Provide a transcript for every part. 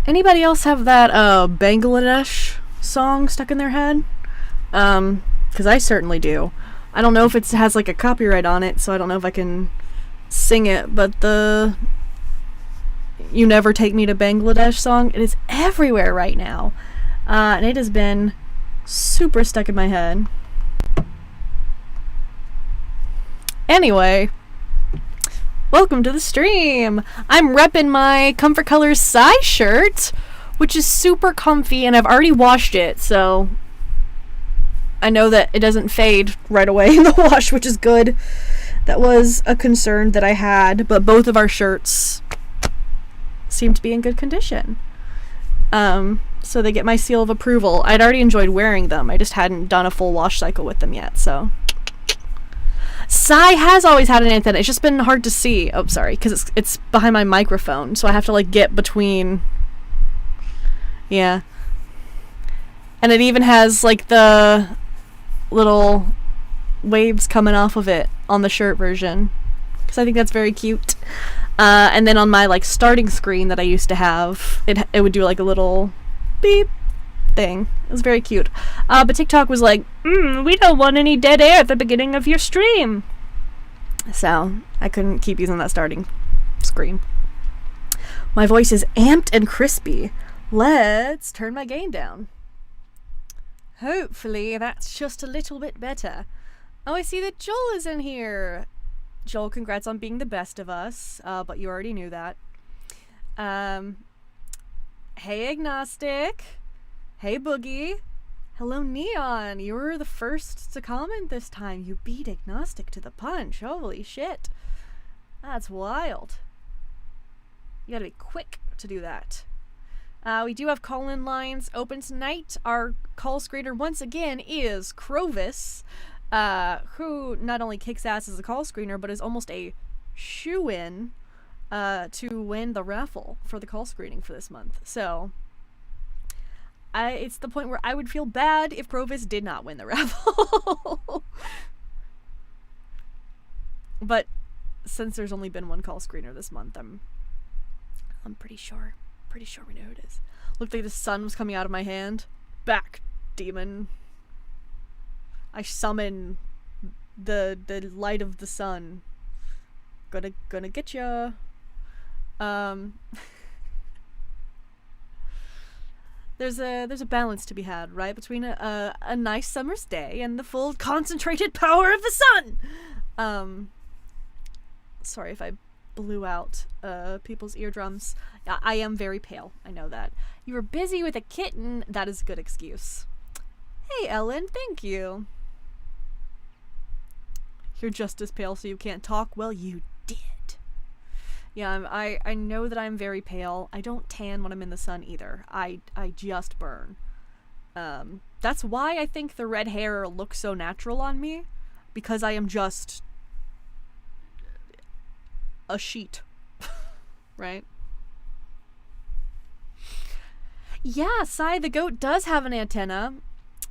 Anybody else have that Bangladesh song stuck in their head? Because I certainly do. I don't know if it has like a copyright on it, so I don't know if I can sing it, but the You Never Take Me to Bangladesh song, it is everywhere right now. And it has been super stuck in my head. Anyway, welcome to the stream. I'm repping my Comfort Colors Psy shirt, which is super comfy, and I've already washed it, so I know that it doesn't fade right away in the wash, which is good. That was a concern that I had, but both of our shirts seem to be in good condition. So they get my seal of approval. I'd already enjoyed wearing them. I just hadn't done a full wash cycle with them yet, so. Psy has always had an antenna. It's just been hard to see. Oh, sorry, because it's behind my microphone, so I have to, like, get between. Yeah. And it even has, like, the little waves coming off of it on the shirt version, because I think that's very cute. And then on my, like, starting screen that I used to have, it would do, like, a little beep thing. It was very cute. But TikTok was like, we don't want any dead air at the beginning of your stream. So I couldn't keep using that starting screen. My voice is amped and crispy. Let's turn my gain down. Hopefully that's just a little bit better. Oh, I see that Joel is in here. Joel, congrats on being the best of us, but you already knew that. Hey, Agnostic. Hey, Boogie. Hello, Neon. You were the first to comment this time. You beat Agnostic to the punch. Holy shit. That's wild. You gotta be quick to do that. We do have call-in lines open tonight. Our call screener, once again, is Crovis, who not only kicks ass as a call screener, but is almost a shoo-in to win the raffle for the call screening for this month. So, it's the point where I would feel bad if Crovis did not win the raffle. But since there's only been one call screener this month, I'm pretty sure we know who it is. Looked like the sun was coming out of my hand. Back, demon. I summon the light of the sun. Gonna get ya. There's a balance to be had, right, between a nice summer's day and the full concentrated power of the sun. Sorry if I blew out people's eardrums. I am very pale. I know that. You were busy with a kitten. That is a good excuse. Hey, Ellen. Thank you. You're just as pale so you can't talk? Well, you did. Yeah, I know that I'm very pale. I don't tan when I'm in the sun either. I just burn. That's why I think the red hair looks so natural on me. Because I am just a sheet. Right? Yeah, Sai the goat does have an antenna.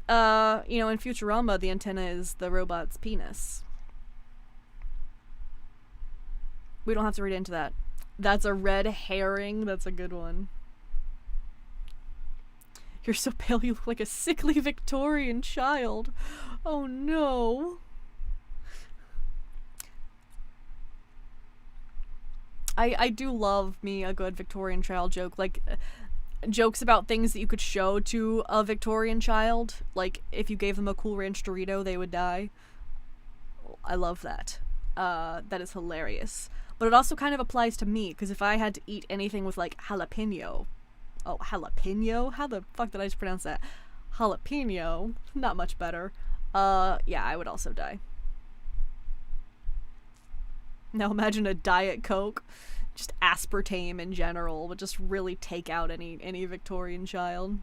In Futurama, the antenna is the robot's penis. We don't have to read into that. That's a red herring. That's a good one. You're so pale you look like a sickly Victorian child. Oh no. I do love me a good Victorian child joke. Like, jokes about things that you could show to a Victorian child. Like, if you gave them a Cool Ranch Dorito, they would die. I love that. That is hilarious. But it also kind of applies to me, because if I had to eat anything with, like, jalapeno. Oh, jalapeno? How the fuck did I just pronounce that? Jalapeno. Not much better. Yeah, I would also die. Now imagine a Diet Coke. Just aspartame in general would just really take out any Victorian child.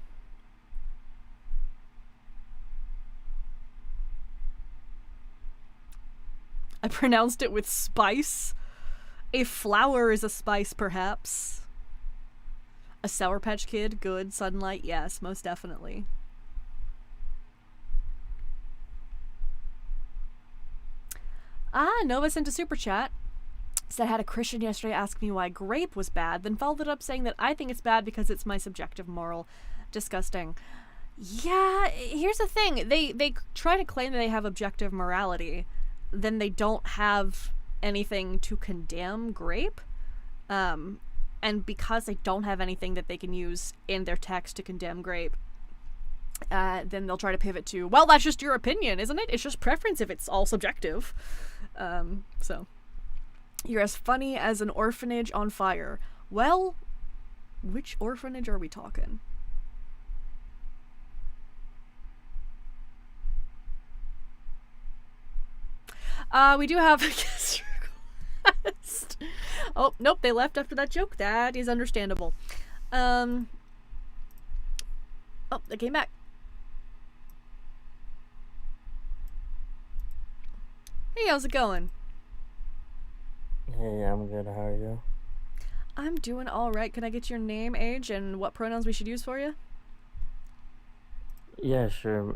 I pronounced it with spice. A flower is a spice, perhaps. A Sour Patch Kid, good. Sunlight, yes, most definitely. Nova sent a super chat. Said I had a Christian yesterday ask me why grape was bad, then followed it up saying that I think it's bad because it's my subjective moral. Disgusting. Yeah, here's the thing. They try to claim that they have objective morality, then they don't have anything to condemn grape. And because they don't have anything that they can use in their text to condemn grape, then they'll try to pivot to, well, that's just your opinion, isn't it? It's just preference if it's all subjective. So, you're as funny as an orphanage on fire. Well, which orphanage are we talking? We do have a guest request. Oh, nope, they left after that joke. That is understandable. Oh, they came back. Hey, how's it going? Hey, I'm good. How are you? I'm doing alright. Can I get your name, age, and what pronouns we should use for you? Yeah, sure.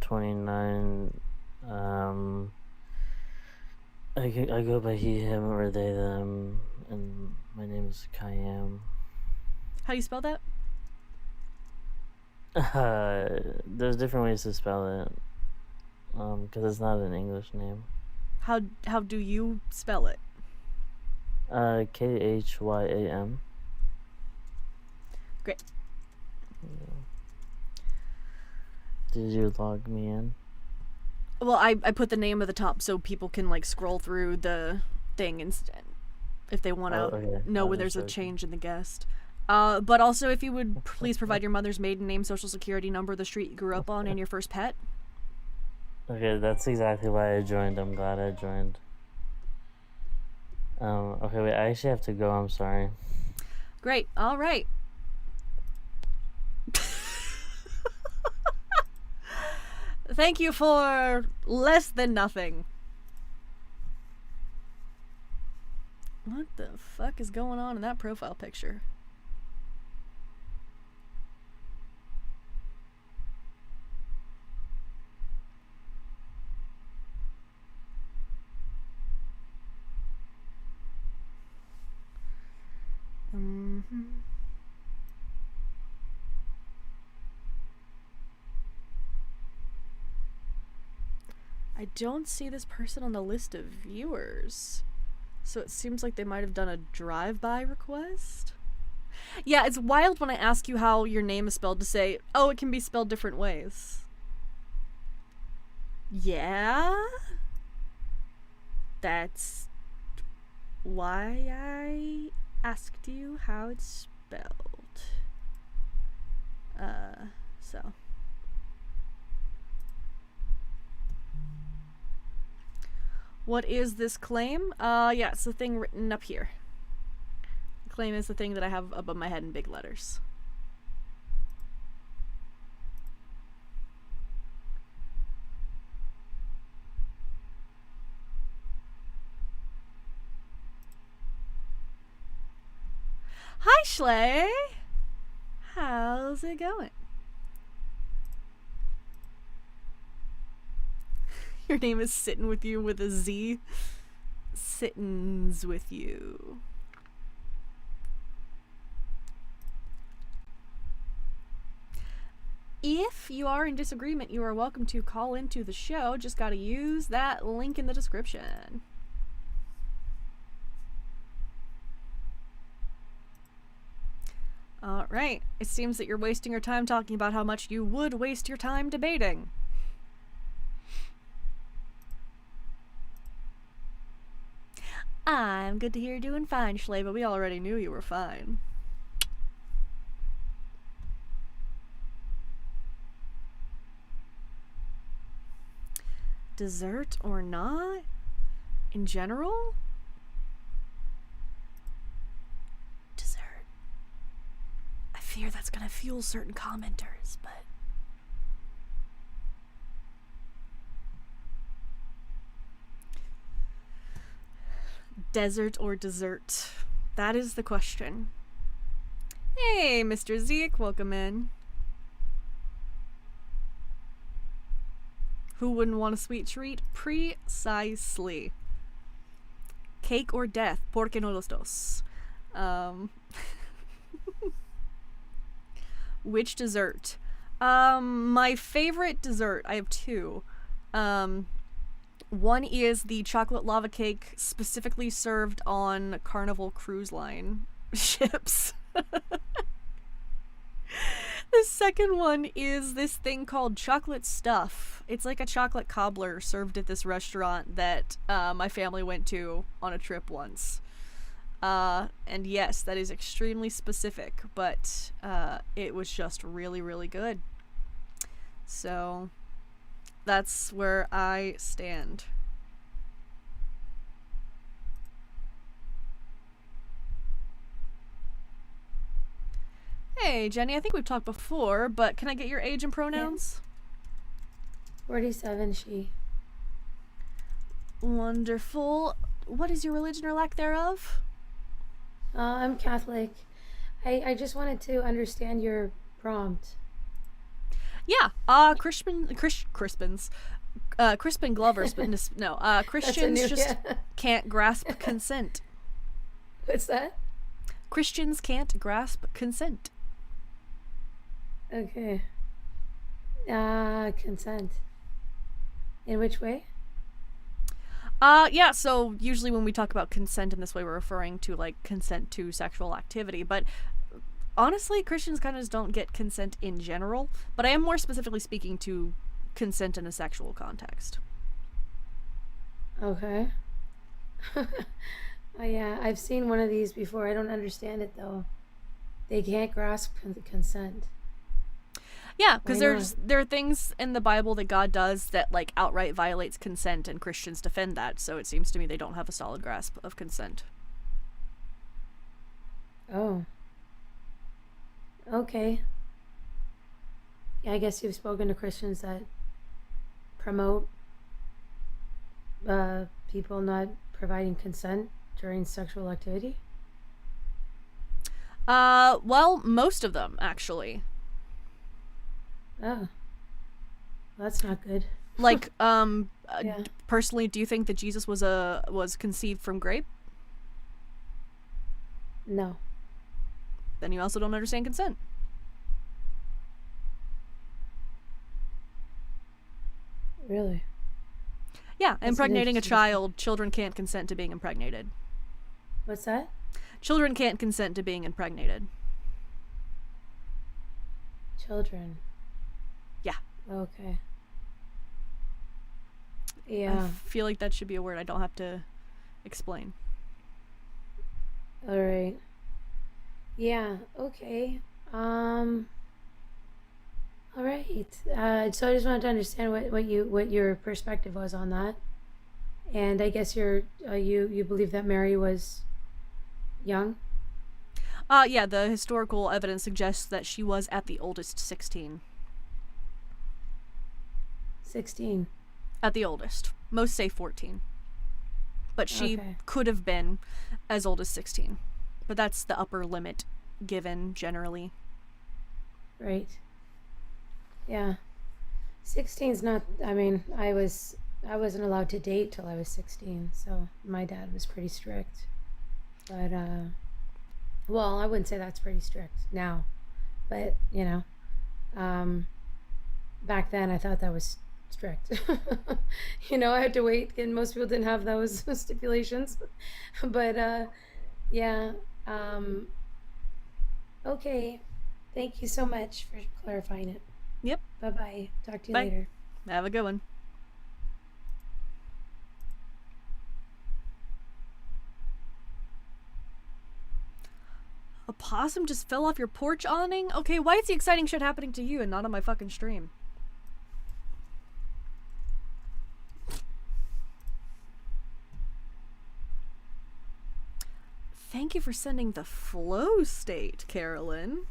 29. I go by he, him, or they, them, and my name is Kayam. How do you spell that? There's different ways to spell it. Because it's not an English name. How do you spell it? Khyam. Great. Yeah. Did you log me in? Well, I put the name at the top so people can like scroll through the thing instead if they want to know when there's a change in the guest. But also, if you would please provide your mother's maiden name, social security number, the street you grew up on, and your first pet. Okay, that's exactly why I joined. I'm glad I joined. Okay, wait, I actually have to go. I'm sorry. Great. All right. Thank you for less than nothing. What the fuck is going on in that profile picture? I don't see this person on the list of viewers. So it seems like they might have done a drive-by request. Yeah, it's wild when I ask you how your name is spelled to say, oh, it can be spelled different ways. Yeah? That's why I asked you how it's spelled. So. What is this claim? Yeah, it's the thing written up here. The claim is the thing that I have above my head in big letters. Hi, Schley! How's it going? Your name is Sittin' With You with a Z. Sittin's with you. If you are in disagreement, you are welcome to call into the show. Just gotta use that link in the description. Alright, it seems that you're wasting your time talking about how much you would waste your time debating. I'm good to hear you're doing fine, Schley, but we already knew you were fine. Dessert or not? In general? Dessert. I fear that's gonna fuel certain commenters, but... Desert or dessert? That is the question. Hey, Mr. Zeke, welcome in. Who wouldn't want a sweet treat? Precisely. Cake or death? Porque no los dos? Which dessert? My favorite dessert, I have two. One is the chocolate lava cake specifically served on Carnival Cruise Line ships. The second one is this thing called chocolate stuff. It's like a chocolate cobbler served at this restaurant that my family went to on a trip once. And yes, that is extremely specific, but it was just really, really good. So that's where I stand. Hey, Jenny, I think we've talked before, but can I get your age and pronouns? 47, she. Wonderful. What is your religion or lack thereof? I'm Catholic. I just wanted to understand your prompt. Yeah, Crispin Glover's, but no, Christians just can't grasp consent. What's that? Christians can't grasp consent. Okay. Consent. In which way? Yeah, so usually when we talk about consent in this way, we're referring to, like, consent to sexual activity, but honestly, Christians kind of just don't get consent in general, but I am more specifically speaking to consent in a sexual context. Okay. Yeah, I've seen one of these before. I don't understand it, though. They can't grasp consent. Yeah, because there are things in the Bible that God does that, like, outright violates consent, and Christians defend that, so it seems to me they don't have a solid grasp of consent. Oh. Okay. Yeah, I guess you've spoken to Christians that promote people not providing consent during sexual activity? Well, most of them, actually. Oh. That's not good. Like, Yeah. personally, do you think that Jesus was conceived from grape? No. Then you also don't understand consent. Really? Yeah, That's impregnating a interesting child, children can't consent to being impregnated. What's that? Children can't consent to being impregnated. Children. Yeah. Okay. I Yeah. feel like that should be a word I don't have to explain. All right. Yeah. Okay. All right. So I just wanted to understand what your perspective was on that, and I guess you believe that Mary was young. Yeah, the historical evidence suggests that she was at the oldest 16. 16. At the oldest. Most say 14. But she Okay. could have been as old as 16. But that's the upper limit given generally. Right. Yeah. 16's not. I mean, I wasn't allowed to date till I was 16, so my dad was pretty strict. But well, I wouldn't say that's pretty strict now, but back then I thought that was strict. I had to wait, and most people didn't have those stipulations. But yeah. Okay. Thank you so much for clarifying it. Yep. Bye bye. Talk to you Bye. later. Have a good one. A possum just fell off your porch awning? Okay, why is the exciting shit happening to you and not on my fucking stream? Thank you for sending the flow state, Carolyn.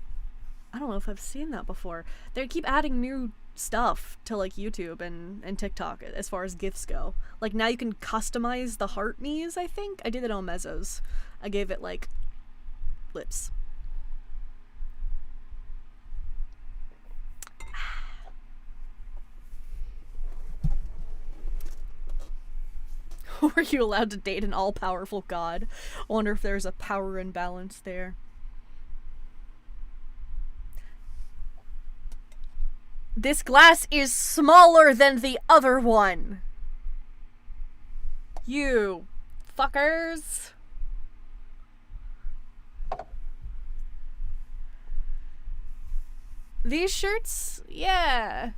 I don't know if I've seen that before. They keep adding new stuff to, like, YouTube and TikTok as far as GIFs go. Like, now you can customize the heart knees, I think. I did it on Mezzos. I gave it, like, lips. Were you allowed to date an all-powerful god? I wonder if there's a power imbalance there. This glass is smaller than the other one. You fuckers. These shirts, yeah.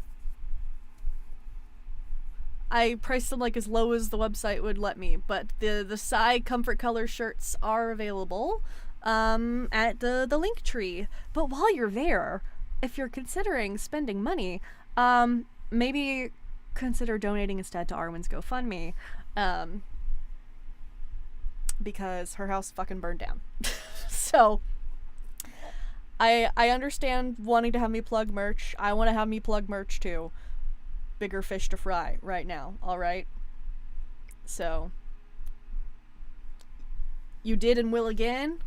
I priced them like as low as the website would let me, but the Psy Comfort Color shirts are available at the Linktree. But while you're there, if you're considering spending money, maybe consider donating instead to Arwen's GoFundMe, because her house fucking burned down. So I understand wanting to have me plug merch. I want to have me plug merch too. Bigger fish to fry right now, alright? So, you did and will again.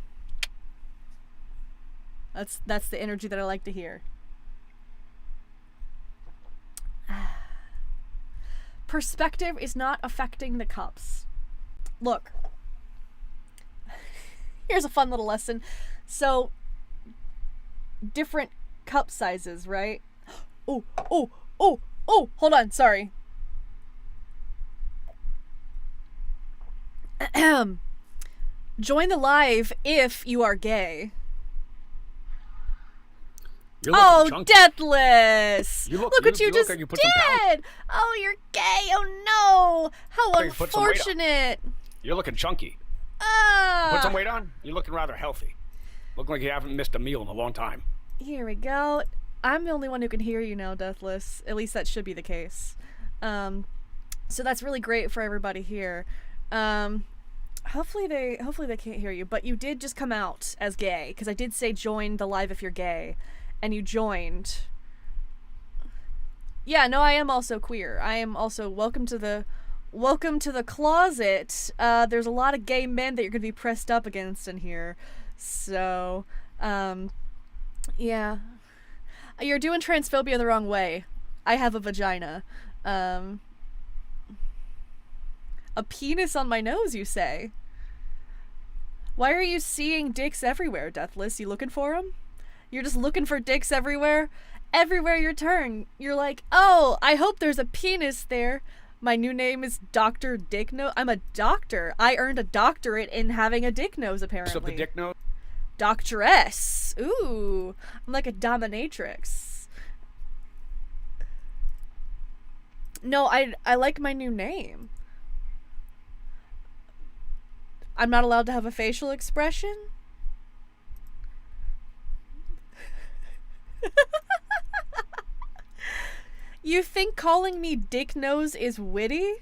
That's the energy that I like to hear. Perspective is not affecting the cups. Look. Here's a fun little lesson. So, different cup sizes, right? Oh, hold on, sorry. Join the live if you are gay. Oh, chunky. Deathless! Look what you just did! Oh, you're gay! Oh no! How unfortunate! You're looking chunky. Put some weight on? You're looking rather healthy. Looking like you haven't missed a meal in a long time. Here we go. I'm the only one who can hear you now, Deathless. At least that should be the case. So that's really great for everybody here. Hopefully they can't hear you, but you did just come out as gay, because I did say join the live if you're gay, and you joined. Yeah, no, I am also queer. I am also welcome to the closet. There's a lot of gay men that you're gonna be pressed up against in here. So, yeah. You're doing transphobia the wrong way. I have a vagina. A penis on my nose, you say? Why are you seeing dicks everywhere, Deathless? You looking for them? You're just looking for dicks everywhere? Everywhere you turn, you're like, oh, I hope there's a penis there. My new name is Dr. Dick Nose. I'm a doctor. I earned a doctorate in having a dick nose, apparently. What's up, the dick nose? Doctoress. Ooh, I'm like a dominatrix. No, I like my new name. I'm not allowed to have a facial expression? You think calling me Dick Nose is witty?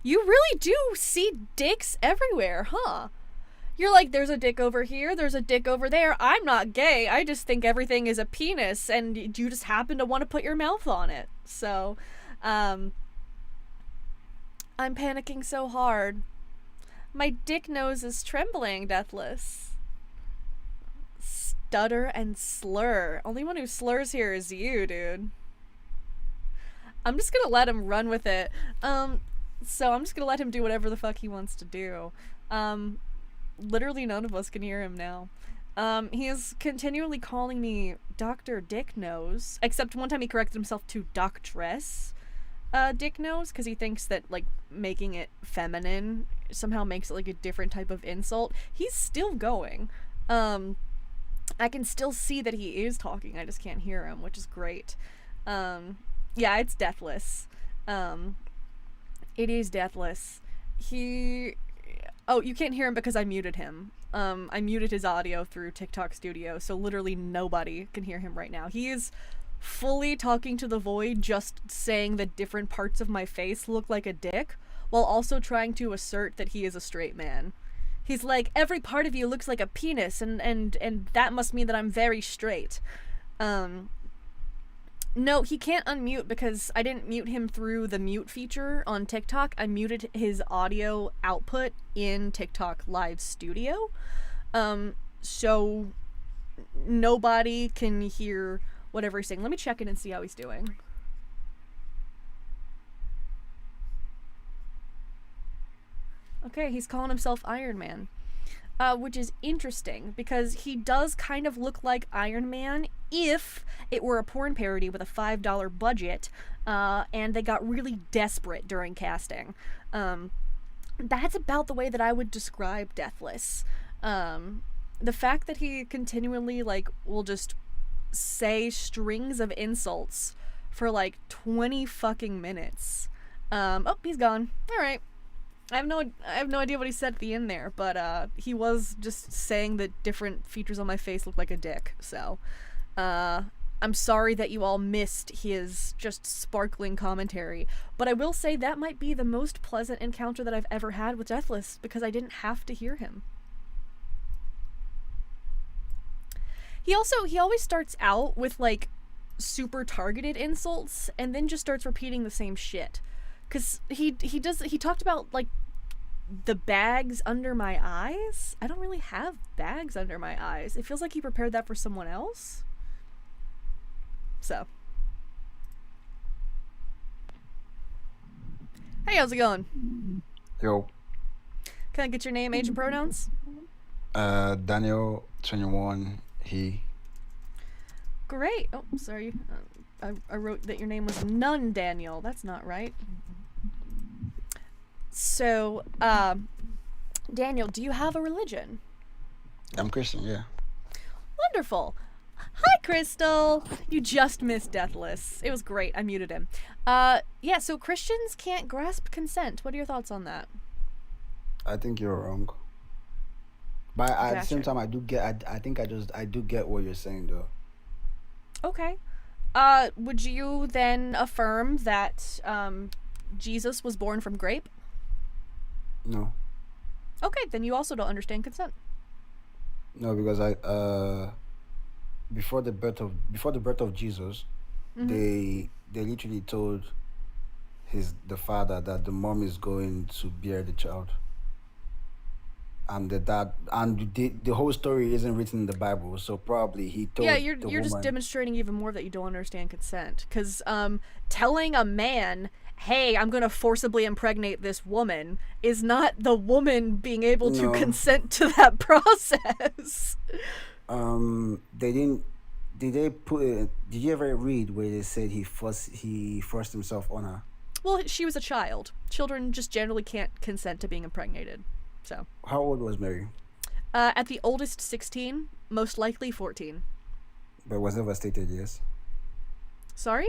You really do see dicks everywhere, huh? You're like, there's a dick over here, there's a dick over there. I'm not gay. I just think everything is a penis, and you just happen to want to put your mouth on it. So, I'm panicking so hard. My dick nose is trembling, Deathless. Stutter and slur. Only one who slurs here is you, dude. I'm just gonna let him run with it. So I'm just gonna let him do whatever the fuck he wants to do. Literally none of us can hear him now. He is continually calling me Dr. Dick Nose, except one time he corrected himself to Doctress Dick Nose, because he thinks that, like, making it feminine somehow makes it, like, a different type of insult. He's still going. I can still see that he is talking, I just can't hear him, which is great. Yeah, it's Deathless. It is Deathless. Oh, you can't hear him because I muted him. I muted his audio through TikTok Studio, so literally nobody can hear him right now. He is fully talking to the void, just saying that different parts of my face look like a dick, while also trying to assert that he is a straight man. He's like, every part of you looks like a penis, and that must mean that I'm very straight. No, he can't unmute because I didn't mute him through the mute feature on TikTok. I muted his audio output in TikTok Live Studio. So nobody can hear whatever he's saying. Let me check in and see how he's doing. Okay, he's calling himself Iron Man. Which is interesting because he does kind of look like Iron Man if it were a porn parody with a $5 budget, and they got really desperate during casting. That's about the way that I would describe Deathless. The fact that he continually will just say strings of insults for 20 fucking minutes. Oh, he's gone. All right. I have no idea what he said at the end there, but he was just saying that different features on my face look like a dick. So, I'm sorry that you all missed his just sparkling commentary, but I will say that might be the most pleasant encounter that I've ever had with Deathless because I didn't have to hear him. He always starts out with super targeted insults and then just starts repeating the same shit. Cause he talked about the bags under my eyes. I don't really have bags under my eyes. It feels like he prepared that for someone else. So, hey, how's it going? Yo, Can I get your name, age, and pronouns? Daniel, 21, he. Great. Oh, sorry. I wrote that your name was None Daniel. That's not right. So, Daniel, do you have a religion? I'm Christian, yeah. Wonderful. Hi, Crystal. You just missed Deathless. It was great. I muted him. Yeah, so Christians can't grasp consent. What are your thoughts on that? I think you're wrong. But at the same Gotcha. time, I do get what you're saying, though. Okay. Would you then affirm that Jesus was born from grape? No. Okay, then you also don't understand consent. No, because before the birth of Jesus, they literally told the father that the mom is going to bear the child. And the whole story isn't written in the Bible, so probably he told You're just demonstrating even more that you don't understand consent. Because telling a man, hey, I'm going to forcibly impregnate this woman, is not the woman being able to No. consent to that process. They didn't. Did you ever read where they said he forced himself on her? Well, she was a child. Children just generally can't consent to being impregnated. So, How old was Mary? at the oldest 16, most likely 14. But it was never stated. Yes, Sorry?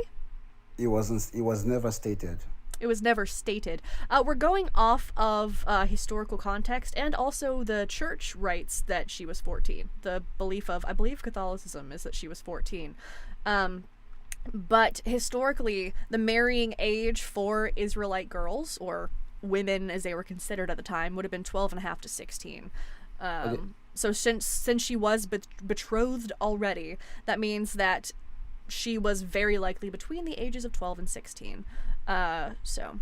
it wasn't. It was never stated. It was never stated. We're going off of historical context, and also the church writes that she was 14. The belief of, I believe Catholicism is that she was 14. But historically, the marrying age for Israelite girls, or women as they were considered at the time, would have been 12 and a half to 16. Okay. So since she was betrothed already, that means that she was very likely between the ages of 12 and 16. So...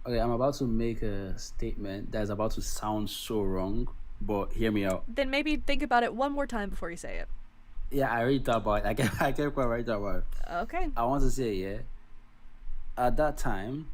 Okay, I'm about to make a statement that's about to sound so wrong, but hear me out. Then maybe think about it one more time before you say it. Yeah, I already thought about it. I kept quite right about it. Okay. I want to say, yeah, at that time,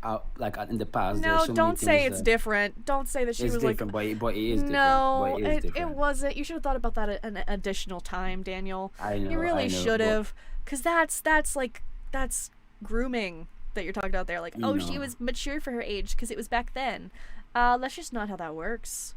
in the past, No, there's so don't many say things it's that different. Don't say that she it's was different, like... but it is different. No, But it is it different. wasn't. You should have thought about that at an additional time, Daniel. I know. You really I know, should but- have. Because that's grooming that you're talking about there. Like, oh, she No. was mature for her age because it was back then. That's just not how that works.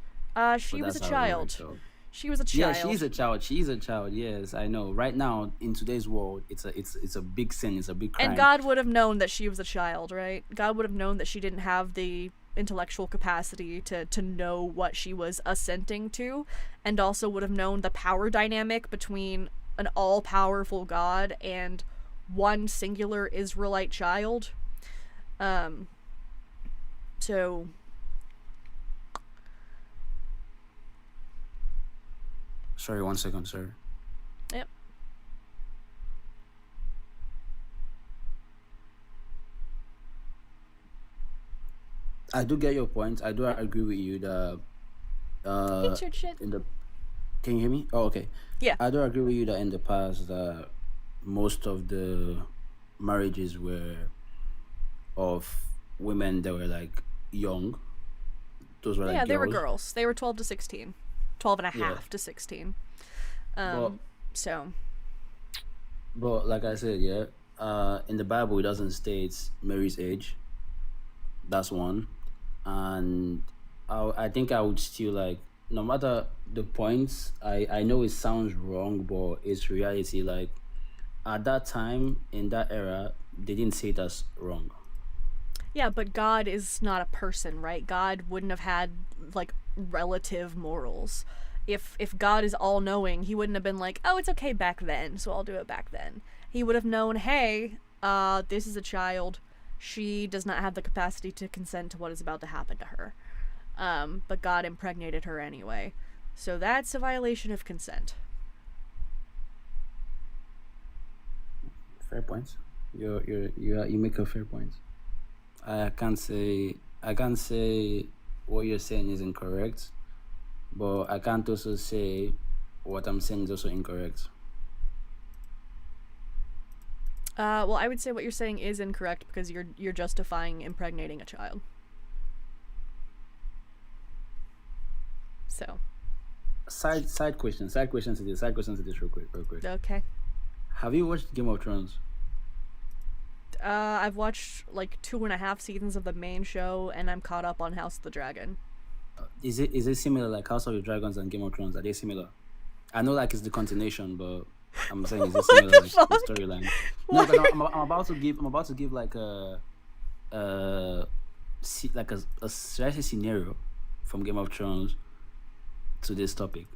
She but was a that's how it child. works, though. She was a Yeah, child. she's a child. She's a child. Yes, I know. Right now, in today's world, it's a big sin. It's a big crime. And God would have known that she was a child, right? God would have known that she didn't have the intellectual capacity to know what she was assenting to, and also would have known the power dynamic between an all-powerful God and one singular Israelite child. So... Sorry, 1 second, sir. Yep. I do get your point. I do agree with you that Eat your shit. can you hear me? Oh, okay. Yeah. I do agree with you that in the past that most of the marriages were of women that were like young, those were like Yeah, they were girls. girls. They were 12 to 16. 12 and a Yeah. half to 16. But So, but like I said, yeah, in the Bible it doesn't state Mary's age. That's one, and I think I would still like, no matter the points. I know it sounds wrong, but it's reality. Like at that time in that era, they didn't say it as wrong. yeah, but God is not a person, right? God wouldn't have had, like, relative morals. If God is all-knowing, he wouldn't have been like, oh, it's okay back then, so I'll do it back then. He would have known, hey, this is a child. She does not have the capacity to consent to what is about to happen to her. But God impregnated her anyway. So that's a violation of consent. Fair points. You make a fair point. I can't say what you're saying is incorrect, but I can't also say what I'm saying is also incorrect. Well, I would say what you're saying is incorrect because you're justifying impregnating a child. So, Side question to this real quick. okay. Have you watched Game of Thrones? I've watched like 2.5 seasons of the main show, and I'm caught up on House of the Dragon. Is it similar like House of the Dragons and Game of Thrones? Are they similar? I know like it's the continuation, but I'm saying is it similar like the storyline? No, because I'm about to give like like a scenario from Game of Thrones to this topic.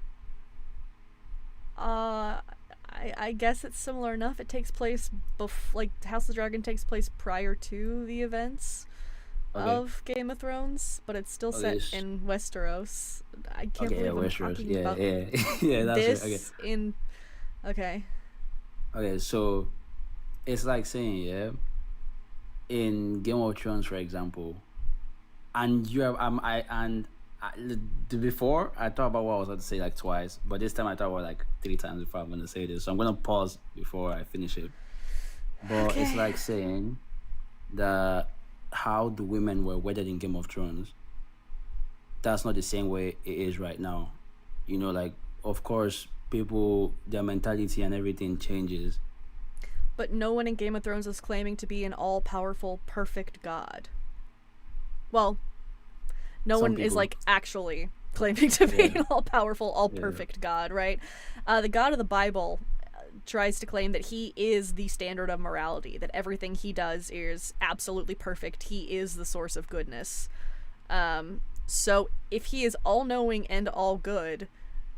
I guess it's similar enough. It takes place like House of the Dragon takes place prior to the events of Game of Thrones, but it's still set in Westeros. I can't believe I'm talking about yeah, that's this right. in. Okay. Okay, so it's like saying, yeah, in Game of Thrones, for example, and you have before I thought about what I was about to say like twice, but this time I thought about like 3 times before I'm gonna say this. So I'm gonna pause before I finish it. But it's like saying that how the women were wedded in Game of Thrones, that's not the same way it is right now. You know, like of course people, their mentality and everything changes. But no one in Game of Thrones is claiming to be an all-powerful, perfect god. Well, no one is like actually claiming to be an all-powerful, all-perfect god, right? The God of the Bible tries to claim that he is the standard of morality, that everything he does is absolutely perfect. He is the source of goodness. So if he is all-knowing and all good,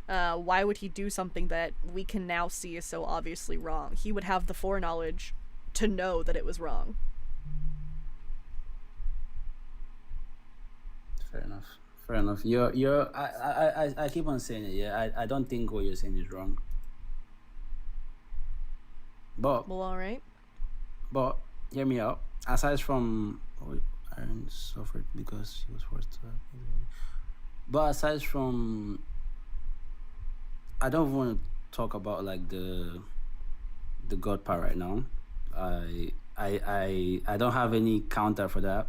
why would he do something that we can now see is so obviously wrong? He would have the foreknowledge to know that it was wrong. Fair enough. I keep on saying it. Yeah, I don't think what you're saying is wrong. But Well, all right. But hear me out. Aside from Aaron suffered because he was forced to. But aside from, I don't want to talk about like the God part right now. I don't have any counter for that.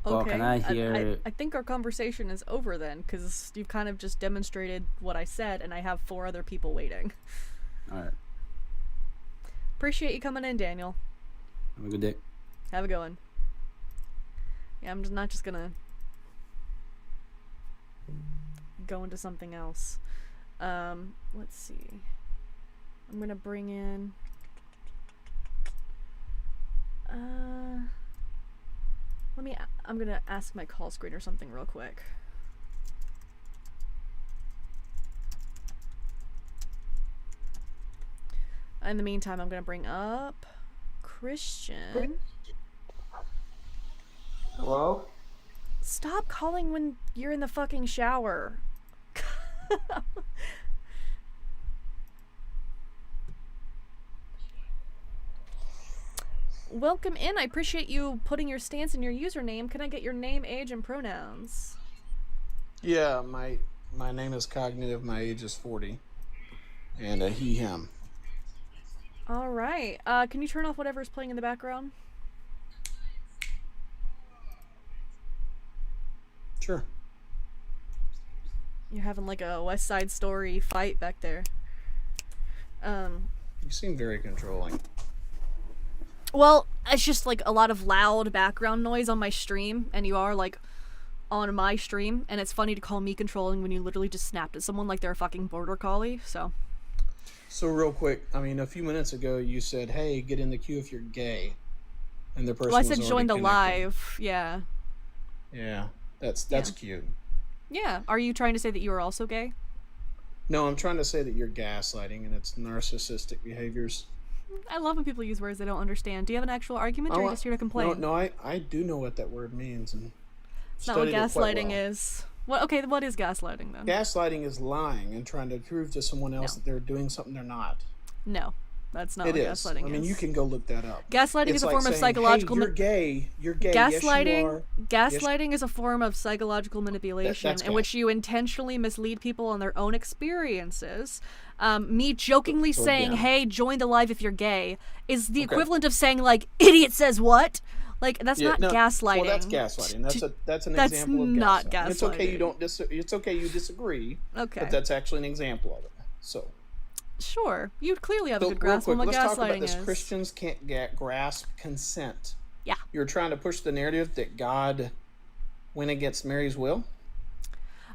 But Okay. can I hear? I think our conversation is over then, because you've kind of just demonstrated what I said, and I have 4 other people waiting. All right. Appreciate you coming in, Daniel. Have a good day. Have a good one. Yeah, I'm not just gonna go into something else. Let's see. I'm gonna bring in. I'm gonna ask my call screen or something real quick. In the meantime, I'm gonna bring up Christian. Hello? Stop calling when you're in the fucking shower. Welcome in. I appreciate you putting your stance in your username. Can I get your name, age, and pronouns? Yeah, my name is Cognitive. My age is 40. And a he, him. All right. Can you turn off whatever's playing in the background? Sure. You're having like a West Side Story fight back there. You seem very controlling. Well, it's just like a lot of loud background noise on my stream, and you are like on my stream, and it's funny to call me controlling when you literally just snapped at someone like they're a fucking border collie, so. So real quick, I mean, a few minutes ago you said, "Hey, get in the queue if you're gay," and the person. Well, I was said already join the connected. live, yeah. Yeah, that's cute. Yeah, are you trying to say that you are also gay? No, I'm trying to say that you're gaslighting and it's narcissistic behaviors. I love when people use words they don't understand. Do you have an actual argument, or are you just here to complain? No, I do know what that word means, and It's not what studied it quite gaslighting well. is. What is gaslighting then? Gaslighting is lying and trying to prove to someone else that they're doing something they're not. No, that's not It what is. gaslighting is. I mean, you can go look that up. Gaslighting It's is a like form of saying, psychological. Hey, you're gay. You're gay. Gaslighting. Yes, you are. Gaslighting is a form of psychological manipulation that's in gay. which you intentionally mislead people on their own experiences. Me jokingly So saying, again- "Hey, join the live if you're gay," is the Okay. equivalent of saying like, "Idiot says what." Like that's not gaslighting. Well, that's gaslighting. That's an That's example of not gaslighting. It's okay you gaslighting. don't it's okay you disagree. Okay. But that's actually an example of it. So, Sure, you clearly have a good real grasp quick, on what let's talk about gaslighting this. is. Christians can't grasp consent. Yeah. You're trying to push the narrative that God went against Mary's will.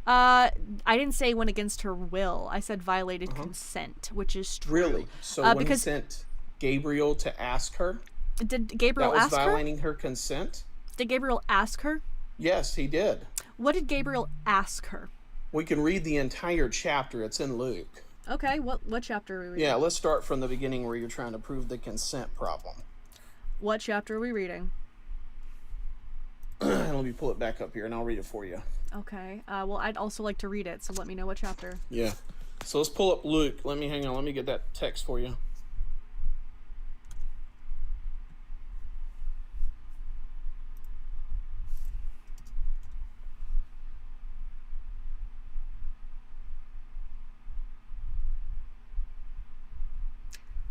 I didn't say went against her will. I said violated consent, which is true. Really? So when because he sent Gabriel to ask her, did Gabriel that was ask her? violating her consent? Did Gabriel ask her? Yes, he did. What did Gabriel ask her? We can read the entire chapter. It's in Luke. Okay, what chapter are we reading? Yeah, let's start from the beginning where you're trying to prove the consent problem. What chapter are we reading? Let me pull it back up here and I'll read it for you. Okay. Well, I'd also like to read it, so let me know what chapter. Yeah. So let's pull up Luke. Let me get that text for you.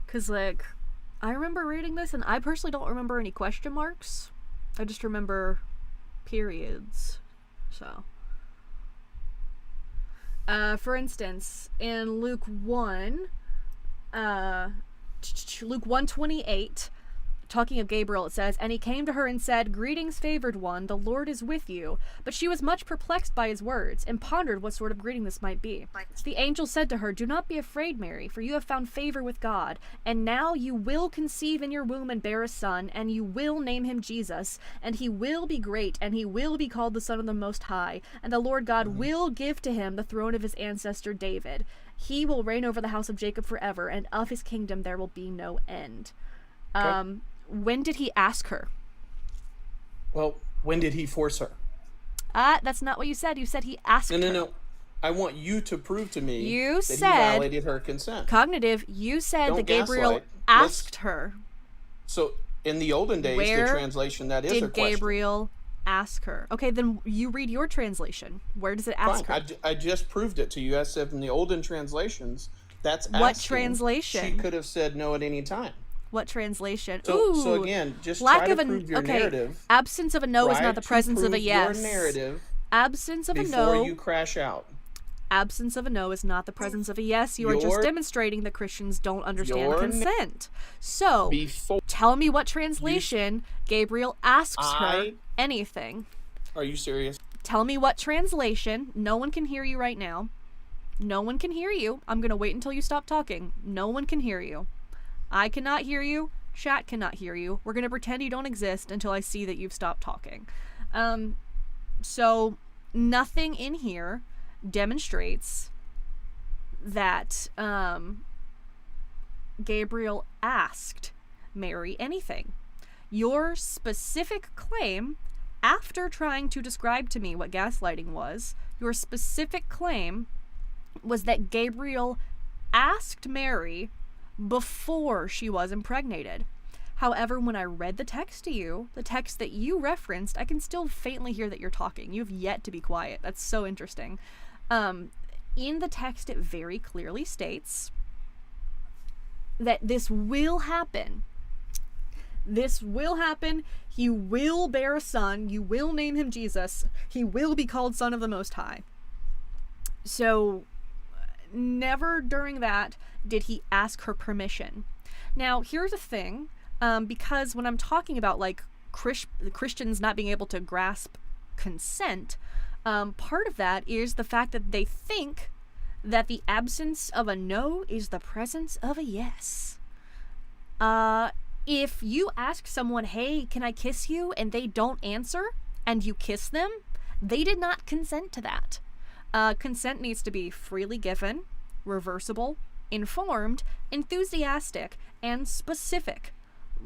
Because, like, I remember reading this, and I personally don't remember any question marks. I just remember periods. So. For instance, in Luke 1, Luke 1:28, talking of Gabriel, it says, "And he came to her and said, 'Greetings, favored one, the Lord is with you.' But she was much perplexed by his words, and pondered what sort of greeting this might be. The angel said to her, 'Do not be afraid, Mary, for you have found favor with God. And now you will conceive in your womb and bear a son, and you will name him Jesus. And he will be great, and he will be called the Son of the Most High. And the Lord God will give to him the throne of his ancestor David. He will reign over the house of Jacob forever, and of his kingdom there will be no end.'" When did he ask her? Well, when did he force her? That's not what you said. You said he asked her. No. I want you to prove to me You that said- he violated her consent. Cognitive, you said Don't that Gabriel gaslight. asked her. So in the olden days, Where the translation that is her Did question. Gabriel ask her? Okay, then you read your translation. Where does it ask Fine. her? I just proved it to you. I said in the olden translations, that's What asking. translation? She could have said no at any time. What translation? So Ooh, again, just lack try of to an prove your okay. narrative. Absence of a no is Try not the to presence of a prove yes. Your narrative Absence of a before no. you crash out. Absence of a no is not the presence of a yes. You are just Your- demonstrating that Christians don't understand your consent. So, Before tell me what translation Gabriel asks her I- anything. Are you serious? Tell me what translation. No one can hear you right now. No one can hear you. I'm going to wait until you stop talking. No one can hear you. I cannot hear you. Chat cannot hear you. We're going to pretend you don't exist until I see that you've stopped talking. So nothing in here demonstrates that Gabriel asked Mary anything. Your specific claim, after trying to describe to me what gaslighting was, your specific claim was that Gabriel asked Mary before she was impregnated. However, when I read the text to you, the text that you referenced, I can still faintly hear that you're talking. You've yet to be quiet. That's so interesting. In the text, it very clearly states that this will happen. This will happen. He will bear a son. You will name him Jesus. He will be called Son of the Most High. So never during that did he ask her permission. Now, here's the thing, because when I'm talking about like Christians not being able to grasp consent, part of that is the fact that they think that the absence of a no is the presence of a yes. If you ask someone, hey, can I kiss you, and they don't answer, and you kiss them, they did not consent to that. Consent needs to be freely given, reversible, informed, enthusiastic, and specific.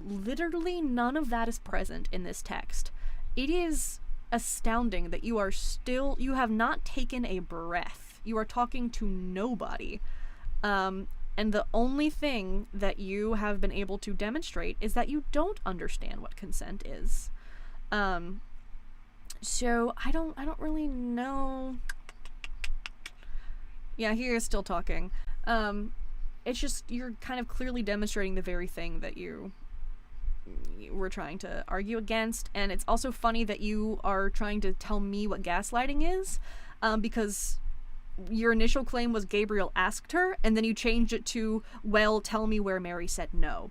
Literally none of that is present in this text. It is astounding that you have not taken a breath. You are talking to nobody. And the only thing that you have been able to demonstrate is that you don't understand what consent is. So I don't really know. Yeah, he is still talking. It's just, you're kind of clearly demonstrating the very thing that you were trying to argue against, and it's also funny that you are trying to tell me what gaslighting is, because your initial claim was Gabriel asked her, and then you changed it to, well, tell me where Mary said no.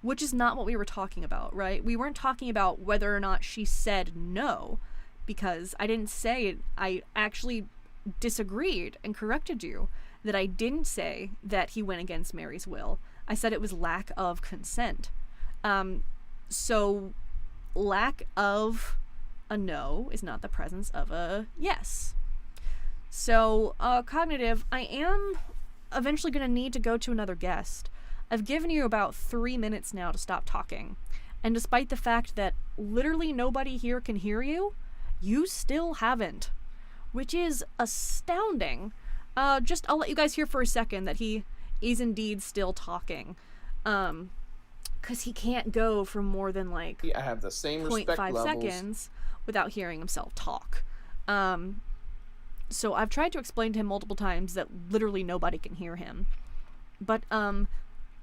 Which is not what we were talking about, right? We weren't talking about whether or not she said no, because I didn't say it. I actually disagreed and corrected you that I didn't say that he went against Mary's will. I said it was lack of consent. So lack of a no is not the presence of a yes. So, Cognitive, I am eventually going to need to go to another guest. I've given you about 3 minutes now to stop talking. And despite the fact that literally nobody here can hear you, you still haven't. Which is astounding. I'll let you guys hear for a second that he is indeed still talking. Because he can't go for more than like I have the same respect 0.5 levels. seconds without hearing himself talk. So I've tried to explain to him multiple times that literally nobody can hear him. But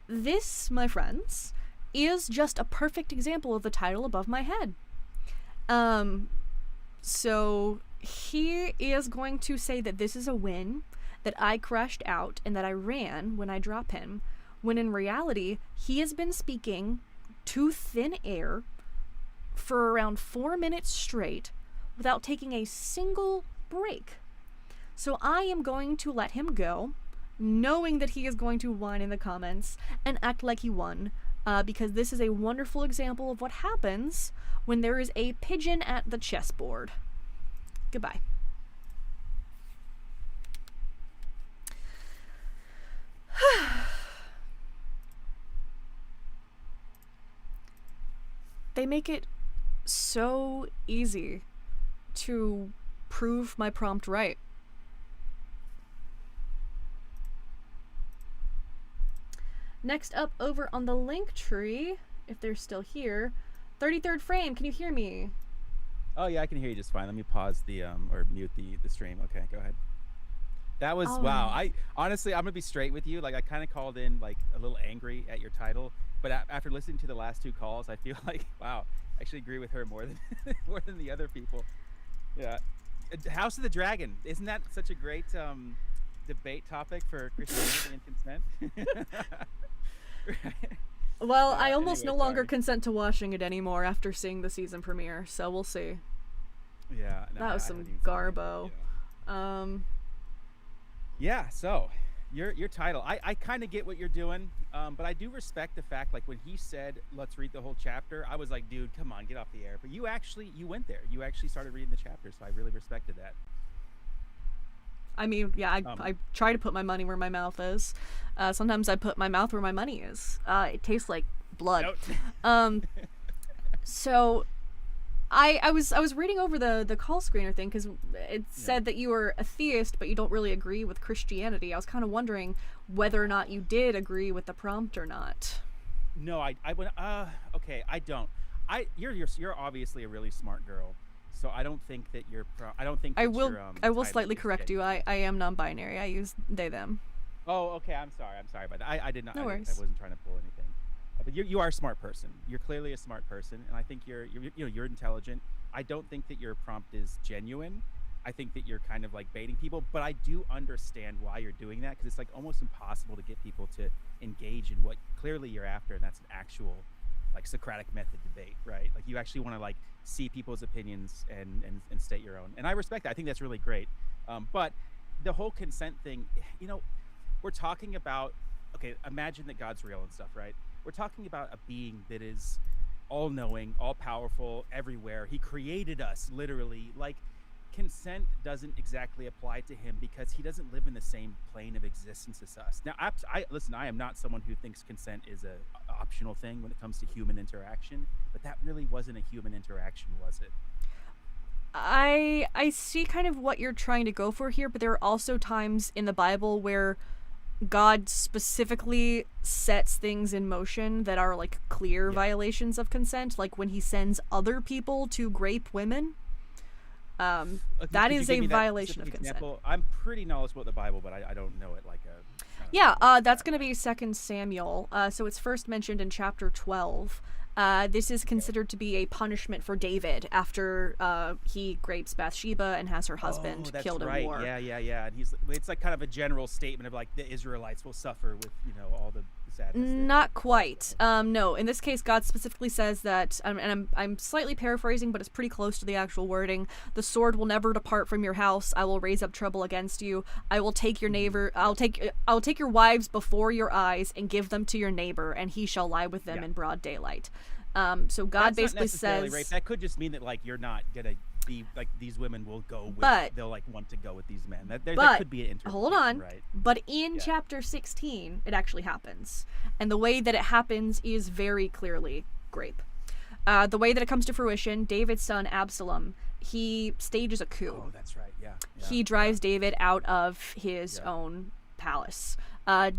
this, my friends, is just a perfect example of the title above my head. So he is going to say that this is a win, that I crashed out, and that I ran when I drop him, when in reality, he has been speaking to thin air for around 4 minutes straight without taking a single break. So I am going to let him go, knowing that he is going to whine in the comments and act like he won, because this is a wonderful example of what happens when there is a pigeon at the chessboard. Goodbye. They make it so easy to prove my prompt right. Next up, over on the link tree, if they're still here, 33rd frame, can you hear me? Oh yeah, I can hear you just fine. Let me pause the or mute the stream. Okay, go ahead. That was wow. I honestly, I'm gonna be straight with you. Like, I kind of called in like a little angry at your title, but after listening to the last two calls, I feel like wow, I actually agree with her more than more than the other people. Yeah, House of the Dragon, isn't that such a great debate topic for Christianity and consent? Well, I almost anyway, no longer sorry. consent to watching it anymore after seeing the season premiere, so we'll see. Yeah, no, That was I some haven't even seen it, garbo. yeah. Yeah, so your title, I kind of get what you're doing, but I do respect the fact, like when he said let's read the whole chapter, I was like, dude, come on, get off the air. But you went there, you actually started reading the chapter, so I really respected that. I mean, yeah, I try to put my money where my mouth is. Sometimes I put my mouth where my money is. It tastes like blood. Nope. So I was reading over the call screener thing because it said that you were a theist, but you don't really agree with Christianity. I was kind of wondering whether or not you did agree with the prompt or not. No, I went. Okay, I don't. You're obviously a really smart girl, so I don't think that you're. I don't think that I will title slightly is correct you. genuine. I am non-binary. I use they them. Oh, okay. I'm sorry about that. I did not. No I worries. wasn't trying to pull anything. But you are a smart person. You're clearly a smart person, and I think you're intelligent. I don't think that your prompt is genuine. I think that you're kind of like baiting people, but I do understand why you're doing that, because it's like almost impossible to get people to engage in what clearly you're after, and that's an actual like Socratic method debate, right? Like you actually want to like see people's opinions and state your own. And I respect that. I think that's really great. But the whole consent thing, you know, we're talking about, okay, imagine that God's real and stuff, right? We're talking about a being that is all knowing, all powerful, everywhere. He created us literally. Like, consent doesn't exactly apply to him because he doesn't live in the same plane of existence as us. Now, listen, I am not someone who thinks consent is a optional thing when it comes to human interaction, but that really wasn't a human interaction, was it? I see kind of what you're trying to go for here, but there are also times in the Bible where God specifically sets things in motion that are like clear violations of consent, like when he sends other people to grape women. That is a violation of consent. I'm pretty knowledgeable about the Bible, but I don't know it like a... That's going to be 2 Samuel. So it's first mentioned in chapter 12. This is considered to be a punishment for David after he grapes Bathsheba and has her husband killed in war. Yeah. And it's like kind of a general statement of like the Israelites will suffer with, you know, all the sadness. Not quite. No, in this case, God specifically says that, and I'm slightly paraphrasing, but it's pretty close to the actual wording. The sword will never depart from your house. I will raise up trouble against you. I will take your neighbor. I'll take your wives before your eyes and give them to your neighbor, and he shall lie with them in broad daylight. So God basically says rape. That could just mean that like you're not gonna be like these women will go with, they'll like want to go with these men. That could be an interpretation. Hold on, right? But in chapter 16, it actually happens, and the way that it happens is very clearly grape. The way that it comes to fruition, David's son Absalom, he stages a coup. Oh, that's right. Yeah. He drives David out of his own palace.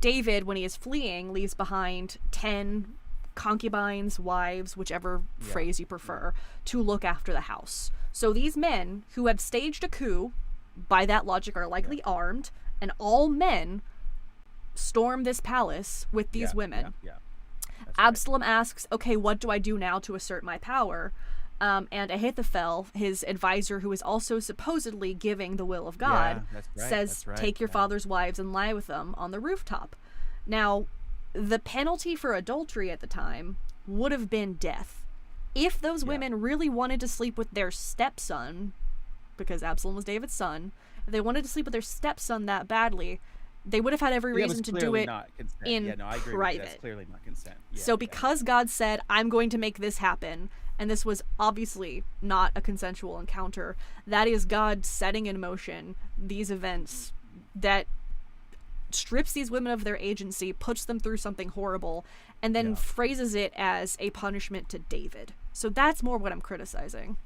David, when he is fleeing, leaves behind 10 concubines, wives, whichever phrase you prefer, to look after the house. So these men who have staged a coup, by that logic, are likely armed, and all men storm this palace with these women. Absalom asks, okay, what do I do now to assert my power? And Ahithophel, his advisor, who is also supposedly giving the will of God, says, take your father's wives and lie with them on the rooftop. Now, the penalty for adultery at the time would have been death. If those women really wanted to sleep with their stepson, because Absalom was David's son, if they wanted to sleep with their stepson that badly, they would have had every reason to do it in private. That's clearly not consent. So because God said, I'm going to make this happen, and this was obviously not a consensual encounter, that is God setting in motion these events that strips these women of their agency, puts them through something horrible, and then phrases it as a punishment to David. So that's more what I'm criticizing.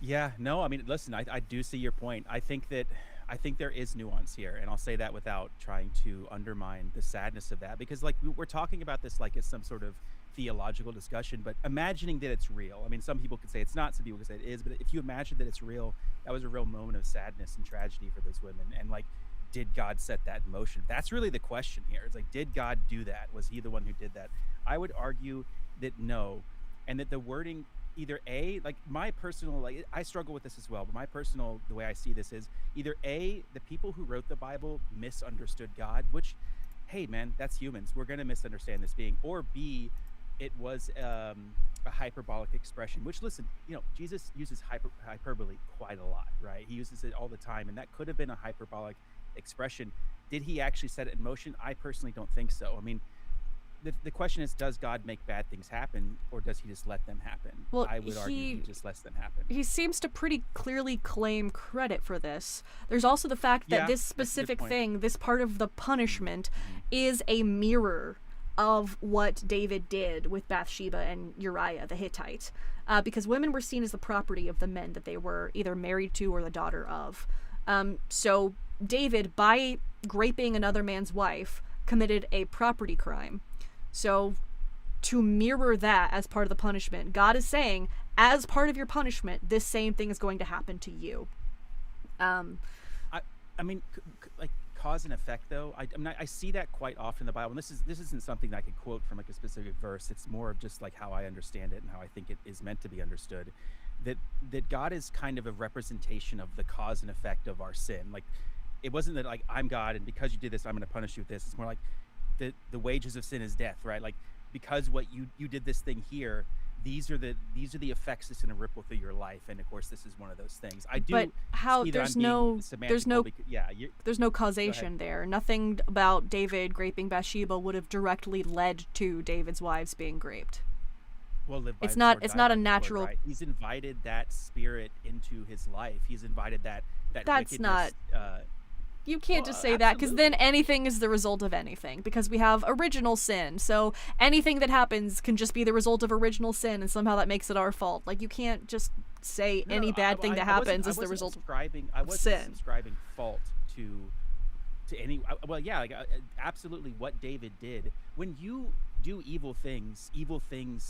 Yeah, no, I mean, listen, I do see your point. I think there is nuance here, and I'll say that without trying to undermine the sadness of that, because like we're talking about this like it's some sort of theological discussion, but imagining that it's real. I mean, some people could say it's not, some people could say it is, but if you imagine that it's real, that was a real moment of sadness and tragedy for those women. And like, did God set that in motion? That's really the question here. It's like, did God do that? Was he the one who did that? I would argue that no, and that the wording either A, like my personal, like I struggle with this as well, but my personal, the way I see this is either A, the people who wrote the Bible misunderstood God, which, hey man, that's humans. We're going to misunderstand this being, or B, it was a hyperbolic expression, which listen, you know, Jesus uses hyperbole quite a lot, right? He uses it all the time, and that could have been a hyperbolic expression. Did he actually set it in motion? I personally don't think so. I mean, the question is, does God make bad things happen, or does he just let them happen? Well, I would argue he just lets them happen. He seems to pretty clearly claim credit for this. There's also the fact that this specific thing, this part of the punishment, is a mirror of what David did with Bathsheba and Uriah the Hittite, because women were seen as the property of the men that they were either married to or the daughter of. So David, by graping another man's wife, committed a property crime. So to mirror that as part of the punishment, God is saying, as part of your punishment, this same thing is going to happen to you. I mean, like cause and effect, though. I see that quite often in the Bible. And this isn't something that I could quote from like a specific verse. It's more of just like how I understand it and how I think it is meant to be understood. that God is kind of a representation of the cause and effect of our sin. Like, it wasn't that like I'm God and because you did this, I'm going to punish you with this. It's more like the wages of sin is death, right? Like, because what you did this thing here, these are the effects that's going to ripple through your life, and of course this is one of those things. I do. But how see that there's I'm being no semantical there's no causation there. Nothing about David raping Bathsheba would have directly led to David's wives being raped. Well, live by It's the not sword, it's die not by a the sword, natural. right? He's invited that spirit into his life. He's invited that That's wickedness, not. You can't well, just say that, because then absolutely. anything is the result of anything, because we have original sin. So anything that happens can just be the result of original sin, and somehow that makes it our fault. Like, you can't just say No, any no, bad thing that happens is the wasn't result of I wasn't sin. subscribing fault to any. Well, yeah, like absolutely what David did. When you do evil things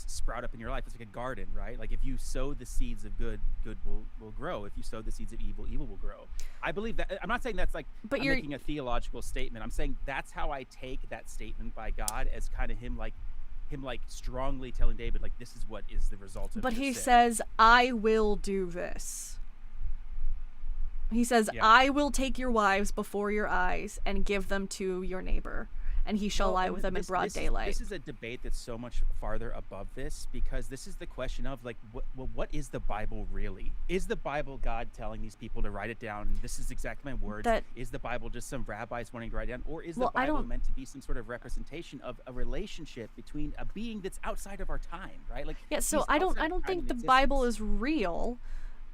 sprout up in your life. It's like a garden, right? Like, if you sow the seeds of good will grow. If you sow the seeds of evil will grow. I believe that. I'm not saying that's like But I'm making a theological statement. I'm saying that's how I take that statement by God, as kind of him strongly telling David, like, this is what is the result of But your he sin. says, I will do this. He says, Yeah. I will take your wives before your eyes and give them to your neighbor, and he shall Well, lie and with them in broad daylight. This is a debate that's so much farther above this, because this is the question of, like, what is the Bible really? Is the Bible God telling these people to write it down? This is exactly my words. Is the Bible just some rabbis wanting to write it down? Or is the Bible meant to be some sort of representation of a relationship between a being that's outside of our time, right? Like, Yeah, so I don't think the Bible is real.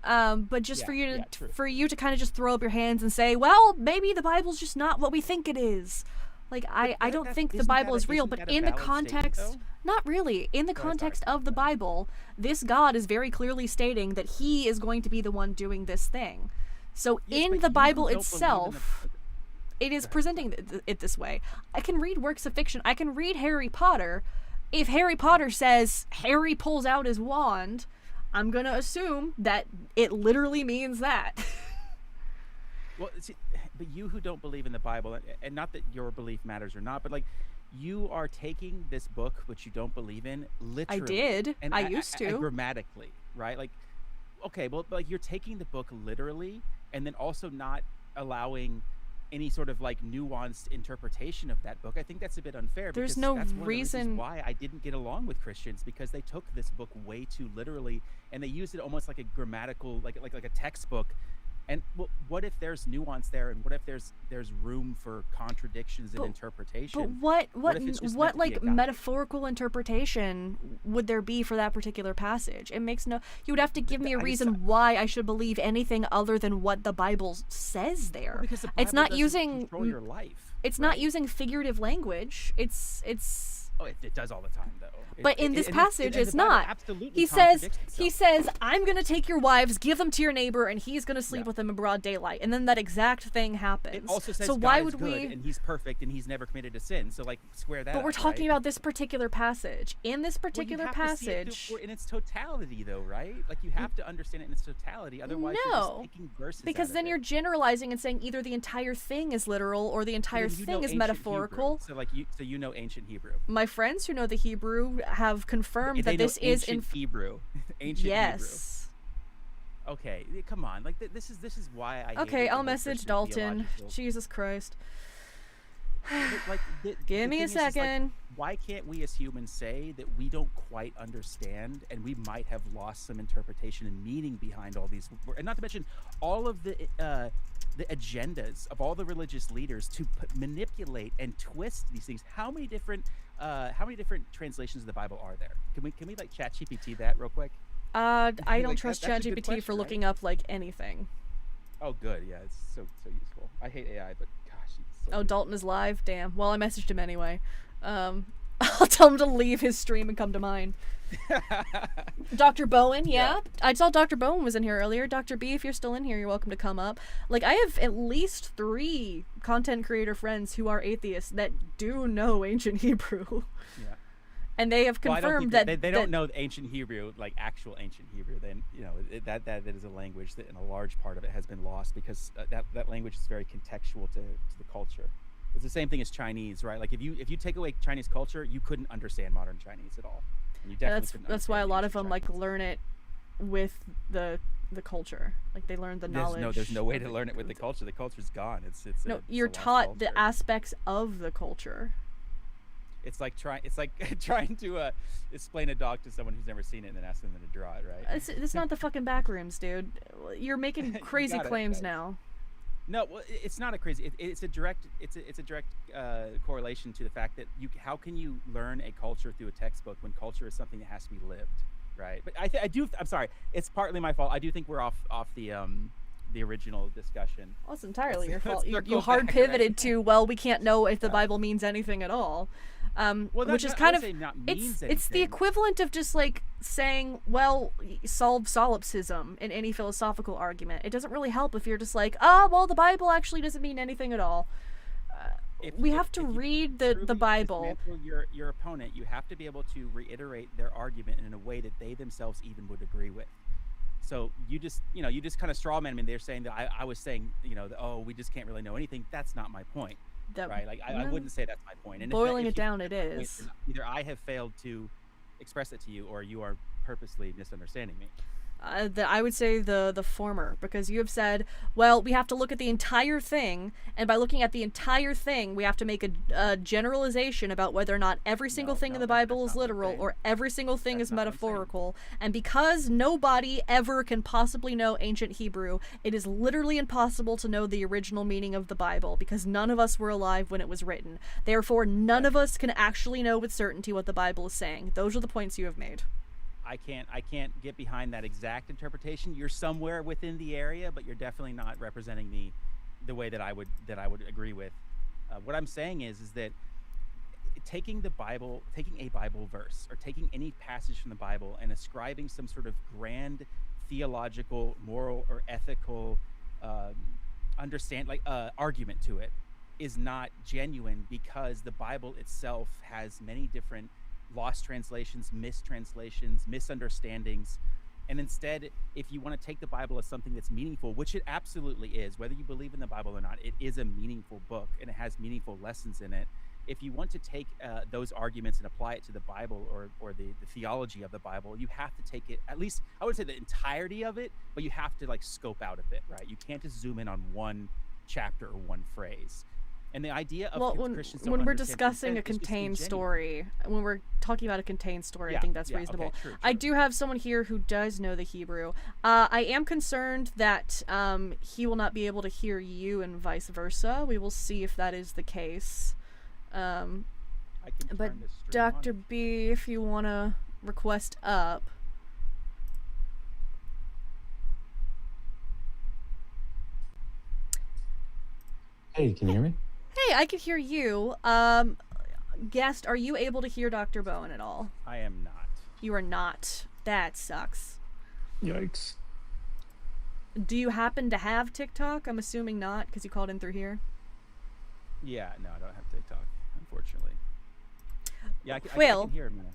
But just for you to kind of just throw up your hands and say, well, maybe the Bible's just not what we think it is. Like, I don't think the Bible is real, but in the context, not really. In the context of the Bible, this God is very clearly stating that he is going to be the one doing this thing. So in the Bible itself, it is presenting it this way. I can read works of fiction. I can read Harry Potter. If Harry Potter says Harry pulls out his wand, I'm going to assume that it literally means that. Well, see, but you who don't believe in the Bible, and not that your belief matters or not, but like, you are taking this book, which you don't believe in, literally. I did. And I used to. Grammatically, right? Like, okay, well, like, you're taking the book literally, and then also not allowing any sort of like nuanced interpretation of that book. I think that's a bit unfair. There's because no that's one of the reason reasons why I didn't get along with Christians, because they took this book way too literally, and they used it almost like a grammatical, like a textbook. And what if there's nuance there, and what if there's room for contradictions in interpretation? But what like metaphorical interpretation would there be for that particular passage? It makes no. You would have to give me a reason why I should believe anything other than what the Bible says there. Well, because the Bible it's not doesn't using control your life. It's not using figurative language. It's. Oh, it does all the time, though. But in this passage, it's not. He says, I'm going to take your wives, give them to your neighbor, and he's going to sleep with them in broad daylight. And then that exact thing happens. It also says so God why is would good, and he's perfect, and he's never committed a sin. So, like, square that But up, we're talking right? about this particular passage. In this particular passage... in its totality, though, right? Like, you have to understand it in its totality. Otherwise, you're just taking verses because out then of you're generalizing and saying either the entire thing is literal or the entire thing is metaphorical. Hebrew. So, like, you know ancient Hebrew. My friends who know the Hebrew have confirmed that this is in Hebrew. Ancient yes. Hebrew. Okay, come on. Like, this is why I. Okay, I'll message Dalton. Jesus Christ. Like, give me a second. Like, why can't we as humans say that we don't quite understand, and we might have lost some interpretation and meaning behind all these, and not to mention all of the agendas of all the religious leaders to manipulate and twist these things. How many different translations of the Bible are there? Can we like ChatGPT that real quick? I don't like, trust that's a good ChatGPT question, for looking up like anything. Oh, good. Yeah, it's so useful. I hate AI, but gosh, it's so useful. Dalton is live. Damn. Well, I messaged him anyway. I'll tell him to leave his stream and come to mine. Dr. Bowen, yeah. I saw Dr. Bowen was in here earlier. Dr. B, if you're still in here, you're welcome to come up. Like, I have at least 3 content creator friends who are atheists that do know ancient Hebrew. Yeah. And they have confirmed that they don't know ancient Hebrew, like actual ancient Hebrew. Then that is a language that, in a large part of it, has been lost because that language is very contextual to the culture. It's the same thing as Chinese, right? Like, if you take away Chinese culture, you couldn't understand modern Chinese at all. And you definitely couldn't that's why a lot of them Chinese. like learn it with the culture. Like they learn the knowledge. There's no way to learn it with the culture. The culture's gone. You're lost taught culture. the aspects of the culture. It's like trying to explain a dog to someone who's never seen it and then asking them to draw it, right? It's not the fucking back rooms, dude. You're making crazy claims now. No, well, it's not a crazy. It's a direct correlation to the fact that how can you learn a culture through a textbook when culture is something that has to be lived, right? But I'm sorry. It's partly my fault. I do think we're off the original discussion. Well, it's entirely your fault. Let's You hard pivoted to, well, we can't know if the Bible means anything at all. Which is kind of it's the equivalent of just like saying, well, solve solipsism in any philosophical argument. It doesn't really help if you're just like, well, the Bible actually doesn't mean anything at all. We have to read the Bible. Your opponent, you have to be able to reiterate their argument in a way that they themselves even would agree with. So you just kind of straw man me. They're saying that I was saying, we just can't really know anything. That's not my point. Right? Like I wouldn't say that's my point. And boiling it down, it is. Either I have failed to express it to you, or you are purposely misunderstanding me. I would say the former, because you have said, well, we have to look at the entire thing, and by looking at the entire thing, we have to make a generalization about whether or not every single thing in the Bible is literal or every single thing is metaphorical. And because nobody ever can possibly know ancient Hebrew, it is literally impossible to know the original meaning of the Bible, because none of us were alive when it was written. Therefore, none of us can actually know with certainty what the Bible is saying. Those are the points you have made. I can't get behind that exact interpretation. You're somewhere within the area, but you're definitely not representing me the way that I would agree with. What I'm saying is that taking a Bible verse or taking any passage from the Bible and ascribing some sort of grand theological, moral, or ethical argument to it is not genuine, because the Bible itself has many different lost translations, mistranslations, misunderstandings. And instead, if you want to take the Bible as something that's meaningful, which it absolutely is, whether you believe in the Bible or not, it is a meaningful book and it has meaningful lessons in it. If you want to take those arguments and apply it to the Bible or the theology of the Bible, you have to take it, at least I would say the entirety of it, but you have to like scope out a bit, right? You can't just zoom in on one chapter or one phrase. And the idea of Christians when we're discussing a contained story, when we're talking about a contained story, I think that's reasonable. Okay, true. I do have someone here who does know the Hebrew. I am concerned that he will not be able to hear you and vice versa. We will see if that is the case. But Dr. B, if you want to request up. Hey, can you hear me? Hey, I can hear you. Guest, are you able to hear Dr. Bowen at all? I am not. You are not. That sucks. Yikes. Do you happen to have TikTok? I'm assuming not, because you called in through here. Yeah, no, I don't have TikTok, unfortunately. Yeah, I can hear him now.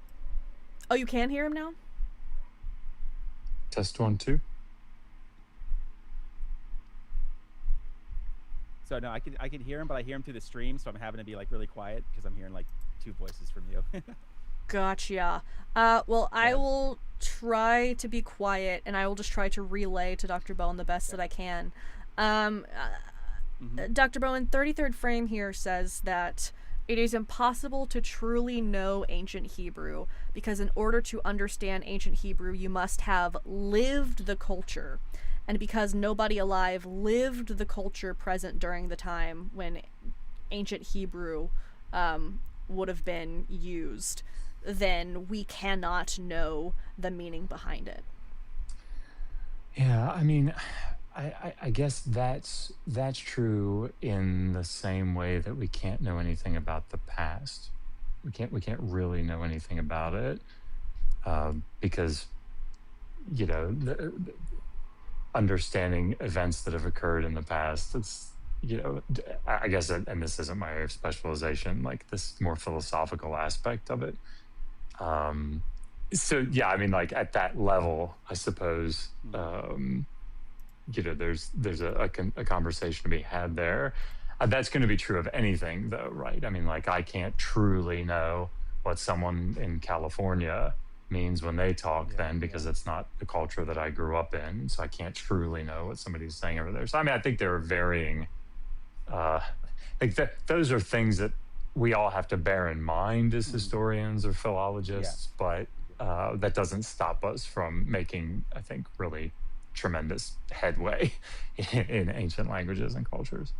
Oh, you can hear him now? Test 1, 2. So no, I can hear him, but I hear him through the stream, so I'm having to be like really quiet because I'm hearing like two voices from you. Gotcha. Well, I will try to be quiet, and I will just try to relay to Dr. Bowen the best that I can. Dr. Bowen, 33rd frame here says that it is impossible to truly know ancient Hebrew, because in order to understand ancient Hebrew, you must have lived the culture. And because nobody alive lived the culture present during the time when ancient Hebrew would have been used, then we cannot know the meaning behind it. Yeah, I mean, I guess that's true in the same way that we can't know anything about the past. We can't really know anything about it because, you know, understanding events that have occurred in the past, it's, you know, I guess, and this isn't my area of specialization, like this more philosophical aspect of it. So yeah, I mean, like at that level, I suppose, you know, there's a conversation to be had there. That's going to be true of anything, though, right? I mean, like I can't truly know what someone in California means when they talk then, because it's not the culture that I grew up in. So I can't truly know what somebody's saying over there. So I mean, I think there are varying, like those are things that we all have to bear in mind as historians or philologists, but that doesn't stop us from making, I think, really tremendous headway in ancient languages and cultures.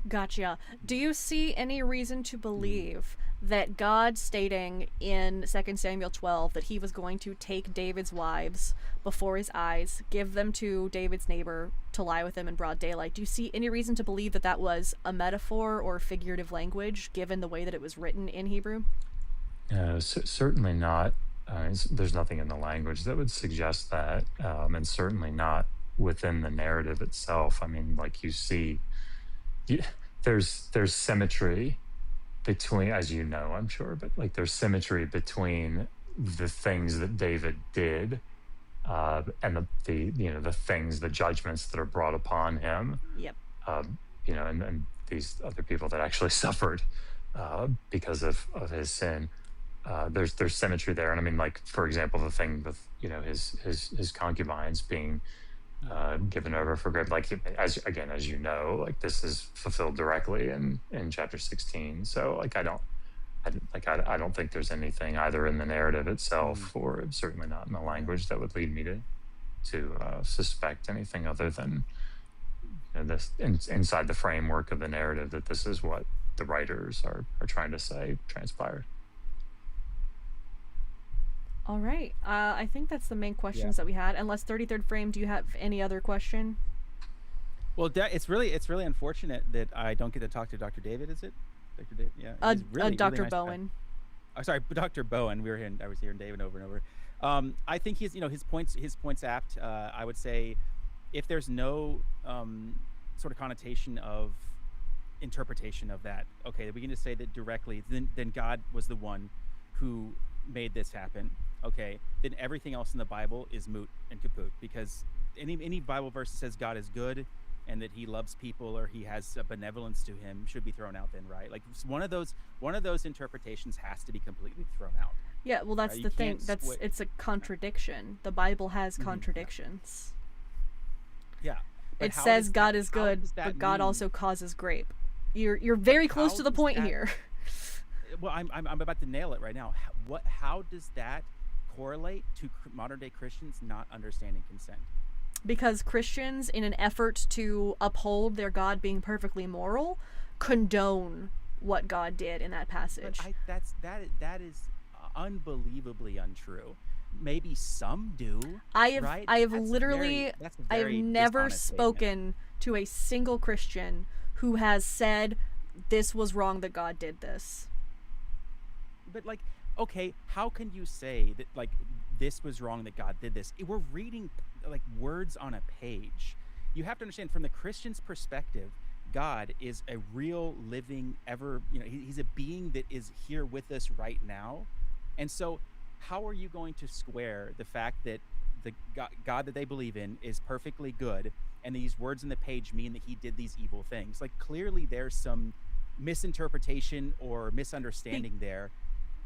Gotcha. Do you see any reason to believe that God stating in 2 Samuel 12 that he was going to take David's wives before his eyes, give them to David's neighbor to lie with him in broad daylight, do you see any reason to believe that that was a metaphor or figurative language, given the way that it was written in Hebrew? Certainly not. There's nothing in the language that would suggest that, and certainly not within the narrative itself. I mean, like you see, there's symmetry between, as you know, I'm sure, but like there's symmetry between the things that David did and the things, the judgments that are brought upon him. Yep. And these other people that actually suffered because of his sin. There's symmetry there, and I mean, like, for example, the thing with his concubines being given over for grave, like, as you know, like, this is fulfilled directly in chapter 16. So like I don't think there's anything either in the narrative itself or certainly not in the language that would lead me to suspect anything other than this inside the framework of the narrative, that this is what the writers are trying to say transpired. All right. I think that's the main questions that we had. Unless 33rd Frame, do you have any other question? Well, it's really unfortunate that I don't get to talk to Dr. David. Is it Dr. David? Yeah. Dr. Nice Bowen. Oh, sorry, Dr. Bowen. I was hearing David over and over. I think his points apt. I would say, if there's no sort of connotation of interpretation of that, okay, we can just say that directly. Then God was the one who made this happen. Okay, then everything else in the Bible is moot and kaput, because any Bible verse that says God is good and that he loves people or he has a benevolence to him should be thrown out then, right? Like, one of those interpretations has to be completely thrown out. Yeah, well, that's the thing. It's a contradiction. The Bible has contradictions. Yeah. It says God is good, but God also causes grape. You're very close to the point here. Well, I'm about to nail it right now. How does that correlate to modern day Christians not understanding consent? Because Christians, in an effort to uphold their God being perfectly moral, condone what God did in that passage. But that is unbelievably untrue. Maybe some do. I have never spoken to a single Christian who has said this was wrong that God did this. But, like, okay, how can you say that, like, this was wrong that God did this? We're reading, like, words on a page. You have to understand, from the Christian's perspective, God is a real, living, he's a being that is here with us right now. And so how are you going to square the fact that the God that they believe in is perfectly good, and these words in the page mean that he did these evil things? Like, clearly there's some misinterpretation or misunderstanding there.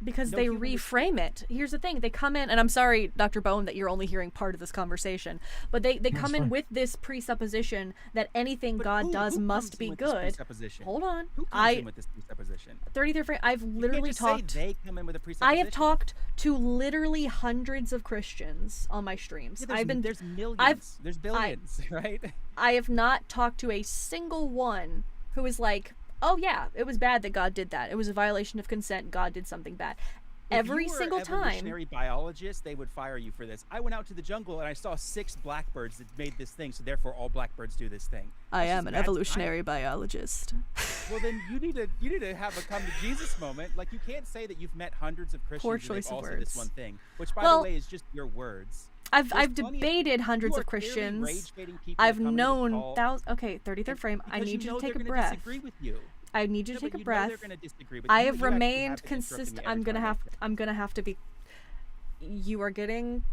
Because they reframe it. Here's the thing. They come in, and I'm sorry, Dr. Bowen, that you're only hearing part of this conversation, but they come in with this presupposition that anything God does must be good. Hold on. Who comes in with this presupposition? 33rd Frame, I've literally talked... They come in with a presupposition. I have talked to literally hundreds of Christians on my streams. Yeah, there's millions. There's billions, right? I have not talked to a single one who is like, oh yeah, it was bad that God did that. It was a violation of consent. God did something bad. Every single time. If you were an evolutionary biologist, they would fire you for this. I went out to the jungle and I saw 6 blackbirds that made this thing, so therefore all blackbirds do this thing. I am an evolutionary biologist. Well, then you need to have a come to Jesus moment. Like, you can't say that you've met hundreds of Christians and they've all said this one thing, which, by the way, is just your words. I've debated hundreds of Christians. I've known thousands. Okay, 33rd Frame. I need you to take a breath. Disagree with you. I need you to take a breath. Disagree with I you. have remained consistent. I'm gonna have to be. You are getting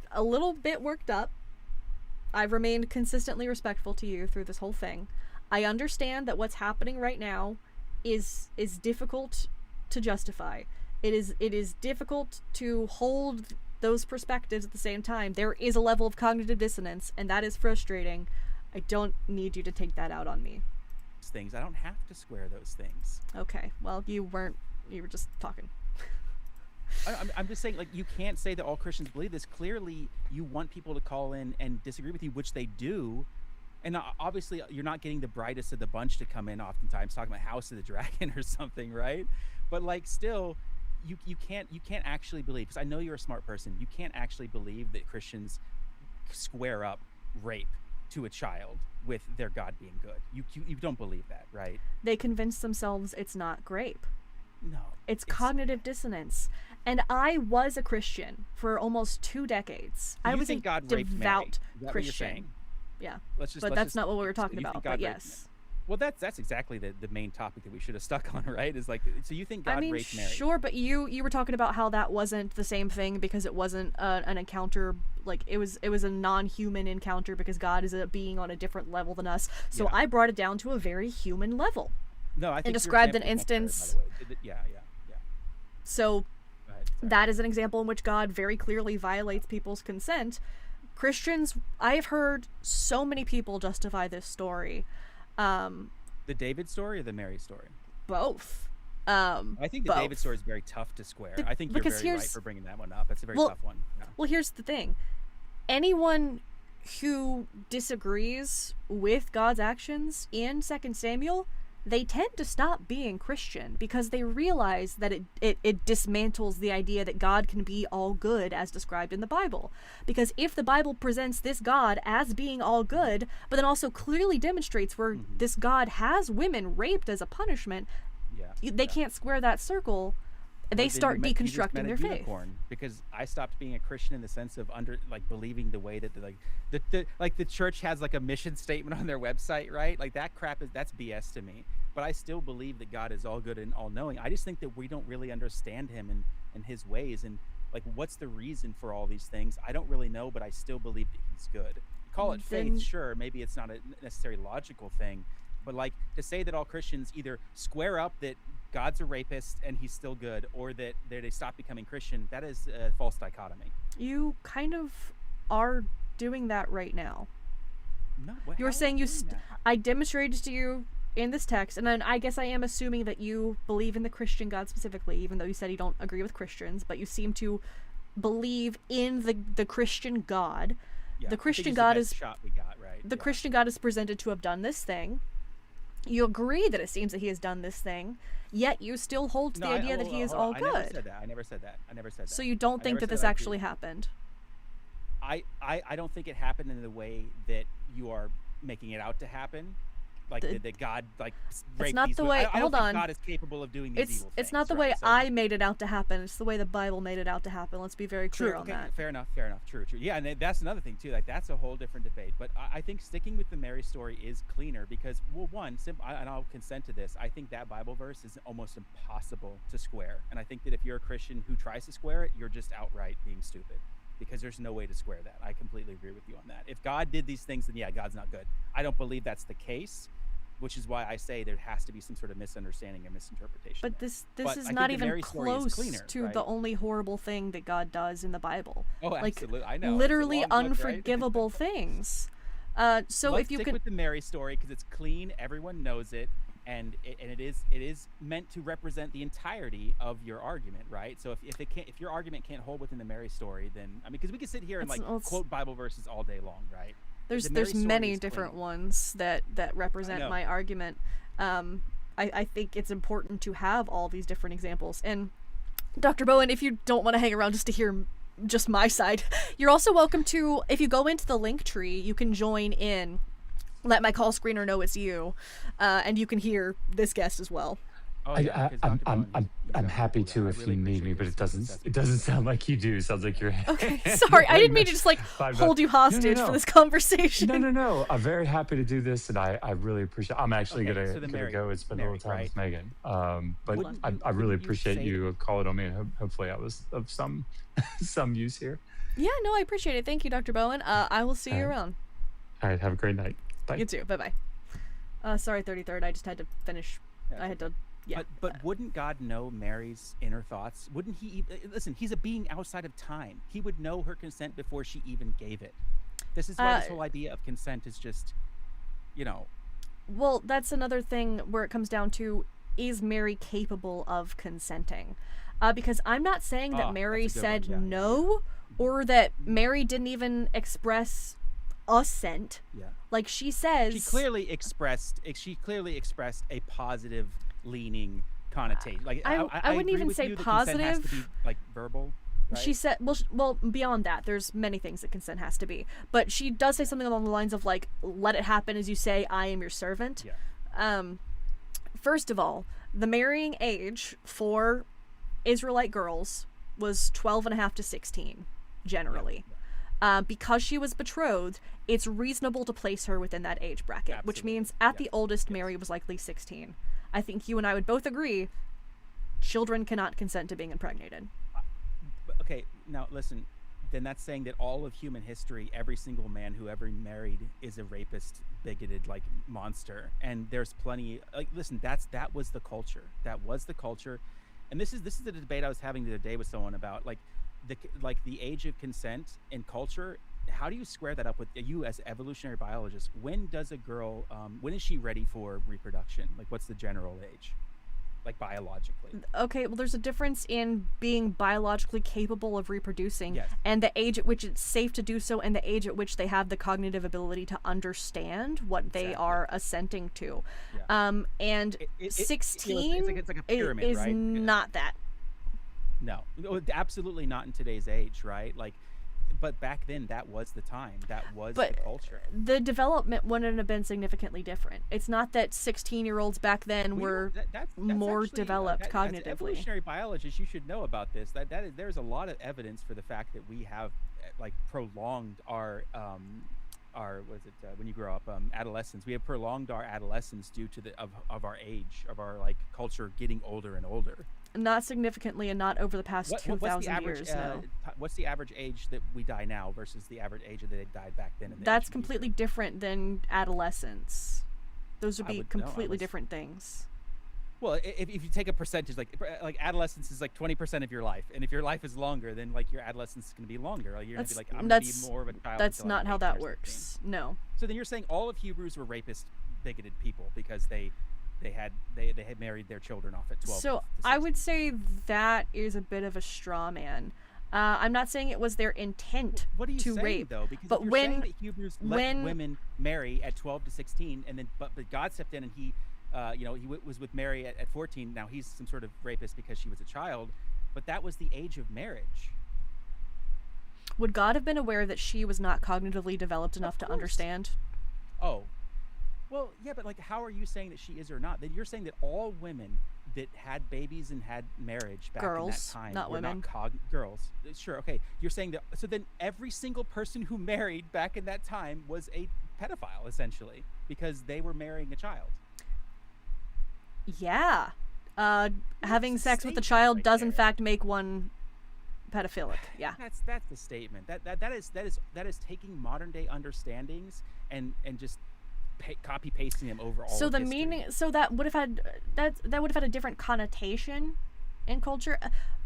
a little bit worked up. I've remained consistently respectful to you through this whole thing. I understand that what's happening right now is difficult to justify. It is difficult to hold those perspectives at the same time. There is a level of cognitive dissonance, and that is frustrating. I don't need you to take that out on me. Things I don't have to square those things. Okay, well, you were just talking. I'm just saying, like, you can't say that all Christians believe this. Clearly, you want people to call in and disagree with you, which they do. And obviously, you're not getting the brightest of the bunch to come in oftentimes talking about House of the Dragon or something, right? But like, still, you can't actually believe, because I know you're a smart person. You can't actually believe that Christians square up rape to a child with their God being good. You don't believe that, right? They convince themselves it's not grape. No. It's cognitive dissonance. And I was a Christian for almost 2 decades. I was a God raped Mary? devout Is that what you're Christian. saying? Yeah. Let's But that's not what we were talking you think about. God But raped yes. Well, that's exactly the main topic that we should have stuck on, right? Is like, so you think God I mean, raped Mary? sure, but you were talking about how that wasn't the same thing because it wasn't an encounter. Like, it was a non-human encounter because God is a being on a different level than us. So I brought it down to a very human level. No, I think and described an example is much instance. better, by the way. Yeah. So Go ahead, sorry. that is an example in which God very clearly violates people's consent. Christians, I have heard so many people justify this story. The David story or the Mary story? Both. I think the both. David story is very tough to square. I think you're because very right here's- for bringing that one up. It's a very Well- tough one. Yeah. Well, here's the thing. Anyone who disagrees with God's actions in 2 Samuel, they tend to stop being Christian because they realize that it dismantles the idea that God can be all good as described in the Bible. Because if the Bible presents this God as being all good, but then also clearly demonstrates where this God has women raped as a punishment, they can't square that circle. They Well, then start you just deconstructing met a their faith. unicorn, because I stopped being a Christian in the sense of believing the way that the church has like a mission statement on their website, right? Like that crap that's BS to me. But I still believe that God is all good and all knowing. I just think that we don't really understand him and his ways, and like what's the reason for all these things? I don't really know, but I still believe that he's good. Call it faith, sure. Maybe it's not a necessarily logical thing, but like to say that all Christians either square up that God's a rapist and he's still good, or that they stop becoming Christian, that is a false dichotomy. You kind of are doing that right now. No, You're saying I demonstrated to you in this text, and then I guess I am assuming that you believe in the Christian God specifically, even though you said you don't agree with Christians, but you seem to believe in the Christian God. Yeah, the I think Christian it's God the is best shot we got, right? the Christian God is presented to have done this thing. You agree that it seems that he has done this thing, yet you still hold to the idea that he is all good. I never said that. So you don't think that this actually happened? I don't think it happened in the way that you are making it out to happen. Like that God raped not these the women. way. I don't Hold think on. God is capable of doing these evil things. It's not the way I made it out to happen. It's the way the Bible made it out to happen. Let's be very clear on that. Fair enough. True. Yeah, and that's another thing too. Like that's a whole different debate. But I think sticking with the Mary story is cleaner because, well, and I'll consent to this. I think that Bible verse is almost impossible to square. And I think that if you're a Christian who tries to square it, you're just outright being stupid. Because there's no way to square that. I completely agree with you on that. If God did these things, then yeah, God's not good. I don't believe that's the case, which is why I say there has to be some sort of misunderstanding or misinterpretation. But this But is I not think the even Mary story is close cleaner, to right? the only horrible thing that God does in the Bible. Oh, like, absolutely. I know. It's a literally long book, right? unforgivable things. So Let's if you stick could with the Mary story because it's clean, everyone knows it, and it is meant to represent the entirety of your argument, right? So if your argument can't hold within the Mary story, then I mean, because we can sit here and quote Bible verses all day long, right? There's The Mary story many is different clean. ones that represent know. my argument. I think it's important to have all these different examples. And Dr. Bowen, if you don't want to hang around just to hear just my side, you're also welcome to, if you go into the link tree, you can join in, let my call screener know it's you, and you can hear this guest as well. Oh, yeah, 'cause Dr. Bowen, I'm he's happy cool to guy. I if really you need appreciate me, but his it doesn't sound like you do. Sounds like you're Okay, sorry, I didn't mean to just hold you hostage for this conversation. No. I'm very happy to do this, and I really appreciate. I'm actually Okay, so gonna go and spend a Mary, little time with right? Megan. But Wouldn't I really you appreciate say you calling on me, and hopefully I was of some some use here. Yeah, no, I appreciate it. Thank you, Dr. Bowen. I will see you around. All right, have a great night. Bye. You too. Bye-bye. Sorry, 33rd. I just had to finish. Yeah, I had to Yeah. But wouldn't God know Mary's inner thoughts? Wouldn't he listen, he's a being outside of time. He would know her consent before she even gave it. This is why this whole idea of consent is just, you know. Well, that's another thing where it comes down to, is Mary capable of consenting? Because I'm not saying that Mary said no, or that Mary didn't even express assent. Yeah. Like she says, She clearly expressed a positive leaning connotation. Like I wouldn't agree even with say you that consent has to positive. be, like, verbal. Right? She said, well, beyond that, there's many things that consent has to be. But she does say something along the lines of, like, let it happen as you say, I am your servant. Yeah. First of all, the marrying age for Israelite girls was 12 and a half to 16, generally. Because she was betrothed, it's reasonable to place her within that age bracket, which means at the oldest, Mary was likely 16. I think you and I would both agree, children cannot consent to being impregnated. Okay, now listen, then that's saying that all of human history, every single man who ever married is a rapist, bigoted, like, monster. And there's plenty, like, listen, that was the culture. That was the culture. And this is the debate I was having the other day with someone about, like the age of consent in culture. How do you square that up with you as evolutionary biologists? When does a girl, when is she ready for reproduction? Like, what's the general age? Like, biologically. Okay, well, there's a difference in being biologically capable of reproducing, Yes. and the age at which it's safe to do so, and the age at which they have the cognitive ability to understand what they are assenting to. Yeah. And 16 it's like a pyramid, is right? not that. No, absolutely not in today's age, right? Like, but back then, that was the time. That was the culture. The development wouldn't have been significantly different. It's not that 16-year-olds back then were that's more actually, developed as cognitively. evolutionary biologists, you should know about this. There's a lot of evidence for the fact that we have, like, prolonged our what is it, when you grow up, adolescence. We have prolonged our adolescence due to of our age, of our, like, culture getting older and older. Not significantly, and not over the past 2,000 years. No. What's the average age that we die now versus the average age that they died back then? That's completely different than adolescence. Those would be completely different things. Well, if you take a percentage, like adolescence is like 20% of your life, and if your life is longer, then, like, your adolescence is going to be longer. Like, you're going to be like, I'm going to be more of a child. That's not how that works. No. So then you're saying all of Hebrews were rapist, bigoted people because they had married their children off at 12. So I would say that is a bit of a straw man. I'm not saying it was their intent what are you to saying, rape, though? Because but if you're when saying that Hebrews let women marry at 12 to 16, and then but God stepped in and he was with Mary at 14. Now he's some sort of rapist because she was a child, but that was the age of marriage. Would God have been aware that she was not cognitively developed enough to understand? Oh. Well, yeah, but, like, how are you saying that she is or not? That you're saying that all women that had babies and had marriage back in that time not were women. not girls. Sure, okay. You're saying that, so then every single person who married back in that time was a pedophile, essentially, because they were marrying a child. Yeah. Having sex with a child does in fact make one pedophilic. Yeah. That's the statement. That is taking modern day understandings and just copy pasting them over all. So of the history. meaning, so that would have had a different connotation in culture.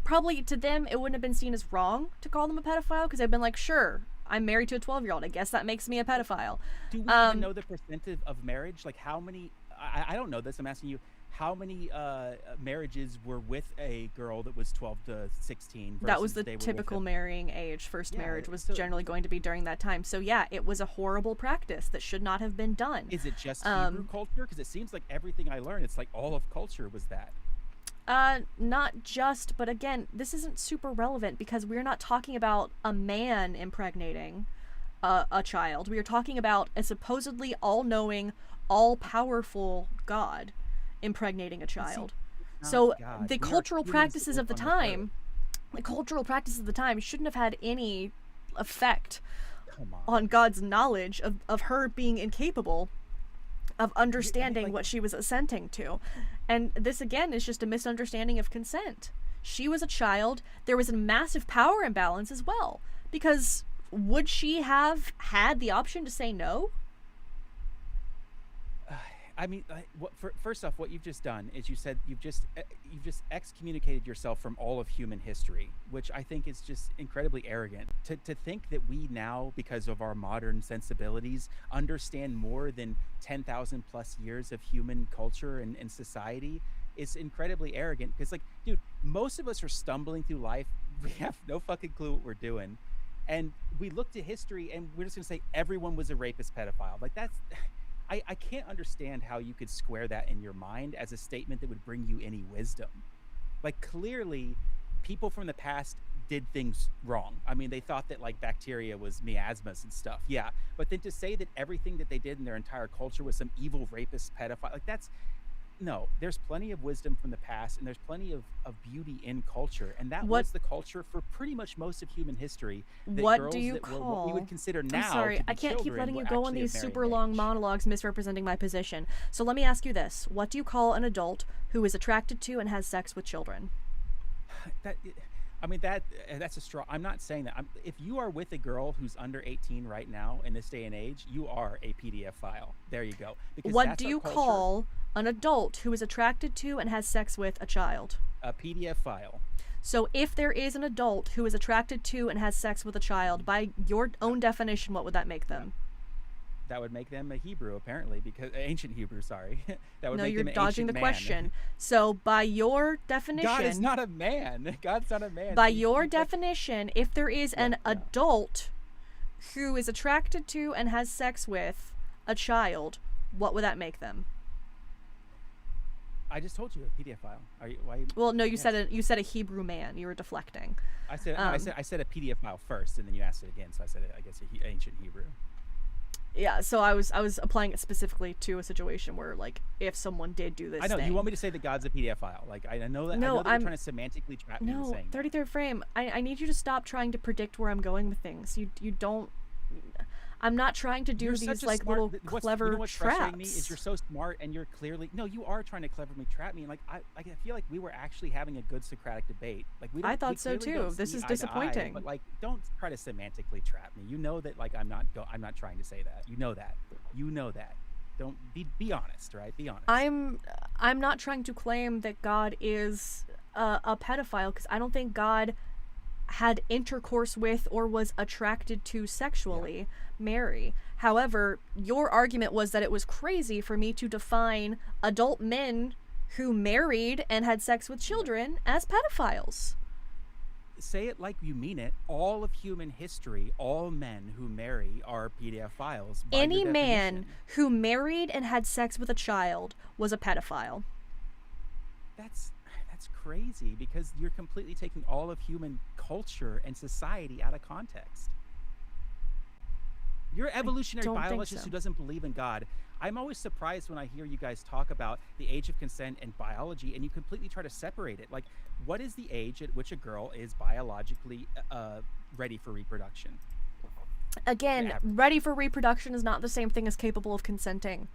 Probably to them, it wouldn't have been seen as wrong to call them a pedophile because they've been like, sure, I'm married to a 12-year-old. I guess that makes me a pedophile. Do we even know the percentage of marriage? Like, how many? I don't know this. I'm asking you. How many marriages were with a girl that was 12 to 16? That was the typical marrying age. First marriage was generally going to be during that time. So yeah, it was a horrible practice that should not have been done. Is it just Hebrew culture? Because it seems like everything I learned, it's like all of culture was that. Not just, but again, this isn't super relevant because we're not talking about a man impregnating a child. We are talking about a supposedly all-knowing, all-powerful God impregnating a child. So the cultural practices of the time shouldn't have had any effect on God's knowledge of her being incapable of understanding what she was assenting to. And this again is just a misunderstanding of consent. She was a child. There was a massive power imbalance as well, because would she have had the option to say no? I mean, first off, what you've just done is you said you've just excommunicated yourself from all of human history, which I think is just incredibly arrogant. To think that we now, because of our modern sensibilities, understand more than 10,000 plus years of human culture and society is incredibly arrogant. Because, like, dude, most of us are stumbling through life. We have no fucking clue what we're doing, and we look to history and we're just gonna say everyone was a rapist, pedophile. Like, that's I can't understand how you could square that in your mind as a statement that would bring you any wisdom. Like, clearly, people from the past did things wrong. I mean, they thought that, like, bacteria was miasmas and stuff. Yeah. But then to say that everything that they did in their entire culture was some evil rapist, pedophile, like, that's, no, there's plenty of wisdom from the past, and there's plenty of beauty in culture, and that was the culture for pretty much most of human history. What do you that call? were what we would consider now. I'm sorry, to be I can't keep children letting were you go on actually these of super marrying long age. monologues misrepresenting my position. So let me ask you this: what do you call an adult who is attracted to and has sex with children? That's a straw. I'm not saying that. If you are with a girl who's under 18 right now in this day and age, you are a PDF file. There you go. Because What that's do our you culture. call an adult who is attracted to and has sex with a child? A PDF file. So if there is an adult who is attracted to and has sex with a child, by your own definition, what would that make them? That would make them a Hebrew, apparently, because ancient Hebrew. Sorry, that would No, make you're them an dodging ancient the man. question. So by your definition, God is not a man. God's not a man. by So your definition, if there is an adult who is attracted to and has sex with a child, what would that make them? I just told you a PDF file. Are you? Why? Well, no, you said a Hebrew man. You were deflecting. I said I said a PDF file first, and then you asked it again. So I said I guess ancient Hebrew. Yeah, so I was applying it specifically to a situation where, like, if someone did do this I know thing. you want me to say that God's a PDF file. Like, I know that. No, I know that you're trying to semantically trap me into No, saying that. 33rd frame. I need you to stop trying to predict where I'm going with things. You don't. I'm not trying to do You're these such a like smart, little you know what's frustrating traps. me is you're so smart and you're clearly you are trying to cleverly trap me. And like I feel like we were actually having a good Socratic debate. Like we. I thought we so clearly too. don't This see is eye to eye, disappointing. but like, don't try to semantically trap me. You know that like I'm not trying to say that. You know that. You know that. Don't be honest, right? Be honest. I'm not trying to claim that God is a pedophile, because I don't think God had intercourse with or was attracted to sexually Mary. However, your argument was that it was crazy for me to define adult men who married and had sex with children as pedophiles. Say it like you mean it. All of human history, all men who marry are PDF files. By Any your man definition. who married and had sex with a child was a pedophile. That's crazy, because you're completely taking all of human culture and society out of context. You're an evolutionary don't think biologist so. who doesn't believe in God. I'm always surprised when I hear you guys talk about the age of consent and biology, and you completely try to separate it. Like, what is the age at which a girl is biologically ready for reproduction? Again, ready for reproduction is not the same thing as capable of consenting.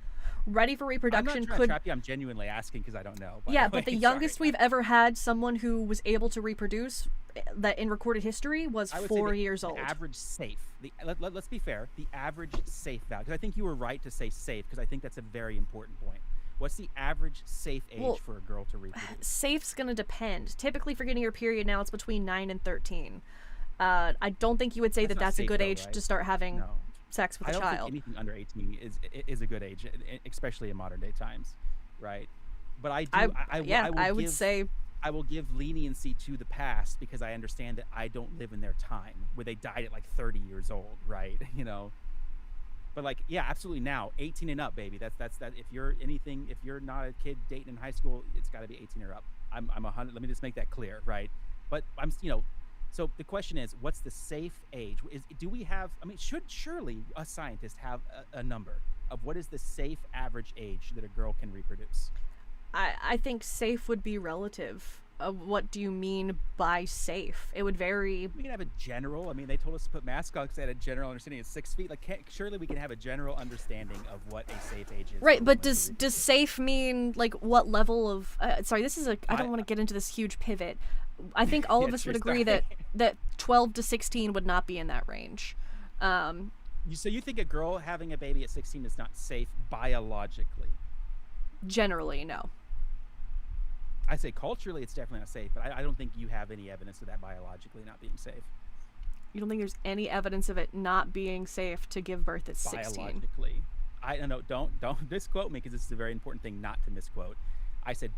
Ready for I'm reproduction not trying to could trap you. I'm genuinely asking because I don't know. by yeah, the but the way. youngest Sorry. we've ever had someone who was able to reproduce that in recorded history was I would say 4 the- years the old. average safe. Let's be fair. The average safe value. Because I think you were right to say safe, because I think that's a very important point. What's the average safe age Well, for a girl to reproduce? Safe's gonna depend. Typically, for getting your period now, it's between 9 and 13. I don't think you would say That's that not that's a safe good though, age right? to start having No. sex with I a don't child. think anything under 18 is a good age, especially in modern day times, right? But I would say I will give leniency to the past, because I understand that I don't live in their time where they died at like 30 years old, right? You know. But like, yeah, absolutely. Now 18 and up, baby. That's that. If you're not a kid dating in high school, it's got to be 18 or up. I'm 100. Let me just make that clear, right? But so the question is, what's the safe age? Do we have? I mean, should surely a scientist have a number of what is the safe average age that a girl can reproduce? I think safe would be relative. What do you mean by safe? It would vary. We can have a general. I mean, they told us to put masks on because they had a general understanding of 6 feet. Like, surely we can have a general understanding of what a safe age is. Right, for but women to does safe mean like what level of? Sorry, this is a. I don't want to get into this huge pivot. I think all of Yeah, us sure, would agree sorry. that 12 to 16 would not be in that range. So you think a girl having a baby at 16 is not safe biologically? Generally, no. I say culturally, it's definitely not safe, but I don't think you have any evidence of that biologically not being safe. You don't think there's any evidence of it not being safe to give birth at 16? Biologically. I don't know. Don't misquote me, because this is a very important thing not to misquote. I said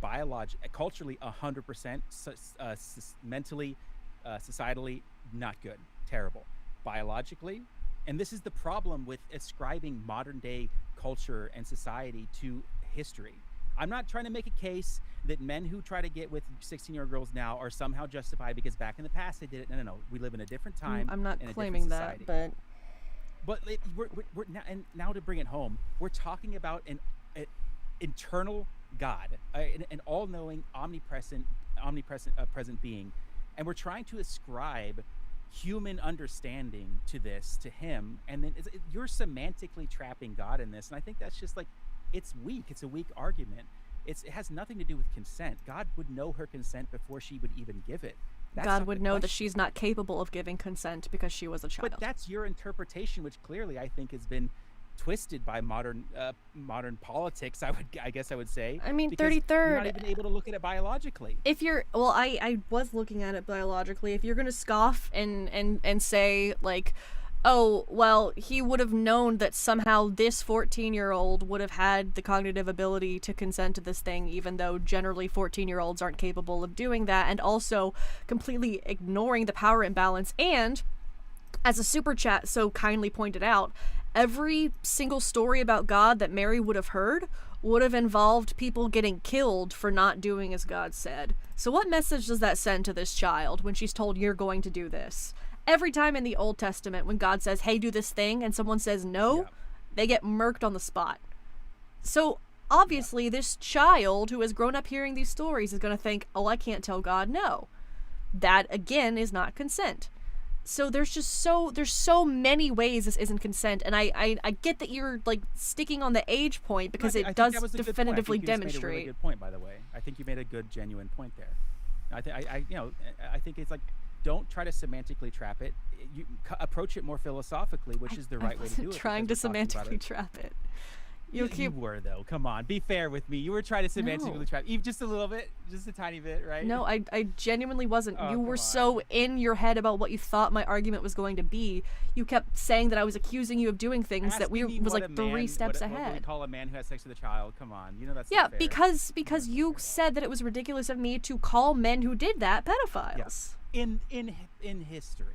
culturally 100%, mentally, societally, not good, terrible. Biologically, and this is the problem with ascribing modern day culture and society to history. I'm not trying to make a case that men who try to get with 16-year-old girls now are somehow justified because back in the past they did it. No. We live in a different time. I'm not and a claiming different that, society. But we're now to bring it home, we're talking about an internal God, an all-knowing, omnipresent present being, and we're trying to ascribe human understanding to him, and then you're semantically trapping God in this, and I think that's just like, it's weak. It's a weak argument. It has nothing to do with consent. God would know her consent before she would even give it. God would know that she's not capable of giving consent because she was a child. But that's your interpretation, which clearly I think has been twisted by modern politics. I guess I would say. I mean, 33rd. You're not even able to look at it biologically. If you're, well, I was looking at it biologically. If you're gonna scoff and say like, oh, well, he would have known that somehow this 14-year-old would have had the cognitive ability to consent to this thing, even though generally 14-year-olds aren't capable of doing that, and also completely ignoring the power imbalance. And, as a super chat so kindly pointed out, every single story about God that Mary would have heard would have involved people getting killed for not doing as God said. So what message does that send to this child when she's told, you're going to do this? Every time in the Old Testament when God says, hey, do this thing, and someone says no, they get murked on the spot. So obviously this child who has grown up hearing these stories is going to think, oh, I can't tell God no. That, again, is not consent. So there's so many ways this isn't consent, and I get that you're like sticking on the age point because it does definitively demonstrate. Made a really good point, by the way. I think you made a good, genuine point there. I think it's like, don't try to semantically trap it. You approach it more philosophically, which is the right way to do it. I wasn't trying to semantically trap it. You were, though. Come on, be fair with me. You were trying to semantically trap, even just a little bit, just a tiny bit, right? No, I genuinely wasn't. Oh, you were so in your head about what you thought my argument was going to be. You kept saying that I was accusing you of doing things that was like 3 steps ahead. What do we call a man who has sex with a child? Come on, you know that's yeah, not fair. because you said that it was ridiculous of me to call men who did that pedophiles. Yes. In history.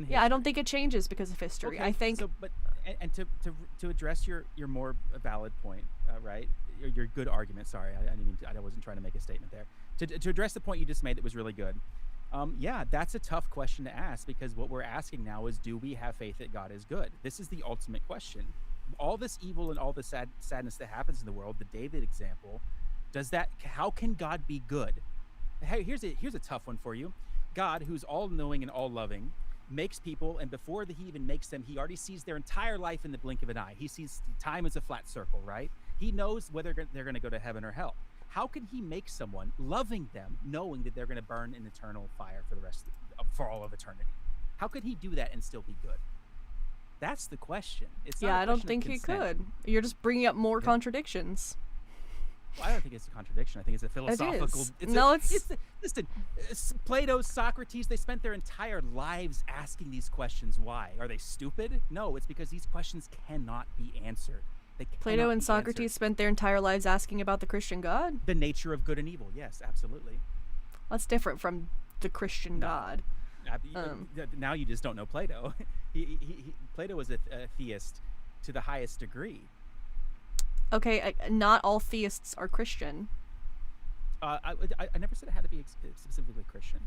Yeah, I don't think it changes because of history. Okay, I think. So, but to address your more valid point, right? Your good argument. Sorry, I wasn't trying to make a statement there. To address the point you just made that was really good. Yeah, that's a tough question to ask, because what we're asking now is, do we have faith that God is good? This is the ultimate question. All this evil and all the sadness that happens in the world, the David example, how can God be good? Hey, here's a tough one for you. God, who's all-knowing and all-loving, makes people, and before he even makes them, he already sees their entire life in the blink of an eye. He sees time as a flat circle, right? He knows whether they're going to go to heaven or hell. How can he make someone, loving them, knowing that they're going to burn in eternal fire for all of eternity? How could he do that and still be good? That's the question. It's not I don't think he could. You're just bringing up more contradictions. Well, I don't think it's a contradiction. I think it's a philosophical. Listen, Plato, Socrates, they spent their entire lives asking these questions. Why? Are they stupid? No, it's because these questions cannot be answered. Plato and Socrates spent their entire lives asking about the Christian God? The nature of good and evil, yes, absolutely. That's different from the Christian God. Now you just don't know Plato. Plato was a theist to the highest degree. Okay, not all theists are Christian. I never said it had to be specifically Christian.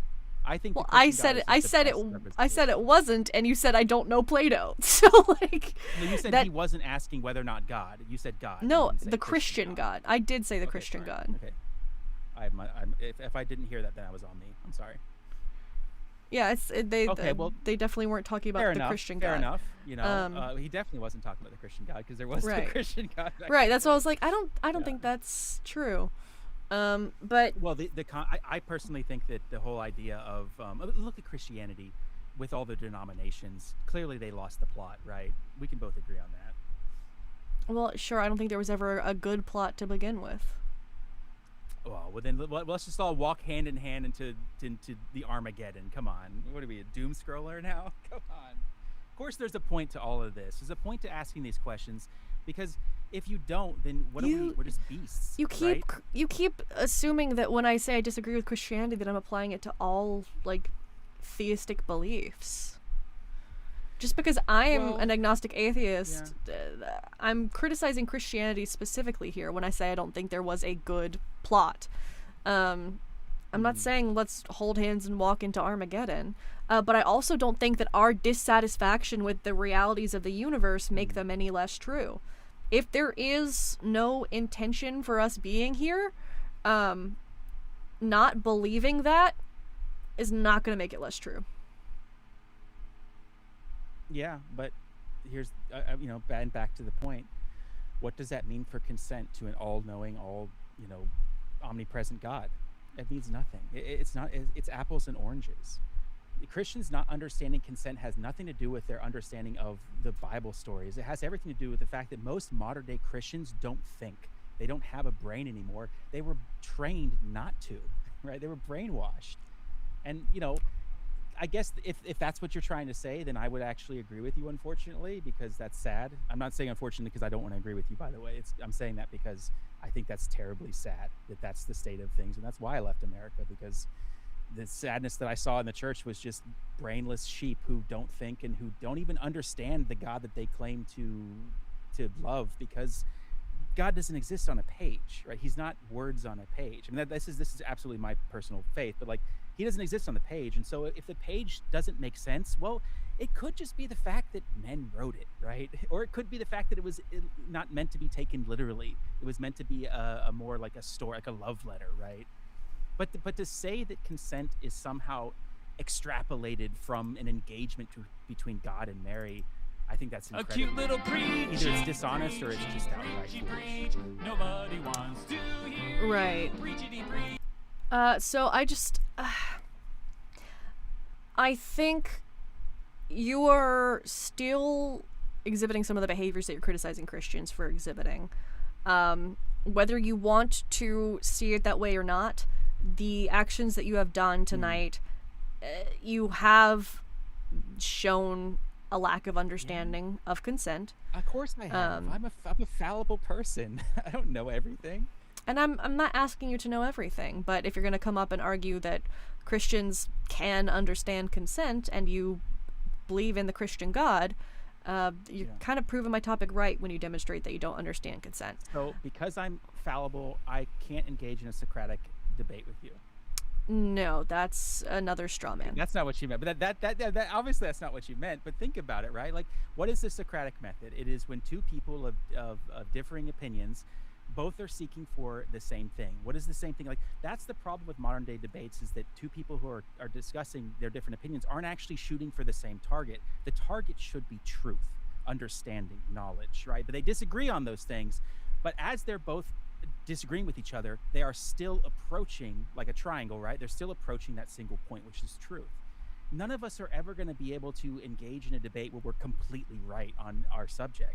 I think. Well, I said it wasn't, and you said I don't know Plato. So like. No, you said he wasn't asking whether or not God. You said God. No, the Christian God. I did say the Christian God. Okay. If I didn't hear that, then I was on me. I'm sorry. Yeah, they definitely weren't talking about the Christian God. Fair enough. You know, he definitely wasn't talking about the Christian God, because there was no Christian God. Right. That's why I was like, I don't think that's true. But I personally think that the whole idea of look at Christianity with all the denominations. Clearly, they lost the plot. Right. We can both agree on that. Well, sure, I don't think there was ever a good plot to begin with. Well, then let's just all walk hand in hand into the Armageddon. Come on, what are we, a doom scroller now? Come on. Of course, there's a point to all of this. There's a point to asking these questions, because if you don't, then what are we? We're just beasts. You keep right? you keep assuming that when I say I disagree with Christianity, that I'm applying it to all like theistic beliefs. Just because I am an agnostic atheist, I'm criticizing Christianity specifically here when I say I don't think there was a good plot. I'm not saying let's hold hands and walk into Armageddon, but I also don't think that our dissatisfaction with the realities of the universe make them any less true. If there is no intention for us being here, not believing that is not going to make it less true. Yeah, but here's back to the point. What does that mean for consent to an all-knowing, omnipresent God? It means nothing. It's not. It's apples and oranges. The Christians not understanding consent has nothing to do with their understanding of the Bible stories. It has everything to do with the fact that most modern-day Christians don't think. They don't have a brain anymore. They were trained not to, right? They were brainwashed, and I guess if that's what you're trying to say, then I would actually agree with you, unfortunately, because that's sad. I'm not saying unfortunately because I don't want to agree with you, by the way. I'm saying that because I think that's terribly sad, that that's the state of things. And that's why I left America, because the sadness that I saw in the church was just brainless sheep who don't think and who don't even understand the God that they claim to love, because God doesn't exist on a page, right? He's not words on a page. I mean, this is absolutely my personal faith, but like, he doesn't exist on the page. And so if the page doesn't make sense, well, it could just be the fact that men wrote it, right? Or it could be the fact that it was not meant to be taken literally. It was meant to be a more like a story, like a love letter, right? But to say that consent is somehow extrapolated from an engagement between God and Mary, I think that's incredible. A cute little preachy, either it's dishonest or it's just outright foolish. Nobody wants to hear right. So I think you are still exhibiting some of the behaviors that you're criticizing Christians for exhibiting. Whether you want to see it that way or not, the actions that you have done tonight, you have shown a lack of understanding of consent. Of course I have. I'm a fallible person. I don't know everything. And I'm not asking you to know everything, but if you're going to come up and argue that Christians can understand consent and you believe in the Christian God, you're kind of proving my topic right when you demonstrate that you don't understand consent. So because I'm fallible, I can't engage in a Socratic debate with you. No, that's another straw man. That's not what you meant. But that obviously that's not what you meant. But think about it, right? Like, what is the Socratic method? It is when two people of differing opinions, both are seeking for the same thing. What is the same thing? Like, that's the problem with modern day debates, is that two people who are discussing their different opinions aren't actually shooting for the same target. The target should be truth, understanding, knowledge, right? But they disagree on those things. But as they're both disagreeing with each other, they are still approaching, like a triangle, right? They're still approaching that single point, which is truth. None of us are ever going to be able to engage in a debate where we're completely right on our subject.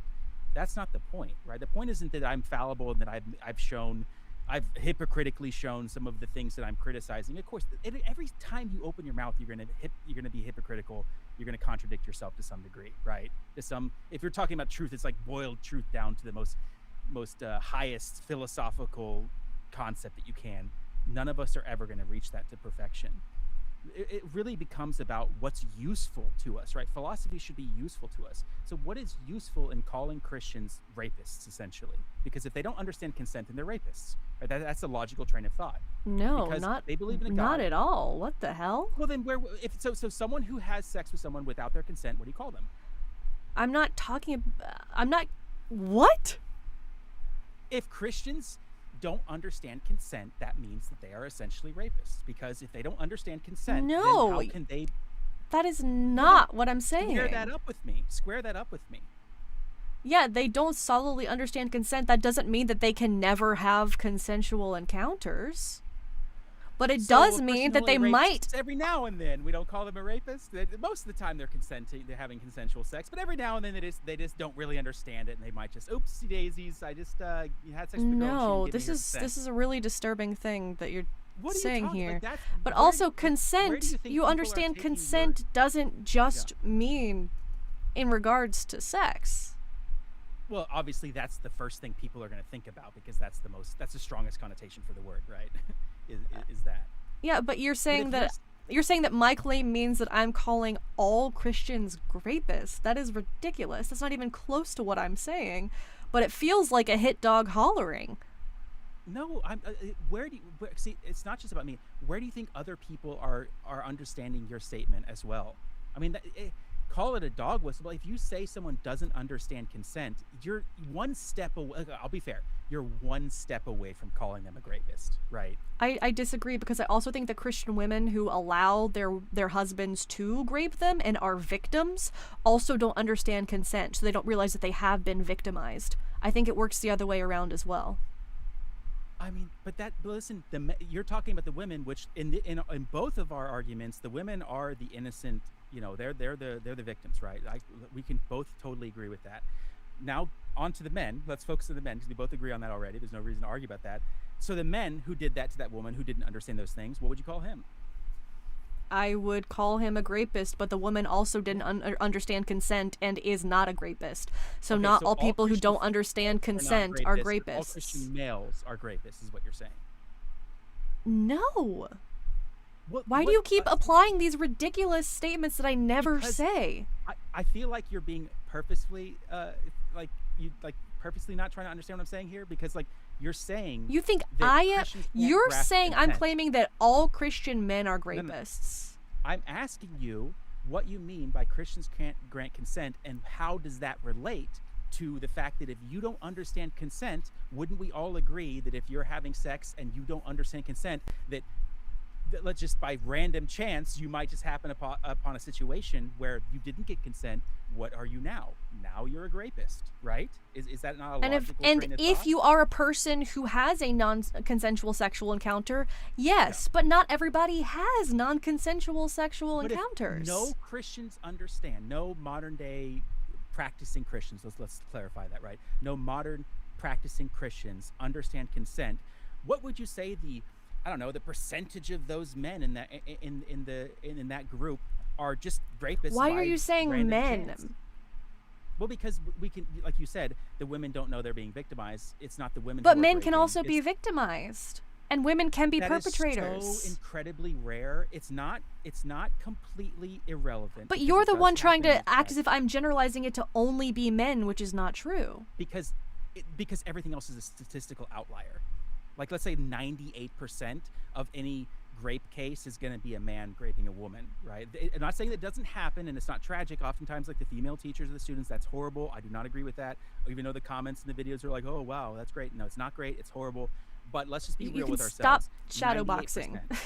That's not the point, right? The point isn't that I'm fallible and that I've hypocritically shown some of the things that I'm criticizing. Of course, every time you open your mouth, you're going to be hypocritical. You're going to contradict yourself to some degree, right? If you're talking about truth, it's like boiled truth down to the most highest philosophical concept that you can. None of us are ever going to reach that to perfection. It really becomes about what's useful to us, right? Philosophy should be useful to us. So what is useful in calling Christians rapists, essentially? Because if they don't understand consent, then they're rapists, right? That's a logical train of thought. No, because not they believe in a God. Not at all. What the hell? Well, then so someone who has sex with someone without their consent, what do you call them? What? If Christians don't understand consent, that means that they are essentially rapists. Because if they don't understand consent, then how can they... That is not what I'm saying. Square that up with me. Yeah, they don't solidly understand consent. That doesn't mean that they can never have consensual encounters. But it So does a mean person that only they rapes might. every now and then. We don't call them a rapist. Most of the time they're consenting, they're having consensual sex, but every now and then they just don't really understand it, and they might just oopsie daisies. I just had sex with a girl. And she No, didn't give me this her is consent. a really disturbing thing that you're What are you saying talking- here. like, that's- But where do also you- where do consent, you think you people are understand taking your- consent doesn't just mean in regards to sex. Well, obviously that's the first thing people are going to think about, because that's the strongest connotation for the word, right? is that. Yeah, but you're saying if that you're saying that my claim means that I'm calling all Christians rapists. That is ridiculous. That's not even close to what I'm saying. But it feels like a hit dog hollering. No, where do you see? It's not just about me. Where do you think other people are understanding your statement as well? I mean, call it a dog whistle. But if you say someone doesn't understand consent, you're one step away. I'll be fair. You're one step away from calling them a rapist, right? I disagree, because I also think that Christian women who allow their husbands to rape them and are victims also don't understand consent, so they don't realize that they have been victimized. I think it works the other way around as well. I mean, but listen, you're talking about the women, which in both of our arguments, the women are the innocent. You know, they're the victims, right? We can both totally agree with that. Now, on to the men. Let's focus on the men, because we both agree on that already. There's no reason to argue about that. So the men who did that to that woman who didn't understand those things, what would you call him? I would call him a rapist, but the woman also didn't understand consent and is not a rapist. So Okay, not so all people who Christian don't females understand are not consent are All rapists. Christian males are rapists, is what you're saying. No. Why do you keep applying these ridiculous statements that I never say? I feel like you're being purposefully, purposely not trying to understand what I'm saying here, because you're saying You think that Christians can't you're grasp saying I'm consent. claiming that all Christian men are no. rapists. I'm asking you what you mean by Christians can't grant consent, and how does that relate to the fact that if you don't understand consent, wouldn't we all agree that if you're having sex and you don't understand consent, that let's just by random chance you might just happen upon a situation where you didn't get consent? What are you now? Now you're a rapist, right? Is that not a logical train of if thought? you are a person who has a non-consensual sexual encounter, yes, but not everybody has non-consensual sexual But if encounters. no Christians understand, no modern day practicing Christians, let's clarify that, right? No modern practicing Christians understand consent. What would you say the percentage of those men in that group are just rapists? Why by are you saying random men? chance? Well, because we can, like you said, the women don't know they're being victimized. It's not the women. But who are men can raping, also be it's- victimized, and women can be that is perpetrators. so incredibly rare. It's not completely irrelevant. But because you're it the does one trying happen to act as if I'm generalizing it to only be men, which is not true. because everything else is a statistical outlier. Like, let's say 98% of any rape case is going to be a man raping a woman, right? I'm not saying that doesn't happen and it's not tragic. Oftentimes, like the female teachers of the students, that's horrible. I do not agree with that. Even though the comments in the videos are like, oh, wow, that's great. No, it's not great. It's horrible. But let's just be You real can with stop ourselves. shadowboxing. 98%.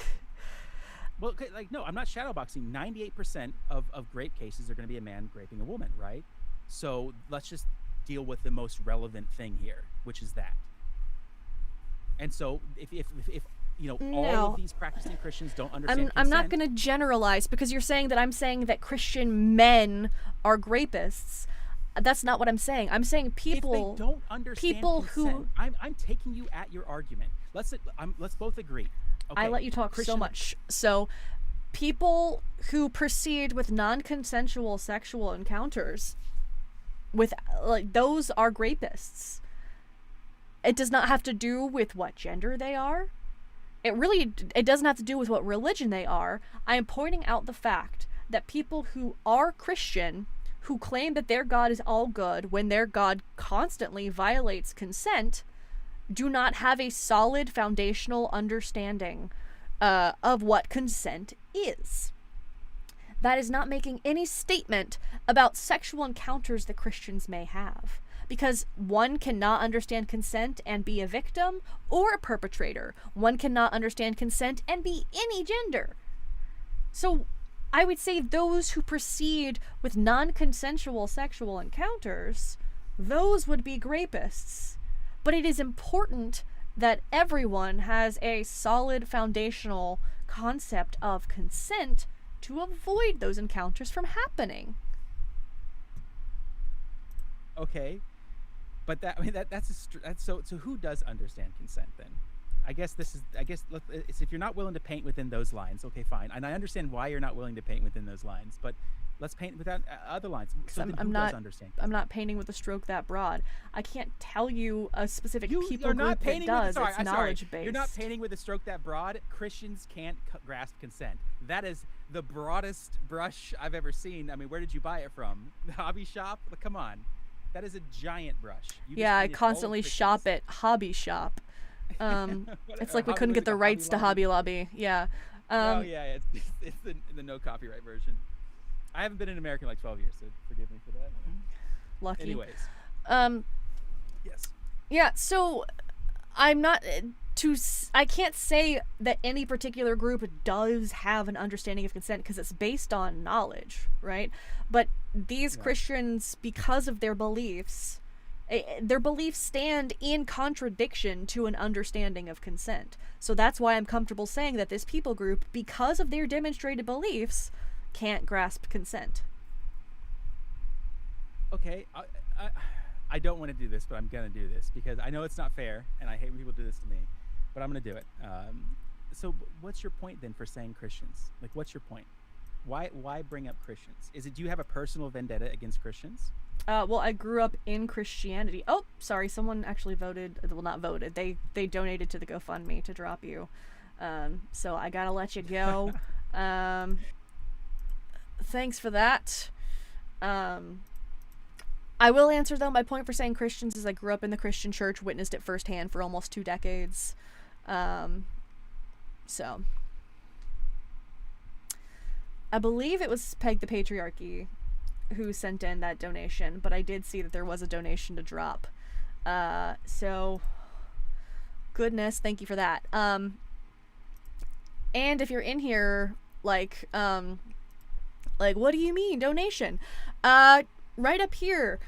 Well, okay, no, I'm not shadowboxing. 98% of rape cases are going to be a man raping a woman, right? So let's just deal with the most relevant thing here, which is that. And so if all No. of these practicing Christians don't understand I'm not consent, going to generalize, because you're saying that I'm saying that Christian men are rapists. That's not what I'm saying. I'm saying people if they don't understand people consent, who I'm taking you at your argument. Let's both agree. Okay, I let you talk so Christian- much. So people who proceed with non-consensual sexual encounters with those are rapists. It does not have to do with what gender they are. It doesn't have to do with what religion they are. I am pointing out the fact that people who are Christian, who claim that their God is all good when their God constantly violates consent, do not have a solid foundational understanding of what consent is. That is not making any statement about sexual encounters that Christians may have. Because one cannot understand consent and be a victim or a perpetrator. One cannot understand consent and be any gender. So I would say those who proceed with non-consensual sexual encounters, those would be rapists. But it is important that everyone has a solid foundational concept of consent to avoid those encounters from happening. Okay, but that's so who does understand consent then? I guess it's if you're not willing to paint within those lines, okay, fine. And I understand why you're not willing to paint within those lines, but let's paint without other lines. So then who does understand consent? I'm not painting with a stroke that broad. I can't tell you a specific people you're not group painting that does. With, it's knowledge based. You're not painting with a stroke that broad. Christians can't grasp consent. That is the broadest brush I've ever seen. I mean, where did you buy it from? The hobby shop? Come on. That is a giant brush. Yeah, I constantly shop at Hobby Shop. It's like we couldn't get the rights to Hobby Lobby. Yeah. Oh yeah, it's the no copyright version. I haven't been in America in like 12 years, so forgive me for that. Lucky. Anyways. Yes. Yeah. So I'm not I can't say that any particular group does have an understanding of consent because it's based on knowledge, right? But these Christians, because of their beliefs stand in contradiction to an understanding of consent. So that's why I'm comfortable saying that this people group, because of their demonstrated beliefs, can't grasp consent. Okay, I don't want to do this, but I'm gonna do this because I know it's not fair, and I hate when people do this to me, but I'm gonna do it. So what's your point then for saying Christians? Like, what's your point? Why bring up Christians? Do you have a personal vendetta against Christians? Well, I grew up in Christianity. Oh, sorry, someone actually voted. Well, not voted. They donated to the GoFundMe to drop you. So I gotta let you go. Thanks for that. I will answer though. My point for saying Christians is I grew up in the Christian church, witnessed it firsthand for almost 2 decades. So I believe it was Peg the Patriarchy who sent in that donation, but I did see that there was a donation to drop. So goodness, thank you for that. And if you're in here, like what do you mean donation? Right up here,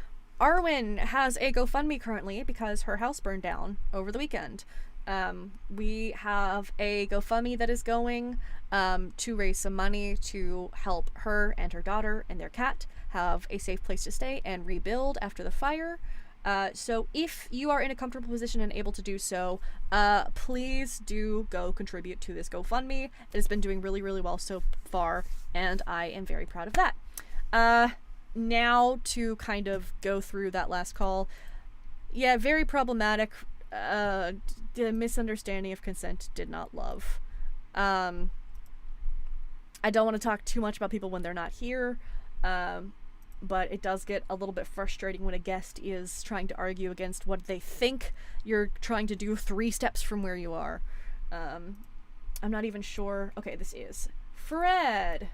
Arwen has a GoFundMe currently because her house burned down over the weekend. We have a GoFundMe that is going to raise some money to help her and her daughter and their cat have a safe place to stay and rebuild after the fire. So if you are in a comfortable position and able to do so, please do go contribute to this GoFundMe. It has been doing really, really well so far, and I am very proud of that. Now to kind of go through that last call. Yeah, very problematic. The misunderstanding of consent did not love. I don't want to talk too much about people when they're not here, but it does get a little bit frustrating when a guest is trying to argue against what they think you're trying to do 3 steps from where you are. I'm not even sure. Okay, this is Fred.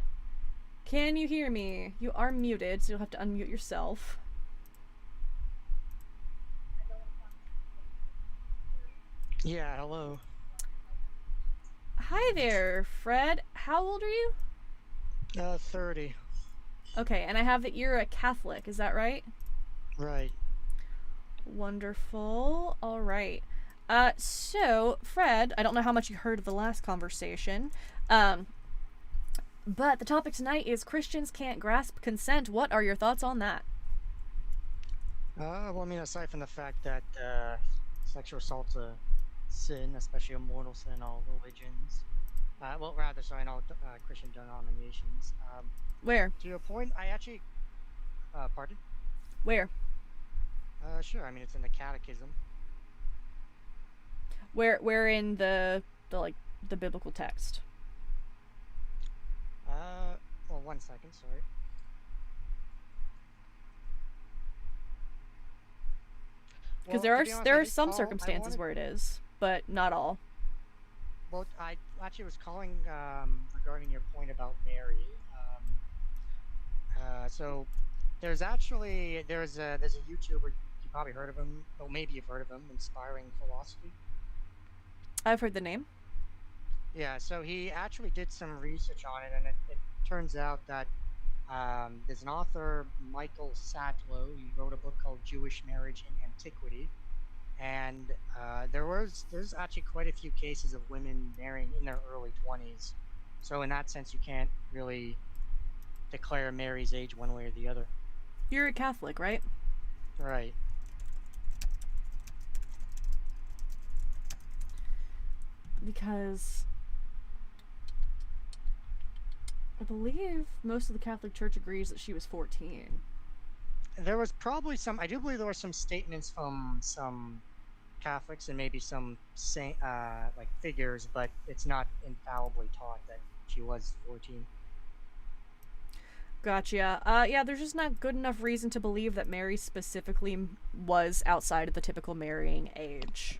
Can you hear me? You are muted, so you'll have to unmute yourself. Yeah, hello. Hi there, Fred. How old are you? 30. Okay, and I have that you're a Catholic, is that right? Right. Wonderful. All right. So, Fred, I don't know how much you heard of the last conversation, but the topic tonight is Christians can't grasp consent. What are your thoughts on that? Well, I mean, aside from the fact that sexual assault's a sin, especially a mortal sin in all religions. In all Christian denominations. Where? To your point, I actually... pardon? Where? Sure, I mean, it's in the catechism. Where in the biblical text? Well, 1 second, sorry. Because there are some circumstances where it is, but not all. Well, I actually was calling regarding your point about Mary. So there's a YouTuber, you probably heard of him, or maybe you've heard of him, Inspiring Philosophy. I've heard the name. Yeah, so he actually did some research on it, and it turns out that there's an author, Michael Satlow. He wrote a book called Jewish Marriage in Antiquity, and there's actually quite a few cases of women marrying in their early 20s. So in that sense, you can't really declare Mary's age one way or the other. You're a Catholic, right? Right. Because I believe most of the Catholic Church agrees that she was 14. There was probably some. I do believe there were some statements from some Catholics and maybe some saint, like figures, but it's not infallibly taught that she was 14. Gotcha. Yeah, there's just not good enough reason to believe that Mary specifically was outside of the typical marrying age.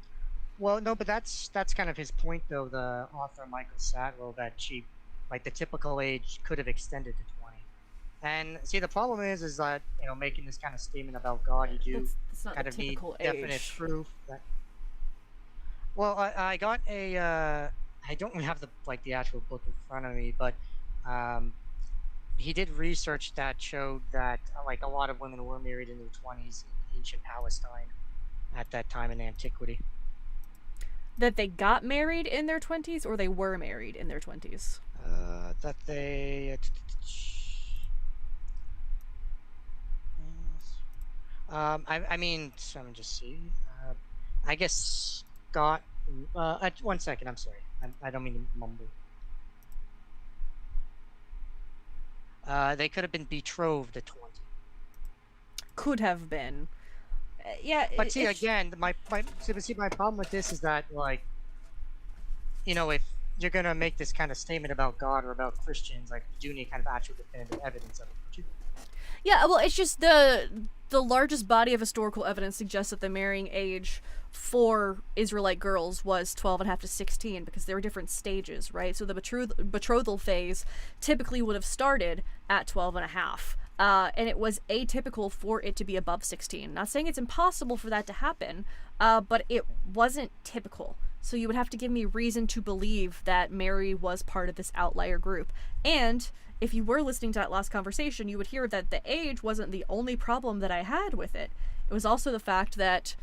Well, no, but that's kind of his point, though. The author Michael Sadwell, that she, like, the typical age could have extended to 20. And see, the problem is that making this kind of statement about God, you do That's not kind the of need typical definite age. proof that. Well, I got a. I don't have the actual book in front of me, but he did research that showed that like a lot of women were married in their 20s in ancient Palestine at that time in antiquity. That they got married in their 20s, or they were married in their 20s? That they. I mean, so let me just see. I guess Scott. 1 second. I'm sorry. I don't mean to mumble. They could have been betrothed at 20. Could have been. Yeah. But see, again, my problem with this is that, like, if you're gonna make this kind of statement about God or about Christians, like, you do need kind of actual definitive evidence of it, don't you? Yeah, well, it's just the largest body of historical evidence suggests that the marrying age for Israelite girls was 12 and a half to 16 because there were different stages, right? So the betrothal phase typically would have started at 12 and a half. And it was atypical for it to be above 16. Not saying it's impossible for that to happen, but it wasn't typical. So you would have to give me reason to believe that Mary was part of this outlier group. And if you were listening to that last conversation, you would hear that the age wasn't the only problem that I had with it. It was also the fact that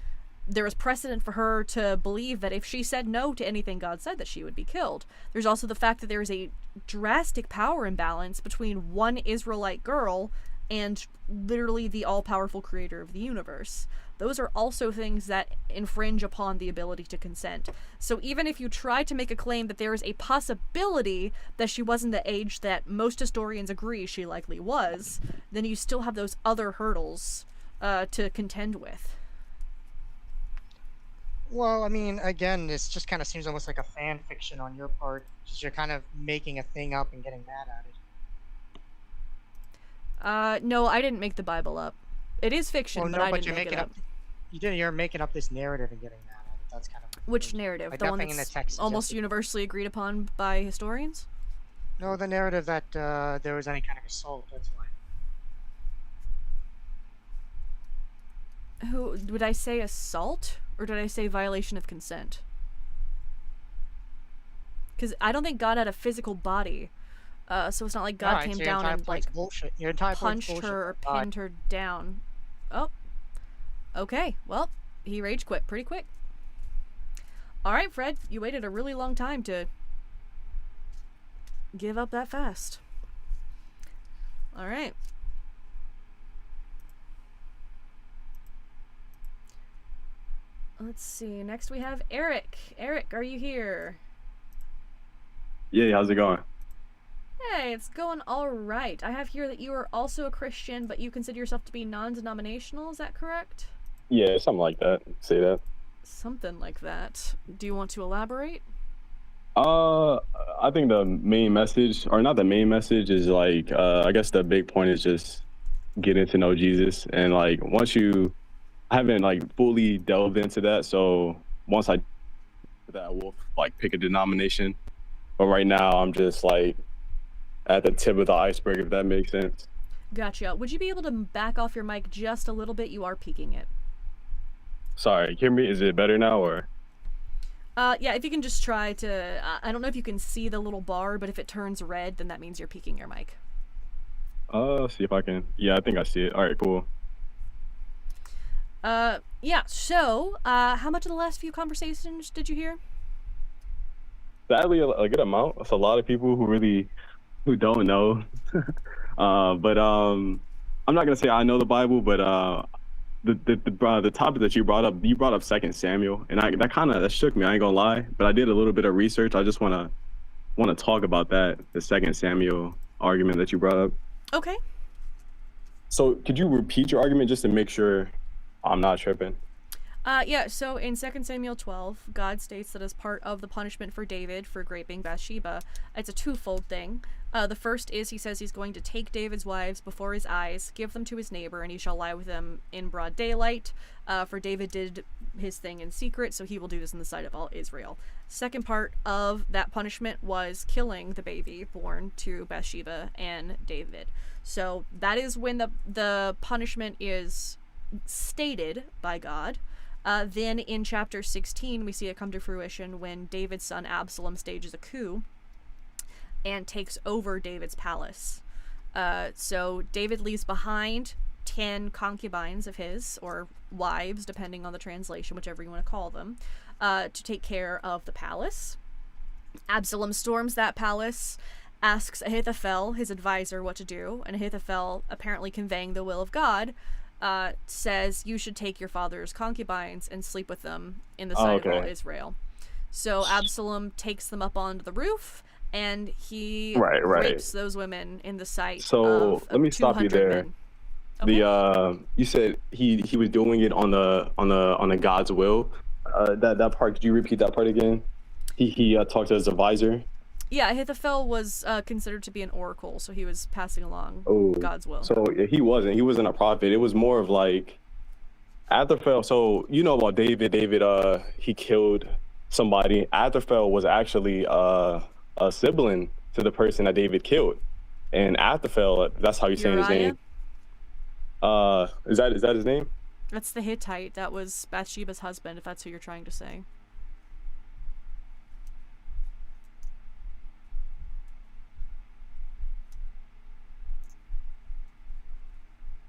there was precedent for her to believe that if she said no to anything God said, that she would be killed. There's also the fact that there is a drastic power imbalance between one Israelite girl and literally the all-powerful creator of the universe. Those are also things that infringe upon the ability to consent. So even if you try to make a claim that there is a possibility that she wasn't the age that most historians agree she likely was, then you still have those other hurdles to contend with. Well, I mean, again, this just kind of seems almost like a fan fiction on your part. Just you're kind of making a thing up and getting mad at it. No, I didn't make the Bible up. It is fiction, Well, but no, I but didn't you're make making it up. You're making up this narrative and getting mad at it. That's kind of Which narrative? like The one nothing in the that's text almost suggested. universally agreed upon by historians? No, the narrative that there was any kind of assault. That's why. Who would I say assault, or did I say violation of consent? Because I don't think God had a physical body, so it's not like God Alright, came so your down entire and point's like bullshit. Your entire point's punched bullshit. her or Bye. pinned her down. Oh, okay. Well, he rage quit pretty quick. All right, Fred, you waited a really long time to give up that fast. All right. Let's see. Next we have Eric. Eric, are you here? Yeah, how's it going? Hey, it's going all right. I have here that you are also a Christian, but you consider yourself to be non-denominational. Is that correct? Yeah, something like that. Say that. Something like that. Do you want to elaborate? I think the main message, or not the main message, is like, I guess the big point is just getting to know Jesus. And like, I haven't like fully delved into that. So once I do that, I will like pick a denomination. But right now, I'm just like at the tip of the iceberg, if that makes sense. Gotcha. Would you be able to back off your mic just a little bit? You are peaking it. Sorry, hear me? Is it better now or? Yeah, if you can just try to... I don't know if you can see the little bar, but if it turns red, then that means you're peaking your mic. See if I can. Yeah, I think I see it. All right, cool. Yeah, so, how much of the last few conversations did you hear? Sadly, a good amount. That's a lot of people who don't know. But I'm not gonna say I know the Bible, but the topic that you brought up 2 Samuel, and that shook me. I ain't gonna lie, but I did a little bit of research. I just wanna talk about that, the 2 Samuel argument that you brought up. Okay. So could you repeat your argument just to make sure I'm not tripping? Yeah, so in 2 Samuel 12, God states that as part of the punishment for David for raping Bathsheba, it's a twofold thing. The first is he says he's going to take David's wives before his eyes, give them to his neighbor, and he shall lie with them in broad daylight. For David did his thing in secret, so he will do this in the sight of all Israel. Second part of that punishment was killing the baby born to Bathsheba and David. So that is when the punishment is stated by God. Then in chapter 16, we see it come to fruition when David's son Absalom stages a coup and takes over David's palace. So David leaves behind 10 concubines of his, or wives, depending on the translation, whichever you want to call them, to take care of the palace. Absalom storms that palace, asks Ahithophel, his advisor, what to do, and Ahithophel, apparently conveying the will of God, says you should take your father's concubines and sleep with them in the sight of all Israel. So Absalom takes them up onto the roof, and he rapes those women in the sight of let me stop you there. Men. Okay. You said he was doing it on the God's will. That part, could you repeat that part again? He talked to his advisor. Yeah, Ahithophel was considered to be an oracle, so he was passing along God's will. So he wasn't a prophet. It was more of like Ahithophel. So you know about David. David, he killed somebody. Ahithophel was actually a sibling to the person that David killed, and Ahithophel, that's how you're saying his name. Is that his name? That's the Hittite. That was Bathsheba's husband, if that's who you're trying to say.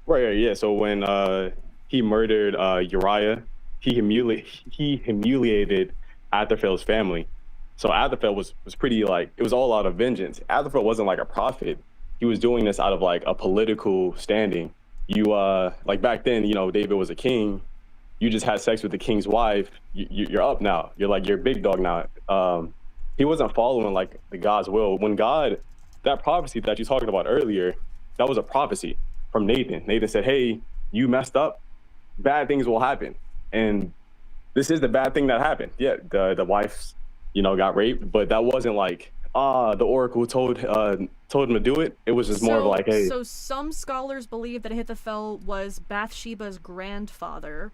Right, yeah. So when he murdered Uriah, he humiliated Ahithophel's family. So Ahithophel was pretty, like, it was all out of vengeance. Ahithophel wasn't like a prophet. He was doing this out of like a political standing. You like back then, you know, David was a king. You just had sex with the king's wife. You're up now. You're a big dog now. He wasn't following like the God's will. When God, that prophecy that you talked about earlier, that was a prophecy from Nathan. Nathan said, hey, you messed up, bad things will happen. And this is the bad thing that happened. Yeah, the wife, you know, got raped, but that wasn't like, the oracle told him to do it. It was just more of like, hey. So some scholars believe that Ahithophel was Bathsheba's grandfather.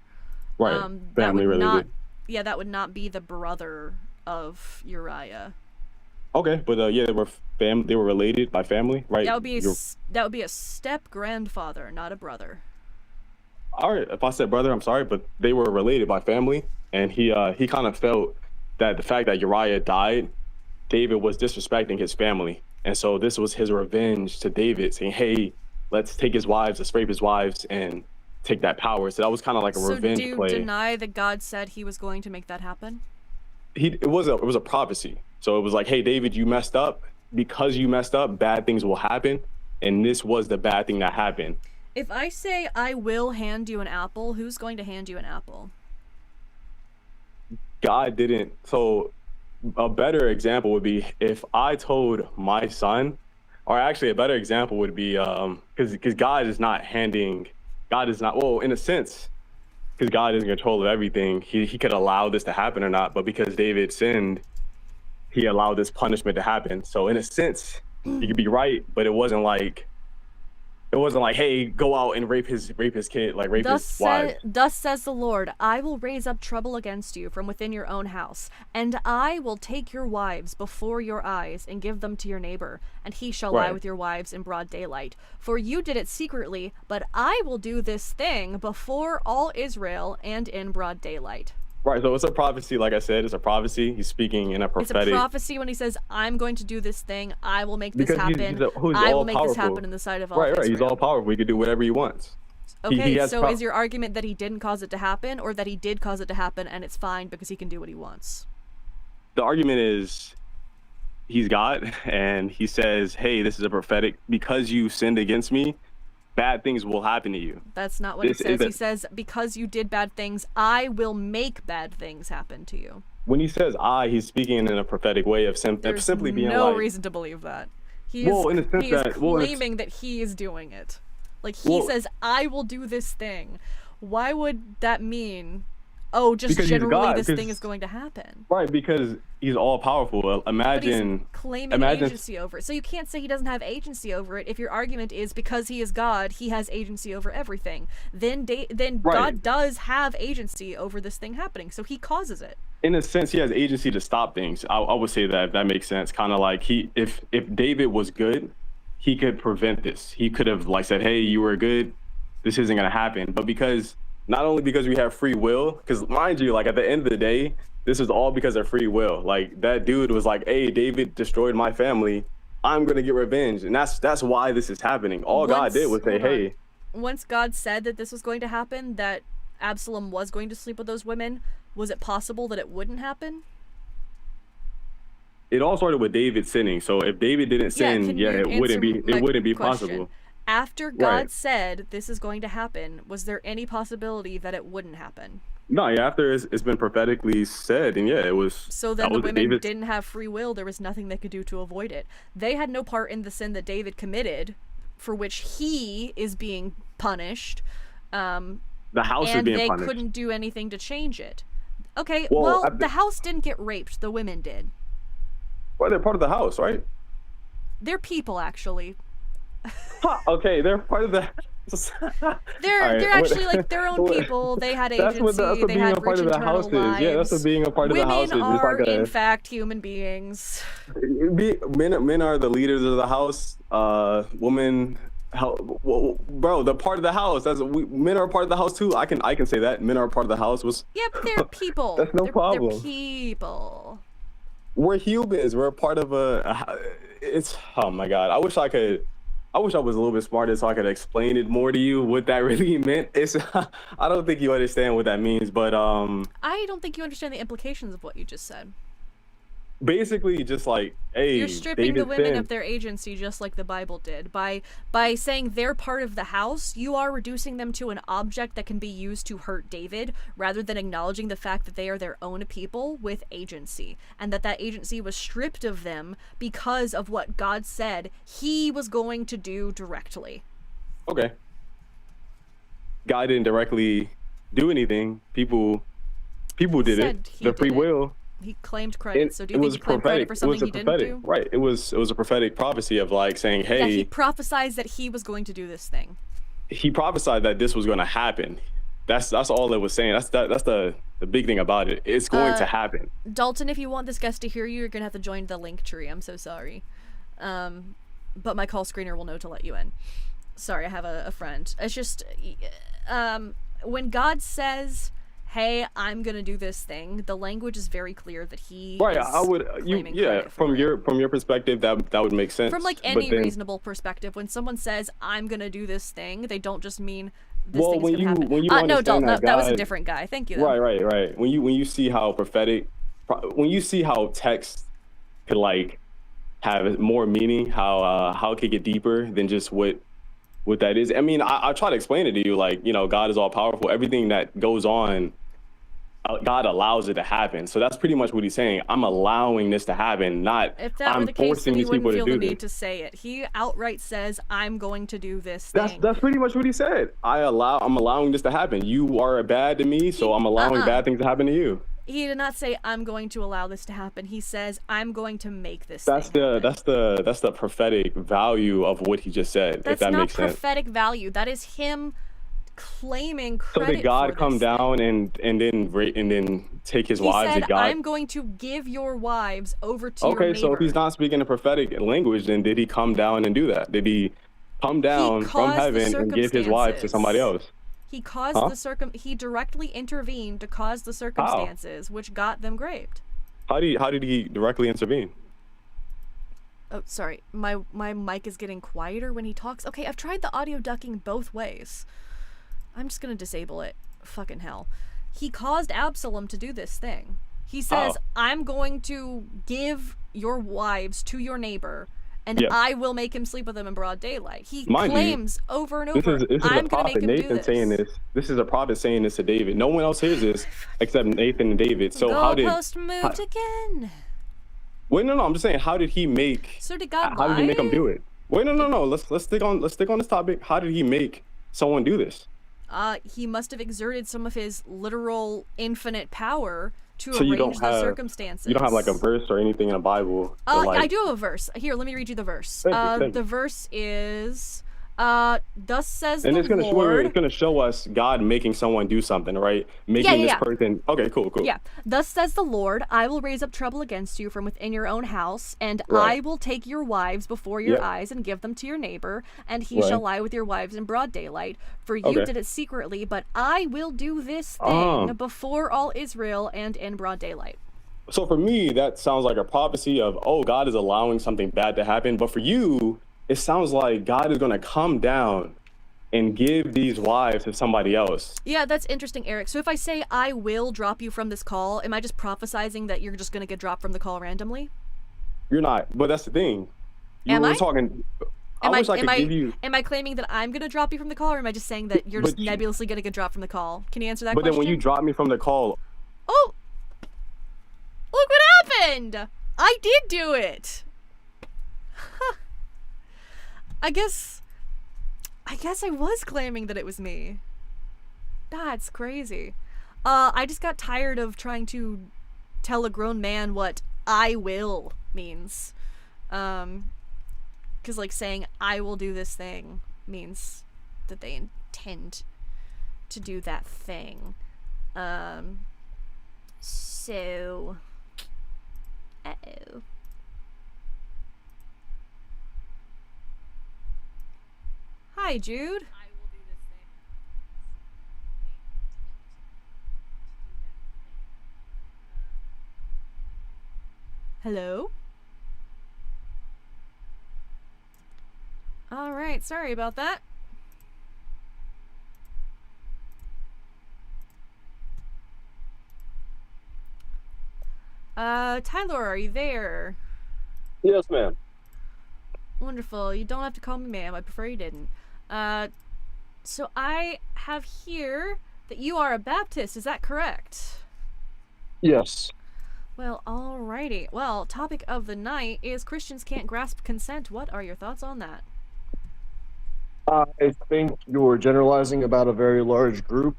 Right, family related. That would not be the brother of Uriah. Okay, but yeah, they were related by family, right? That would be a step grandfather, not a brother. All right, if I said brother, I'm sorry, but they were related by family, and he kind of felt that the fact that Uriah died, David was disrespecting his family, and so this was his revenge to David, saying, "Hey, let's take his wives, let's rape his wives, and take that power." So that was kind of like a revenge play. So do you deny that God said he was going to make that happen? It was a prophecy. So it was like, hey, David, you messed up. Because you messed up, bad things will happen. And this was the bad thing that happened. If I say I will hand you an apple, who's going to hand you an apple? God didn't. So a better example would be if I told my son, or actually a better example would be, because God is not, well, in a sense, because God is in control of everything, he could allow this to happen or not. But because David sinned, he allowed this punishment to happen. So in a sense, you could be right, but it wasn't like, hey, go out and rape his kid, like rape his wife. Thus says the Lord, I will raise up trouble against you from within your own house, and I will take your wives before your eyes and give them to your neighbor, and he shall lie with your wives in broad daylight. For you did it secretly, but I will do this thing before all Israel and in broad daylight. Right, so it's a prophecy, like I said, it's a prophecy. He's speaking in a prophetic... It's a prophecy when he says, I'm going to do this thing, I will make this happen, I will make this happen in the sight of all Israel. Right, he's all powerful, he can do whatever he wants. Okay, has so is your argument that he didn't cause it to happen, or that he did cause it to happen and it's fine because he can do what he wants? The argument is he's God, and he says, hey, this is a prophetic, because you sinned against me, bad things will happen to you. That's not what he says. He says, because you did bad things, I will make bad things happen to you. When he says he's speaking in a prophetic way of simply being no like, reason to believe that. He in the sense he is that claiming that he is doing it. Like, he says, I will do this thing. Why would that mean, just generally this thing is going to happen? Right, because he's all powerful. Imagine. But he's claiming agency over it. So you can't say he doesn't have agency over it if your argument is because he is God, he has agency over everything. Then God does have agency over this thing happening, so he causes it. In a sense, he has agency to stop things. I would say that, if that makes sense. Kind of like if David was good, he could prevent this. He could have said, hey, you were good, this isn't going to happen. But not only because we have free will, because mind you, at the end of the day, this is all because of free will. That dude was like, hey, David destroyed my family, I'm going to get revenge. And that's why this is happening. God did was say, hey. Once God said that this was going to happen, that Absalom was going to sleep with those women, was it possible that it wouldn't happen? It all started with David sinning. So if David didn't sin, it wouldn't be possible. After God said this is going to happen, was there any possibility that it wouldn't happen? No, after it's been prophetically said, and it was. So then the women didn't have free will. There was nothing they could do to avoid it. They had no part in the sin that David committed, for which he is being punished. The house is being punished. And they couldn't do anything to change it. Okay, the house didn't get raped. The women did. Well, they're part of the house, right? They're people, actually. Okay, they're part of the. They're actually their own people. They had agency. That's what they being had a part rich of the house internal lives. is. Yeah, that's what being a part of the house is. Women are, in fact, human beings. Men are the leaders of the house. Women. Bro, they're part of the house. Men are part of the house too. I can say that men are part of the house. Yeah, but they're people. That's no problem. They're people. We're humans. We're a part of it's. Oh my God. I wish I was a little bit smarter so I could explain it more to you what that really meant. I don't think you understand what that means, but I don't think you understand the implications of what you just said. Basically, just hey, you're stripping David the women sinned. of their agency, just like the Bible did. By saying they're part of the house, you are reducing them to an object that can be used to hurt David, rather than acknowledging the fact that they are their own people with agency, and that agency was stripped of them because of what God said he was going to do directly. Okay. God didn't directly do anything. People did it. The free will. He claimed credit. So do you think he claimed credit for something he didn't do? Right. It was a prophetic prophecy of saying, hey. Yeah, he prophesied that he was going to do this thing. He prophesied that this was going to happen. That's all it was saying. That's the big thing about it. It's going to happen. Dalton, if you want this guest to hear you, you're going to have to join the link tree. I'm so sorry. But my call screener will know to let you in. Sorry, I have a friend. It's just, when God says, hey, I'm gonna do this thing, the language is very clear that he right. Is from your perspective, that would make sense. From any reasonable perspective, when someone says I'm gonna do this thing, they don't just mean this thing's gonna happen. No, Dalton, that was a different guy. Thank you. Though. Right. When you see how when you see how text could have more meaning, how it could get deeper than just what that is. I mean, I try to explain it to you, God is all powerful. Everything that goes on, God allows it to happen. So that's pretty much what he's saying. I'm allowing this to happen, not if that I'm were the case, forcing then he these people wouldn't to feel do the need this. to say it. He outright says, I'm going to do this thing. That's pretty much what he said. I'm allowing this to happen. You are bad to me, so I'm allowing bad things to happen to you. He did not say, I'm going to allow this to happen. He says, I'm going to make this that's thing that's the prophetic value of what he just said. That's if that not makes sense. prophetic value. That is him claiming So credit did God for come this down thing. and then take his He wives? said, Did God? I'm going to give your wives over to your Okay, neighbor. so if he's not speaking a prophetic language, then did he come down and do that? Did he come down from heaven and give his wife to somebody else? He caused he directly intervened to cause the circumstances which got them raped. How did he directly intervene? Oh, sorry. My mic is getting quieter when he talks. Okay, I've tried the audio ducking both ways. I'm just gonna disable it. Fucking hell. He caused Absalom to do this thing. He says, I'm going to give your wives to your neighbor, and I will make him sleep with them in broad daylight. He claims over and over, I'm going to make him Nathan do this. saying this. This is a prophet saying this to David. No one else hears this except Nathan and David. So Goalpost moved again. Wait, no, I'm just saying, how did he make? So did God How lie? did he make him do it? Wait, no. Let's stick on this topic. How did he make someone do this? He must have exerted some of his literal infinite power to So arrange the circumstances. You don't have like a verse or anything in the Bible. I do have a verse. Here, let me read you the verse. Thank you. The verse is, thus says And the it's gonna Lord. it's gonna show us God making someone do something, right? Making this person. Okay, cool. Yeah. Thus says the Lord, I will raise up trouble against you from within your own house, and I will take your wives before your eyes and give them to your neighbor, and he shall lie with your wives in broad daylight. For you did it secretly, but I will do this thing before all Israel and in broad daylight. So for me, that sounds like a prophecy of, God is allowing something bad to happen. But for you, it sounds like God is going to come down and give these wives to somebody else. Yeah, that's interesting, Eric. So if I say I will drop you from this call, am I just prophesizing that you're just going to get dropped from the call randomly? You're not, but that's the thing. Am I? Talking. I wish I could give you. Am I claiming that I'm going to drop you from the call, or am I just saying that you're just nebulously going to get dropped from the call? Can you answer that question? But then when you drop me from the call. Oh! Look what happened! I did do it! I guess I was claiming that it was me. That's crazy. I just got tired of trying to tell a grown man what I will means. 'Cause like saying I will do this thing means that they intend to do that thing. So uh-oh. Hi, Jude. Hello? Alright, sorry about that. Tyler, are you there? Yes, ma'am. Wonderful. You don't have to call me ma'am. I prefer you didn't. So I have here that you are a Baptist. Is that correct? Yes. Well, alrighty. Well, topic of the night is Christians can't grasp consent. What are your thoughts on that? I think you're generalizing about a very large group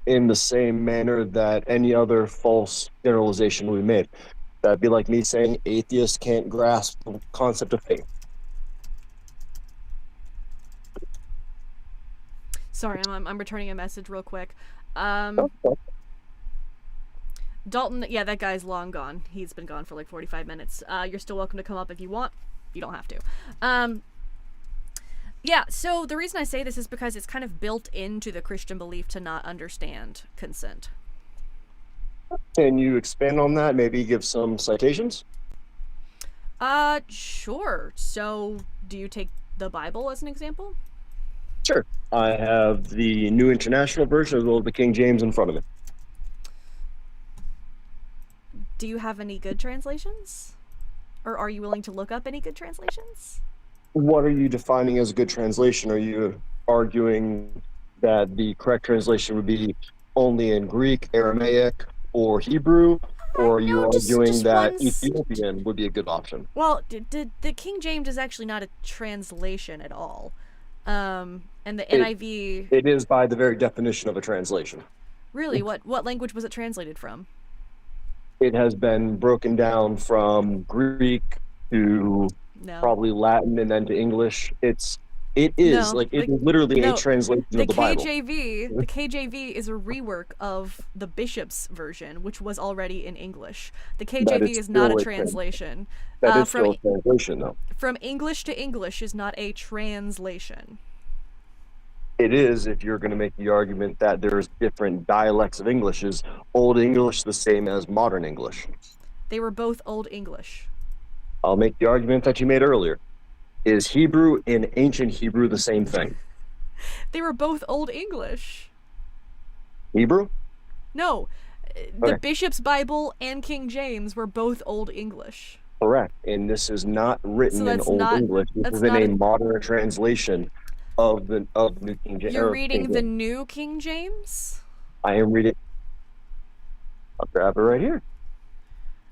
in the same manner that any other false generalization we made. That'd be like me saying atheists can't grasp the concept of faith. Sorry, I'm returning a message real quick. Dalton, yeah, that guy's long gone. He's been gone for like 45 minutes. You're still welcome to come up if you want. You don't have to. Yeah, so the reason I say this is because it's kind of built into the Christian belief to not understand consent. Can you expand on that? Maybe give some citations? Sure. So, do you take the Bible as an example? Sure. I have the New International Version as well as the King James in front of me. Do you have any good translations? Or are you willing to look up any good translations? What are you defining as a good translation? Are you arguing that the correct translation would be only in Greek, Aramaic, or Hebrew? Or are you arguing that Ethiopian would be a good option? Well, the King James is actually not a translation at all. And the NIV... It is by the very definition of a translation. Really? What language was it translated from? It has been broken down from Greek to probably Latin and then to English. It is literally a translation of the Bible. The KJV is a rework of the Bishop's version, which was already in English. The KJV is not a translation. That is still a translation, though. From English to English is not a translation. It is if you're going to make the argument that there's different dialects of English. Is Old English the same as Modern English? They were both Old English. I'll make the argument that you made earlier. Is Hebrew and Ancient Hebrew the same thing? They were both Old English. Hebrew? No, the Okay. Bishop's Bible and King James were both Old English. Correct. And this is not written So in that's Old not- English. This that's is in not a a- modern translation of the New King James. You're reading the New King James? I am reading. I'll grab it right here.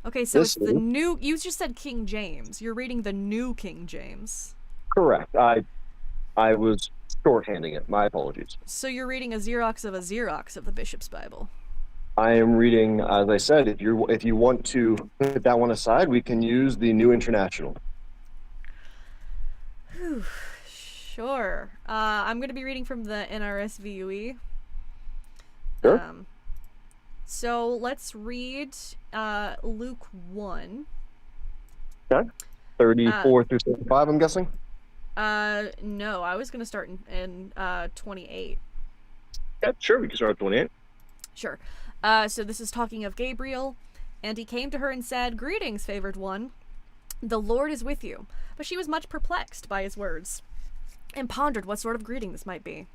Okay, so This it's the is- new. You just said King James. You're reading the New King James. Correct. I was shorthanding it. My apologies. So you're reading a Xerox of the Bishop's Bible. I am reading, as I said, if you want to put that one aside, we can use the New International. Whew. Sure. I'm going to be reading from the NRSVUE. Sure. So let's read Luke 1. Okay. 34 through 35, I'm guessing? No, I was going to start in 28. Yeah, sure, we can start at 28. Sure. So this is talking of Gabriel, and he came to her and said, "Greetings, favored one. The Lord is with you." But she was much perplexed by his words, and pondered what sort of greeting this might be.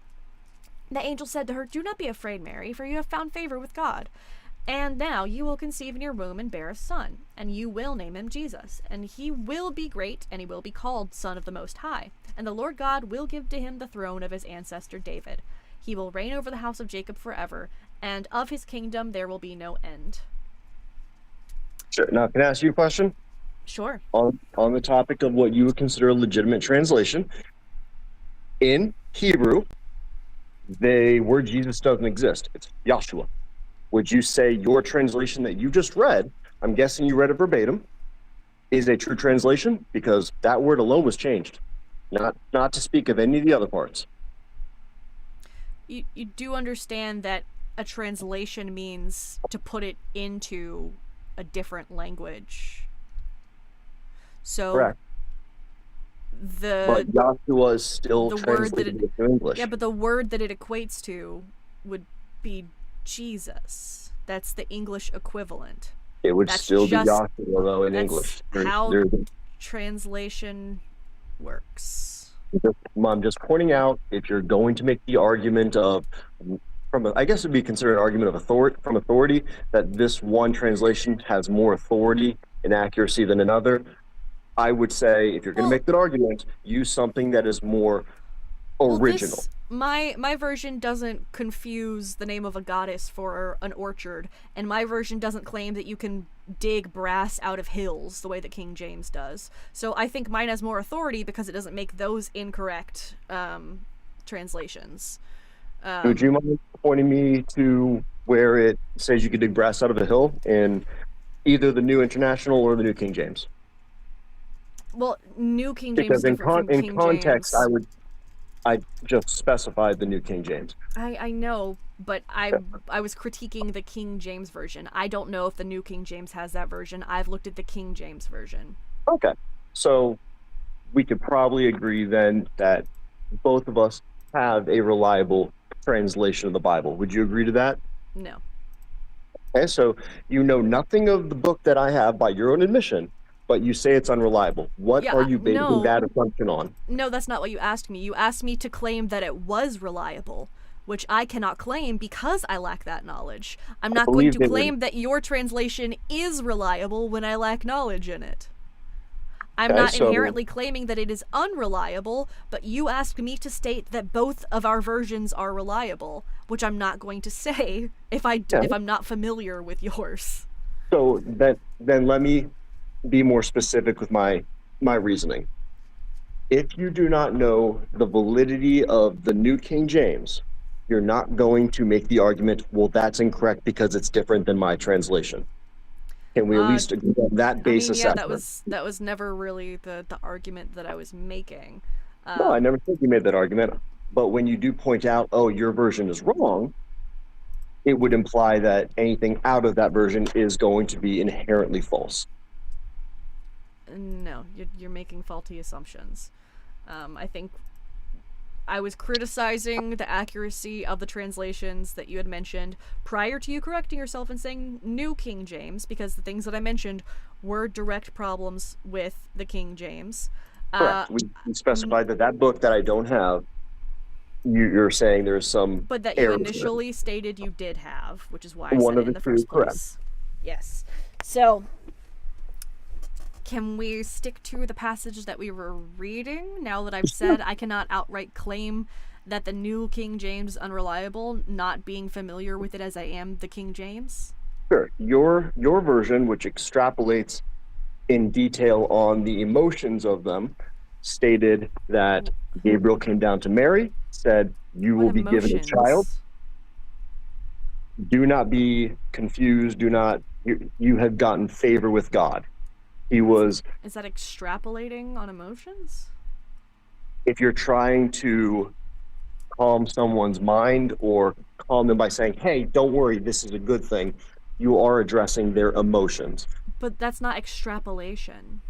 The angel said to her, "Do not be afraid, Mary, for you have found favor with God. And now you will conceive in your womb and bear a son, and you will name him Jesus. And he will be great, and he will be called Son of the Most High. And the Lord God will give to him the throne of his ancestor David. He will reign over the house of Jacob forever, and of his kingdom there will be no end." Sure. Now, can I ask you a question? Sure. On the topic of what you would consider a legitimate translation, in Hebrew, the word Jesus doesn't exist. It's Yahshua. Would you say your translation that you just read, I'm guessing you read it verbatim, is a true translation? Because that word alone was changed, not to speak of any of the other parts. You do understand that a translation means to put it into a different language. So Correct. But Yahshua is still the word that translated into English. Yeah, but the word that it equates to would be Jesus. That's the English equivalent. It would That's still be just- Yahshua, though, in that's English. how There's- translation works. I'm just pointing out, if you're going to make the argument of, I guess it would be considered an argument of authority, that this one translation has more authority and accuracy than another, I would say, if you're going to make that argument, use something that is more original. My version doesn't confuse the name of a goddess for an orchard, and my version doesn't claim that you can dig brass out of hills the way that King James does. So I think mine has more authority because it doesn't make those incorrect translations. Would you mind pointing me to where it says you could dig brass out of a hill in either the New International or the New King James? Well, New King James Because is different from in King context, James. I just specified the New King James. I know, but I was critiquing the King James version. I don't know if the New King James has that version. I've looked at the King James version. Okay, so we could probably agree then that both of us have a reliable translation of the Bible. Would you agree to that? No. Okay, so you know nothing of the book that I have by your own admission, but you say it's unreliable. What Yeah, are you basing no. that assumption on? No, that's not what you asked me. You asked me to claim that it was reliable, which I cannot claim because I lack that knowledge. I'm not going believe to they claim that your translation is reliable when I lack knowledge in it. I'm Okay, not so- inherently claiming that it is unreliable, but you asked me to state that both of our versions are reliable, which I'm not going to say if I'm not familiar with yours. So then let me be more specific with my reasoning. If you do not know the validity of the New King James, you're not going to make the argument, well, that's incorrect because it's different than my translation. Can we at least agree on that base assessment? that was never really the argument that I was making. No, I never think you made that argument. But when you do point out, oh, your version is wrong, it would imply that anything out of that version is going to be inherently false. No, you're making faulty assumptions. I think I was criticizing the accuracy of the translations that you had mentioned prior to you correcting yourself and saying New King James, because the things that I mentioned were direct problems with the King James. Correct. We specified that book that I don't have You're saying there's some But that you errors there. initially stated you did have, which is why I One said of it in the the two, first correct. place. Yes. So, can we stick to the passage that we were reading? Now that I've said I cannot outright claim that the New King James is unreliable, not being familiar with it as I am the King James? Sure. Your version, which extrapolates in detail on the emotions of them, stated that Gabriel came down to Mary, said, "You will be given a child. Do not be confused. You have gotten favor with God." He was. Is that extrapolating on emotions? If you're trying to calm someone's mind or calm them by saying, "Hey, don't worry, this is a good thing," you are addressing their emotions. But that's not extrapolation.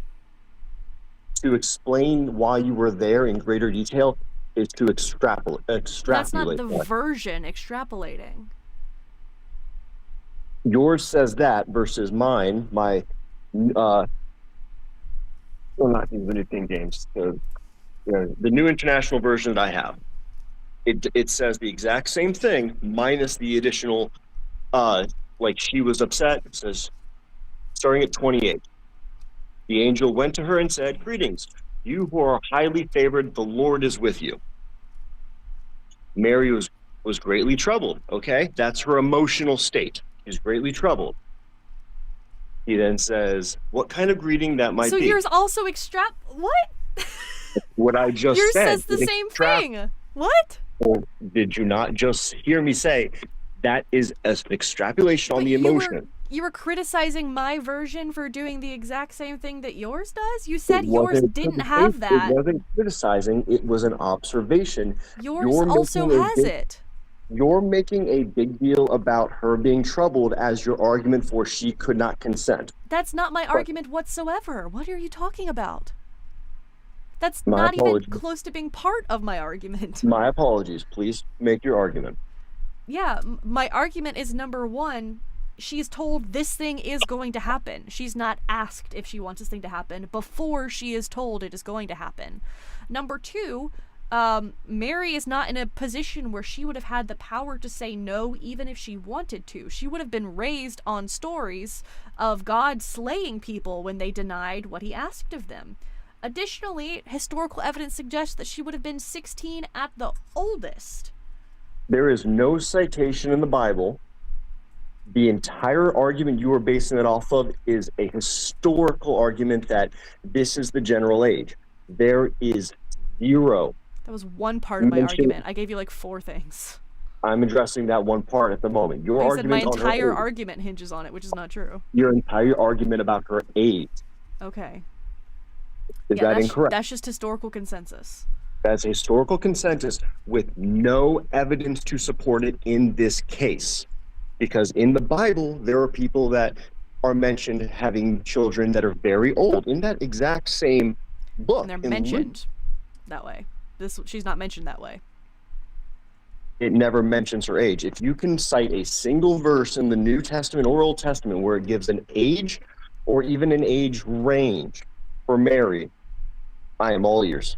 To explain why you were there in greater detail is to extrapolate. That's not the version extrapolating. Yours says that versus mine. Well, not the New King James. The New International Version that I have. It says the exact same thing minus the additional. Like she was upset. It says, starting at 28. The angel went to her and said, "Greetings, you who are highly favored, the Lord is with you." Mary was greatly troubled. Okay, that's her emotional state. She's greatly troubled. He then says, "What kind of greeting that might so be?" So yours also what? What I just yours said. Yours says the same thing. What? Or did you not just hear me say that is an extrapolation on the emotion? You were criticizing my version for doing the exact same thing that yours does? You said yours didn't have that. It wasn't criticizing, it was an observation. Yours also has it. You're making a big deal about her being troubled as your argument for she could not consent. That's not my argument whatsoever. What are you talking about? That's not even close to being part of my argument. My apologies. Please make your argument. Yeah, my argument is number one, she's told this thing is going to happen. She's not asked if she wants this thing to happen before she is told it is going to happen. Number two, Mary is not in a position where she would have had the power to say no even if she wanted to. She would have been raised on stories of God slaying people when they denied what he asked of them. Additionally, historical evidence suggests that she would have been 16 at the oldest. There is no citation in the Bible. The entire argument you are basing it off of is a historical argument that this is the general age. There is zero. That was one part of my argument. I gave you like 4 things. I'm addressing that one part at the moment. Your argument said my entire argument hinges on it, which is not true. Your entire argument about her age. Okay. Is that incorrect? That's just historical consensus. That's a historical consensus with no evidence to support it in this case. Because in the Bible, there are people that are mentioned having children that are very old in that exact same book. And they're mentioned that way. She's not mentioned that way. It never mentions her age. If you can cite a single verse in the New Testament or Old Testament where it gives an age or even an age range for Mary, I am all ears.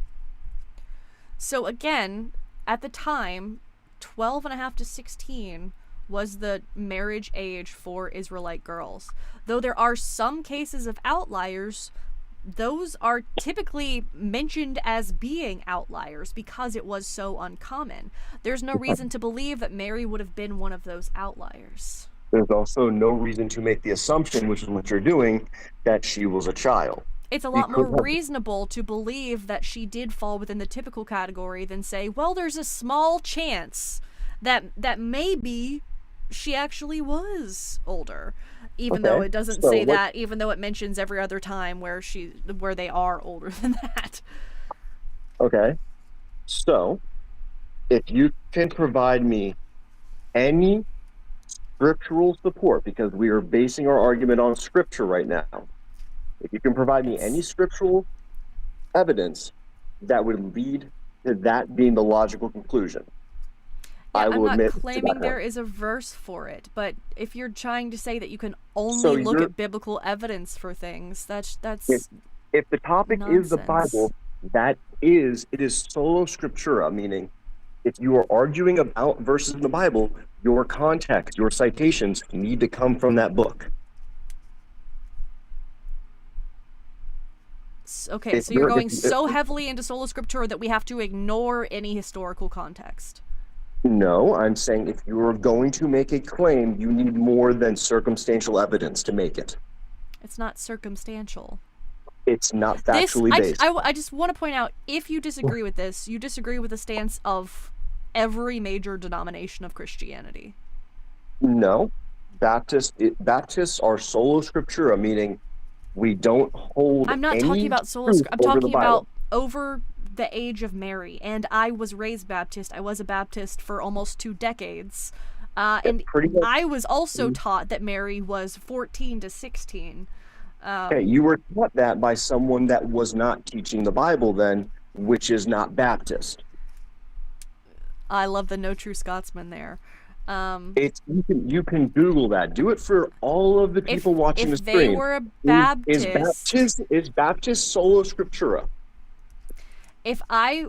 So again, at the time, 12 and a half to 16 was the marriage age for Israelite girls. Though there are some cases of outliers, those are typically mentioned as being outliers because it was so uncommon. There's no reason to believe that Mary would have been one of those outliers. There's also no reason to make the assumption, which is what you're doing, that she was a child. It's a lot more reasonable to believe that she did fall within the typical category than say, well, there's a small chance that maybe she actually was older, even though it doesn't say that, even though it mentions every other time where they are older than that. Okay. So, if you can provide me any scriptural support, because we are basing our argument on scripture right now, if you can provide me any scriptural evidence that would lead to that being the logical conclusion, yeah, I will admit I'm not claiming there is a verse for it, but if you're trying to say that you can only look at biblical evidence for things, that's if the topic nonsense. Is the Bible, it is sola scriptura, meaning If you are arguing about verses in the Bible, your context, your citations need to come from that book. Okay, so you're going so heavily into sola scriptura that we have to ignore any historical context. No, I'm saying if you're going to make a claim, you need more than circumstantial evidence to make it. It's not circumstantial. It's not factually based. I just want to point out, if you disagree with this, you disagree with the stance of every major denomination of Christianity. No. Baptists are sola scriptura, meaning we don't hold. I'm not talking about sola scriptura. I'm talking about over the age of Mary. And I was raised Baptist. I was a Baptist for almost 2 decades. And I was also taught that Mary was 14 to 16. Okay, you were taught that by someone that was not teaching the Bible then, which is not Baptist. I love the No True Scotsman there. You can Google that. Do it for all of the people watching the stream. If they were a Baptist, is Baptist sola scriptura? If I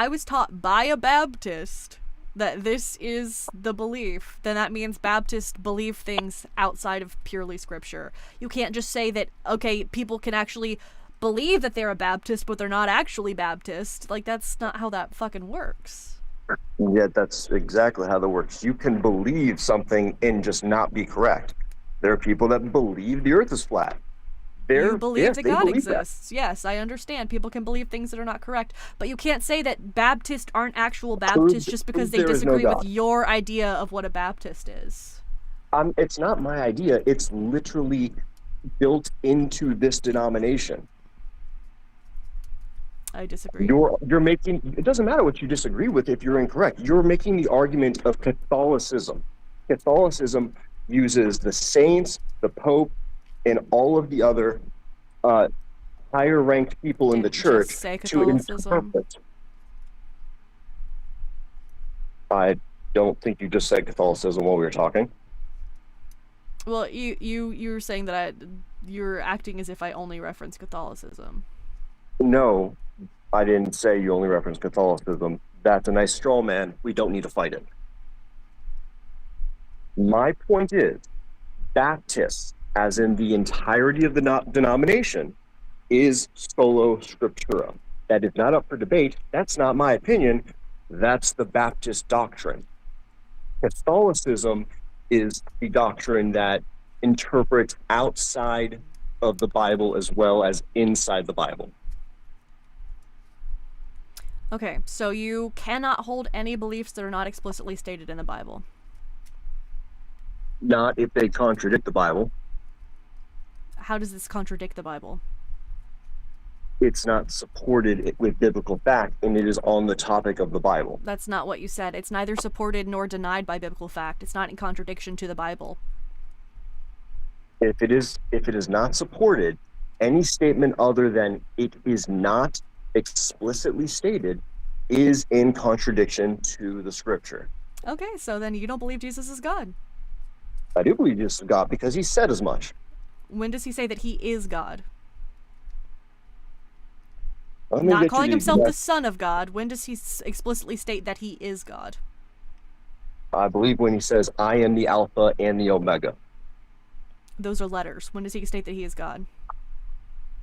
was taught by a Baptist that this is the belief, then that means Baptists believe things outside of purely scripture. You can't just say that, okay, people can actually believe that they're a Baptist, but they're not actually Baptist. Like, that's not how that fucking works. Yeah, that's exactly how that works. You can believe something and just not be correct. There are people that believe the earth is flat. You believe that God exists. Yes, I understand. People can believe things that are not correct. But you can't say that Baptists aren't actual Baptists just because they disagree with your idea of what a Baptist is. It's not my idea. It's literally built into this denomination. I disagree. You're making, it doesn't matter what you disagree with if you're incorrect. You're making the argument of Catholicism. Catholicism uses the saints, the Pope, and all of the other higher ranked people in the church to interpret. I don't think you just said Catholicism while we were talking. Well, you were saying that you're acting as if I only reference Catholicism. No, I didn't say you only reference Catholicism. That's a nice straw man. We don't need to fight it. My point is, Baptists, as in the entirety of the denomination, is sola scriptura. That is not up for debate. That's not my opinion. That's the Baptist doctrine. Catholicism is the doctrine that interprets outside of the Bible as well as inside the Bible. Okay, so you cannot hold any beliefs that are not explicitly stated in the Bible. Not if they contradict the Bible. How does this contradict the Bible? It's not supported with biblical fact, and it is on the topic of the Bible. That's not what you said. It's neither supported nor denied by biblical fact. It's not in contradiction to the Bible. If it is not supported, any statement other than it is not explicitly stated is in contradiction to the scripture. Okay, so then you don't believe Jesus is God. I do believe Jesus is God because he said as much. When does he say that he is God? Not Not calling himself the Son of God. When does he explicitly state that he is God? I believe when he says, I am the Alpha and the Omega. Those are letters. When does he state that he is God?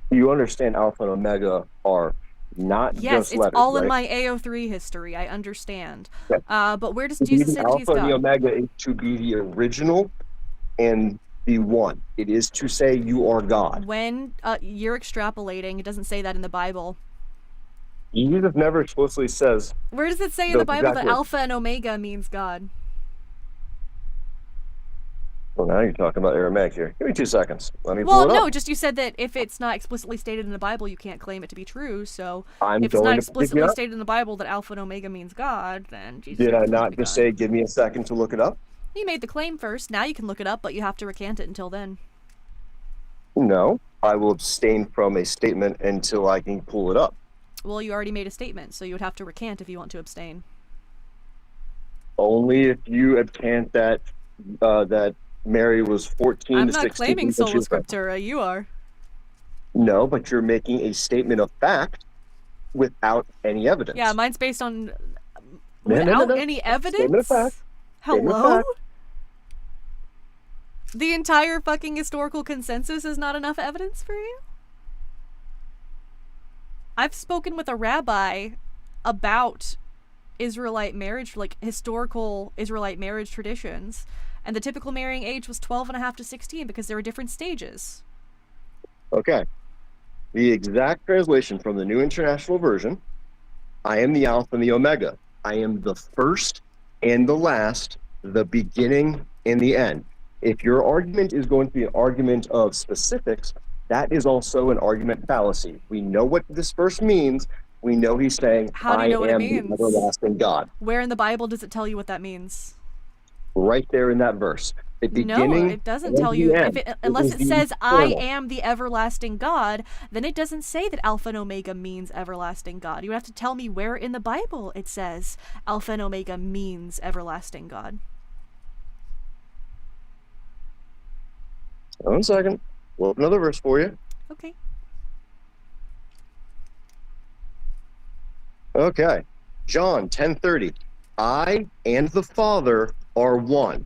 You understand Alpha and Omega are not just letters, Yes, it's all right? in my AO3 history. I understand. Yes. But where does Jesus say that he's Alpha God? and the Omega is to be the original and the one. It is to say you are God. When you're extrapolating, it doesn't say that in the Bible. Jesus never explicitly says. Where does it say in the Bible that Alpha and Omega means God? Well, now you're talking about Aramaic here. Give me 2 seconds. Let me pull Well, it up. no, just you said that if it's not explicitly stated in the Bible, you can't claim it to be true. So I'm if it's not going to explicitly pick it up. stated in the Bible that Alpha and Omega means God, then Jesus. Did I doesn't not be just God. say, give me a second to look it up? You made the claim first. Now you can look it up, but you have to recant it until then. No, I will abstain from a statement until I can pull it up. Well, you already made a statement, so you would have to recant if you want to abstain. Only if you recant that that Mary was 14 I'm to 16. not claiming sola scriptura. You are. No, but you're making a statement of fact without any evidence. Yeah, mine's based on Without any Statement of evidence? fact. Statement of Hello? fact. The entire fucking historical consensus is not enough evidence for you? I've spoken with a rabbi about Israelite marriage, like historical Israelite marriage traditions, and the typical marrying age was 12 and a half to 16 because there were different stages. Okay. The exact translation from the New International Version: I am the Alpha and the Omega. I am the first and the last, the beginning and the end. If your argument is going to be an argument of specifics, that is also an argument fallacy. We know what this verse means. We know he's saying, How do you know what it am the means? everlasting God. Where in the Bible does it tell you what that means? Right there in that verse. The No, beginning it doesn't and tell the you. end. Unless is it the says, I eternal. am the everlasting God, then it doesn't say that Alpha and Omega means everlasting God. You have to tell me where in the Bible it says Alpha and Omega means everlasting God. 1 second. We'll open another verse for you. Okay. Okay. John 10:30. I and the Father are one.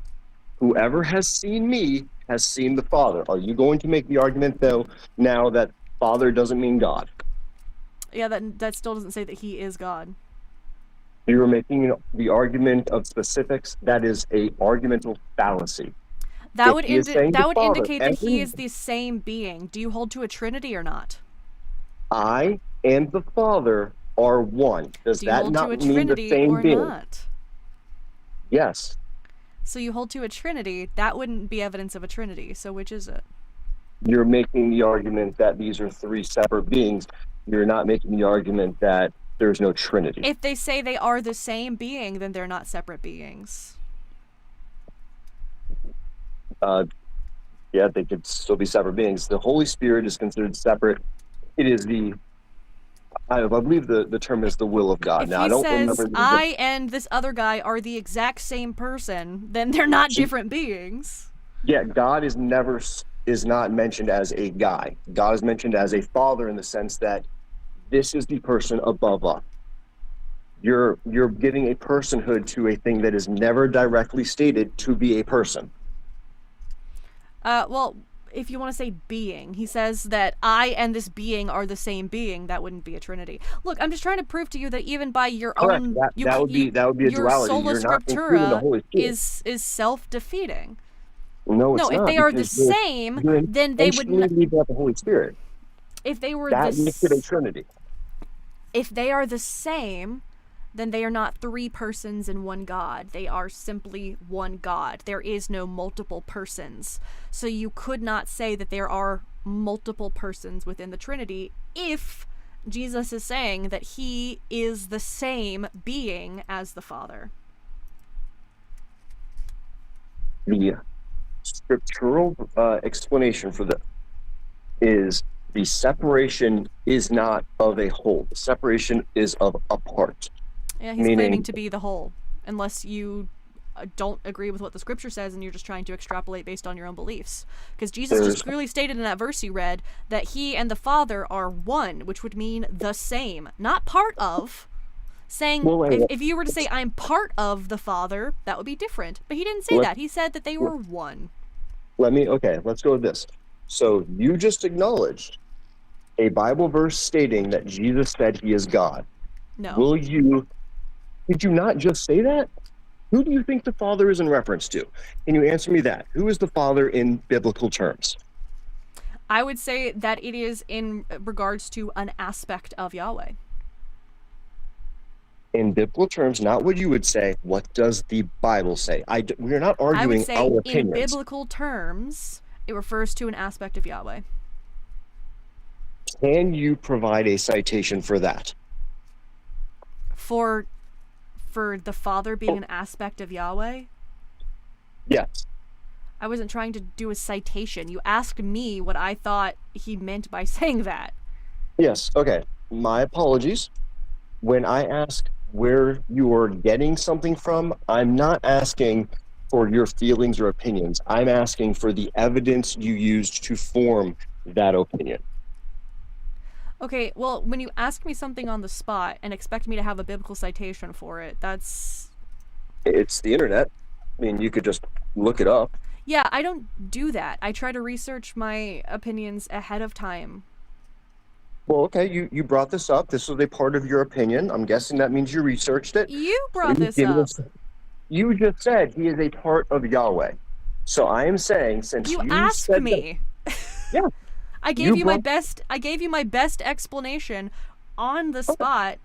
Whoever has seen me has seen the Father. Are you going to make the argument, though, now that Father doesn't mean God? Yeah, that still doesn't say that he is God. You are making the argument of specifics. That is a argumental fallacy. That would Father, indicate that he is the same being. Do you hold to a Trinity or not? I and the Father are one. Does Do you that hold not to a mean the Trinity same or being? not? Yes. So you hold to a Trinity. That wouldn't be evidence of a Trinity. So which is it? You're making the argument that these are three separate beings. You're not making the argument that there's no Trinity. If they say they are the same being, then they're not separate beings. Yeah, they could still be separate beings. The Holy Spirit is considered separate. It is I believe the term is the will of God. If Now, he I don't says, remember. I and this other guy are the exact same person, then they're not different beings. Yeah, God is not mentioned as a guy. God is mentioned as a father in the sense that this is the person above us. You're giving a personhood to a thing that is never directly stated to be a person. Well, if you want to say being, he says that I and this being are the same being. That wouldn't be a trinity. Look, I'm just trying to prove to you that even by your Correct. own, That would be a your duality. sola You're not including the scriptura Holy Spirit. is self-defeating. No, it's no, if not, they are the because you're same, then they would. intentionally leaving out the Holy Spirit. If they were That makes it a Trinity. If they are the same, then they are not three persons in one God. They are simply one God. There is no multiple persons. So you could not say that there are multiple persons within the Trinity if Jesus is saying that he is the same being as the Father. The scriptural explanation for this is the separation is not of a whole. The separation is of a part. Yeah, he's claiming to be the whole, unless you don't agree with what the scripture says and you're just trying to extrapolate based on your own beliefs. Because Jesus just clearly stated in that verse you read that he and the Father are one, which would mean the same, not part of. Saying, if you were to say I'm part of the Father, that would be different. But he didn't say that. He said that they were one. Let's go with this. So you just acknowledged a Bible verse stating that Jesus said he is God. No. Did you not just say that? Who do you think the Father is in reference to? Can you answer me that? Who is the Father in biblical terms? I would say that it is in regards to an aspect of Yahweh. In biblical terms, not what you would say. What does the Bible say? We're not arguing I would say our in opinions. biblical terms, it refers to an aspect of Yahweh. Can you provide a citation for that? For the Father being an aspect of Yahweh? Yes. I wasn't trying to do a citation. You asked me what I thought he meant by saying that. Yes. Okay. My apologies. When I ask where you are getting something from, I'm not asking for your feelings or opinions. I'm asking for the evidence you used to form that opinion. Okay, well, when you ask me something on the spot and expect me to have a biblical citation for it, that's... It's the internet. I mean, you could just look it up. Yeah, I don't do that. I try to research my opinions ahead of time. Well, okay, you brought this up. This was a part of your opinion. I'm guessing that means you researched it. You brought You've this given up. us- You just said he is a part of Yahweh. So I am saying, since You you asked said me. Yeah. I gave you my best explanation on the spot.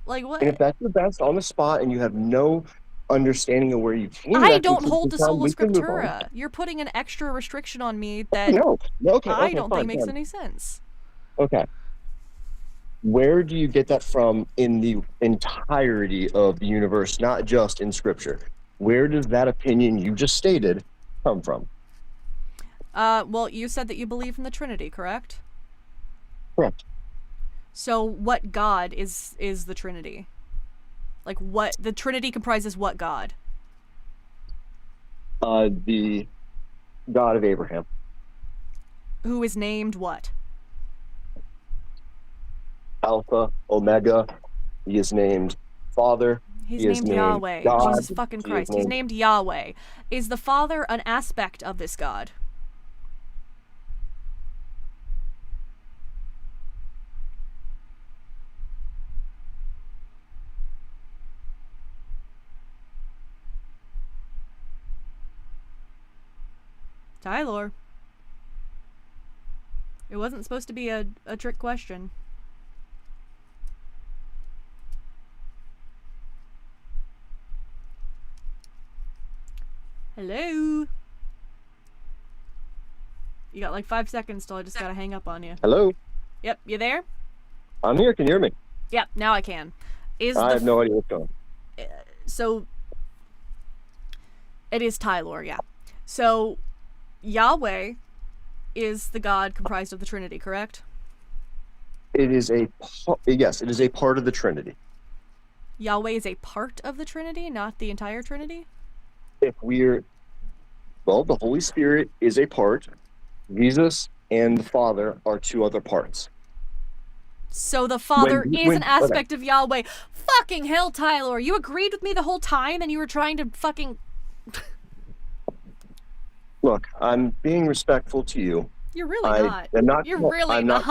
Like what? And if that's the best on the spot and you have no understanding of where you came I that don't hold conclusion to from, sola we can move on. scriptura. You're putting an extra restriction on me that No. Okay, I okay, don't fine, think makes fine. any sense. Okay. Where do you get that from in the entirety of the universe, not just in scripture? Where does that opinion you just stated come from? Well, you said that you believe in the Trinity, correct? Correct. So what God is the Trinity? Like what the Trinity comprises what God? The God of Abraham. Who is named what? Alpha, Omega. He is named Father. He's He is named named Yahweh. God. Jesus fucking He is Christ. He's named Yahweh. Is the Father an aspect of this God? Tyler. It wasn't supposed to be a trick question. Hello? You got like 5 seconds till I just gotta hang up on you. Hello? Yep, you there? I'm here. Can you hear me? Yep, now I can. I have no idea what's going on. So, it is Tylor, yeah. So, Yahweh is the God comprised of the Trinity, correct? It is yes, it is a part of the Trinity. Yahweh is a part of the Trinity, not the entire Trinity? The Holy Spirit is a part. Jesus and the Father are two other parts. So the Father is an aspect of Yahweh. Fucking hell, Tyler. You agreed with me the whole time and you were trying to fucking... Look, I'm being respectful to you. You're really not. You're really I'm not.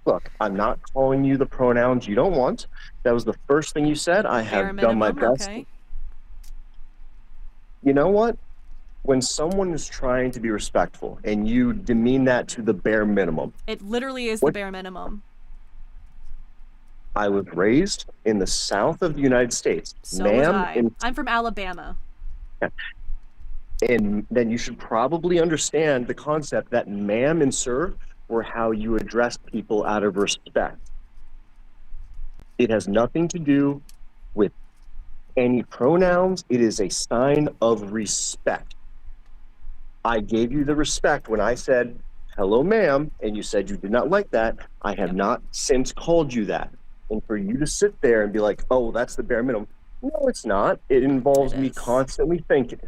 Look, I'm not calling you the pronouns you don't want. That was the first thing you said. I have done my best. Okay. You know what? When someone is trying to be respectful and you demean that to the bare minimum. It literally is the bare minimum. I was raised in the south of the United States. So was I. I'm from Alabama. And then you should probably understand the concept that ma'am and sir were how you address people out of respect. It has nothing to do with any pronouns. It is a sign of respect. I gave you the respect when I said, hello, ma'am, and you said you did not like that. I have not since called you that. And for you to sit there and be like, oh, that's the bare minimum. No, it's not. It involves me constantly thinking.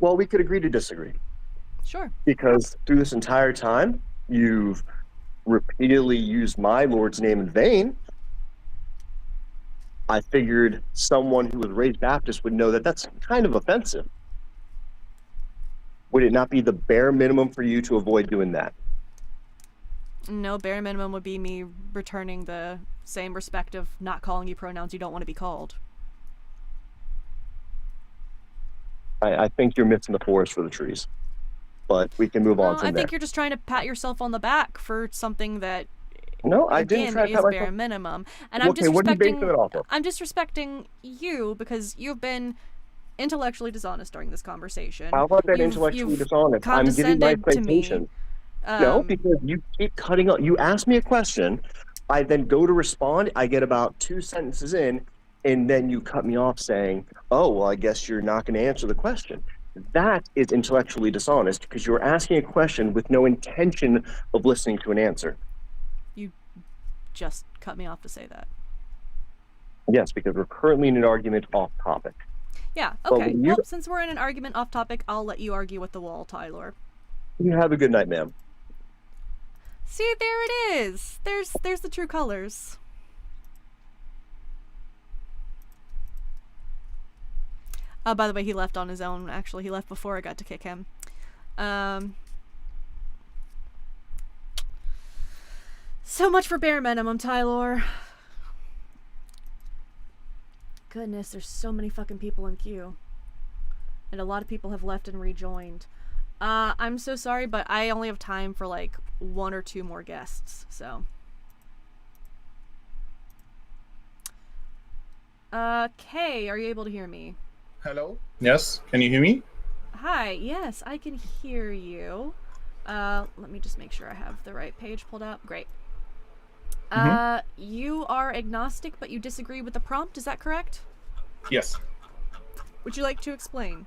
Well, we could agree to disagree. Sure. Because through this entire time, you've repeatedly used my Lord's name in vain. I figured someone who was raised Baptist would know that that's kind of offensive. Would it not be the bare minimum for you to avoid doing that? No, bare minimum would be me returning the same respect of not calling you pronouns you don't want to be called. I think you're missing the forest for the trees. But we can move on from I there. think you're just trying to pat yourself on the back for something that No, I didn't try to is pat bare myself. minimum. And Okay, what are you basing it off of? I'm disrespecting you because you've been intellectually dishonest during this conversation. How about that You've intellectually dishonest? I'm giving my condescended to me. citation. No, because you keep cutting up. You ask me a question, I then go to respond. I get about 2 sentences in, and then you cut me off saying, oh, well, I guess you're not going to answer the question. That is intellectually dishonest because you're asking a question with no intention of listening to an answer. You just cut me off to say that. Yes, because we're currently in an argument off topic. Yeah, But okay. when you- Well, since we're in an argument off topic, I'll let you argue with the wall, Tyler. You have a good night, ma'am. See, there it is. There's the true colors. By the way, he left on his own. Actually, he left before I got to kick him. So much for bare minimum, Tylor. Goodness, there's so many fucking people in queue. And a lot of people have left and rejoined. I'm so sorry, but I only have time for like 1 or 2 more guests, so. Kay, are you able to hear me? Hello? Yes, can you hear me? Hi, yes, I can hear you. Let me just make sure I have the right page pulled up. Great. You are agnostic, but you disagree with the prompt, is that correct? Yes. Would you like to explain?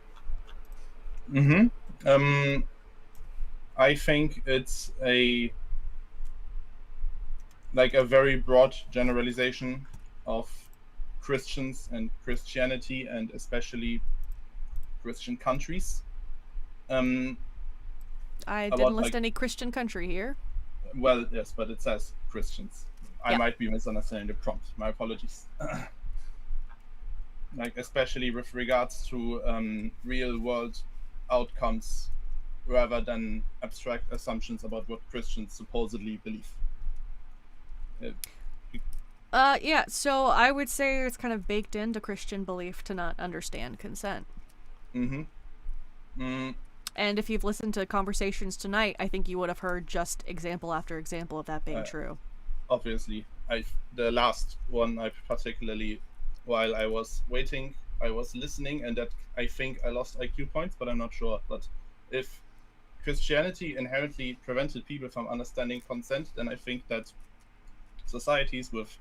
I think it's a very broad generalization of Christians and Christianity, and especially Christian countries. I didn't list any Christian country here. Well, yes, but it says Christians. I might be misunderstanding the prompt. My apologies. Especially with regards to real world outcomes rather than abstract assumptions about what Christians supposedly believe. Yeah, so I would say it's kind of baked into Christian belief to not understand consent. And if you've listened to conversations tonight, I think you would have heard just example after example of that being true. Obviously, the last one I particularly, while I was waiting, I was listening, and that I think I lost IQ points, but I'm not sure. But if Christianity inherently prevented people from understanding consent, then I think that societies with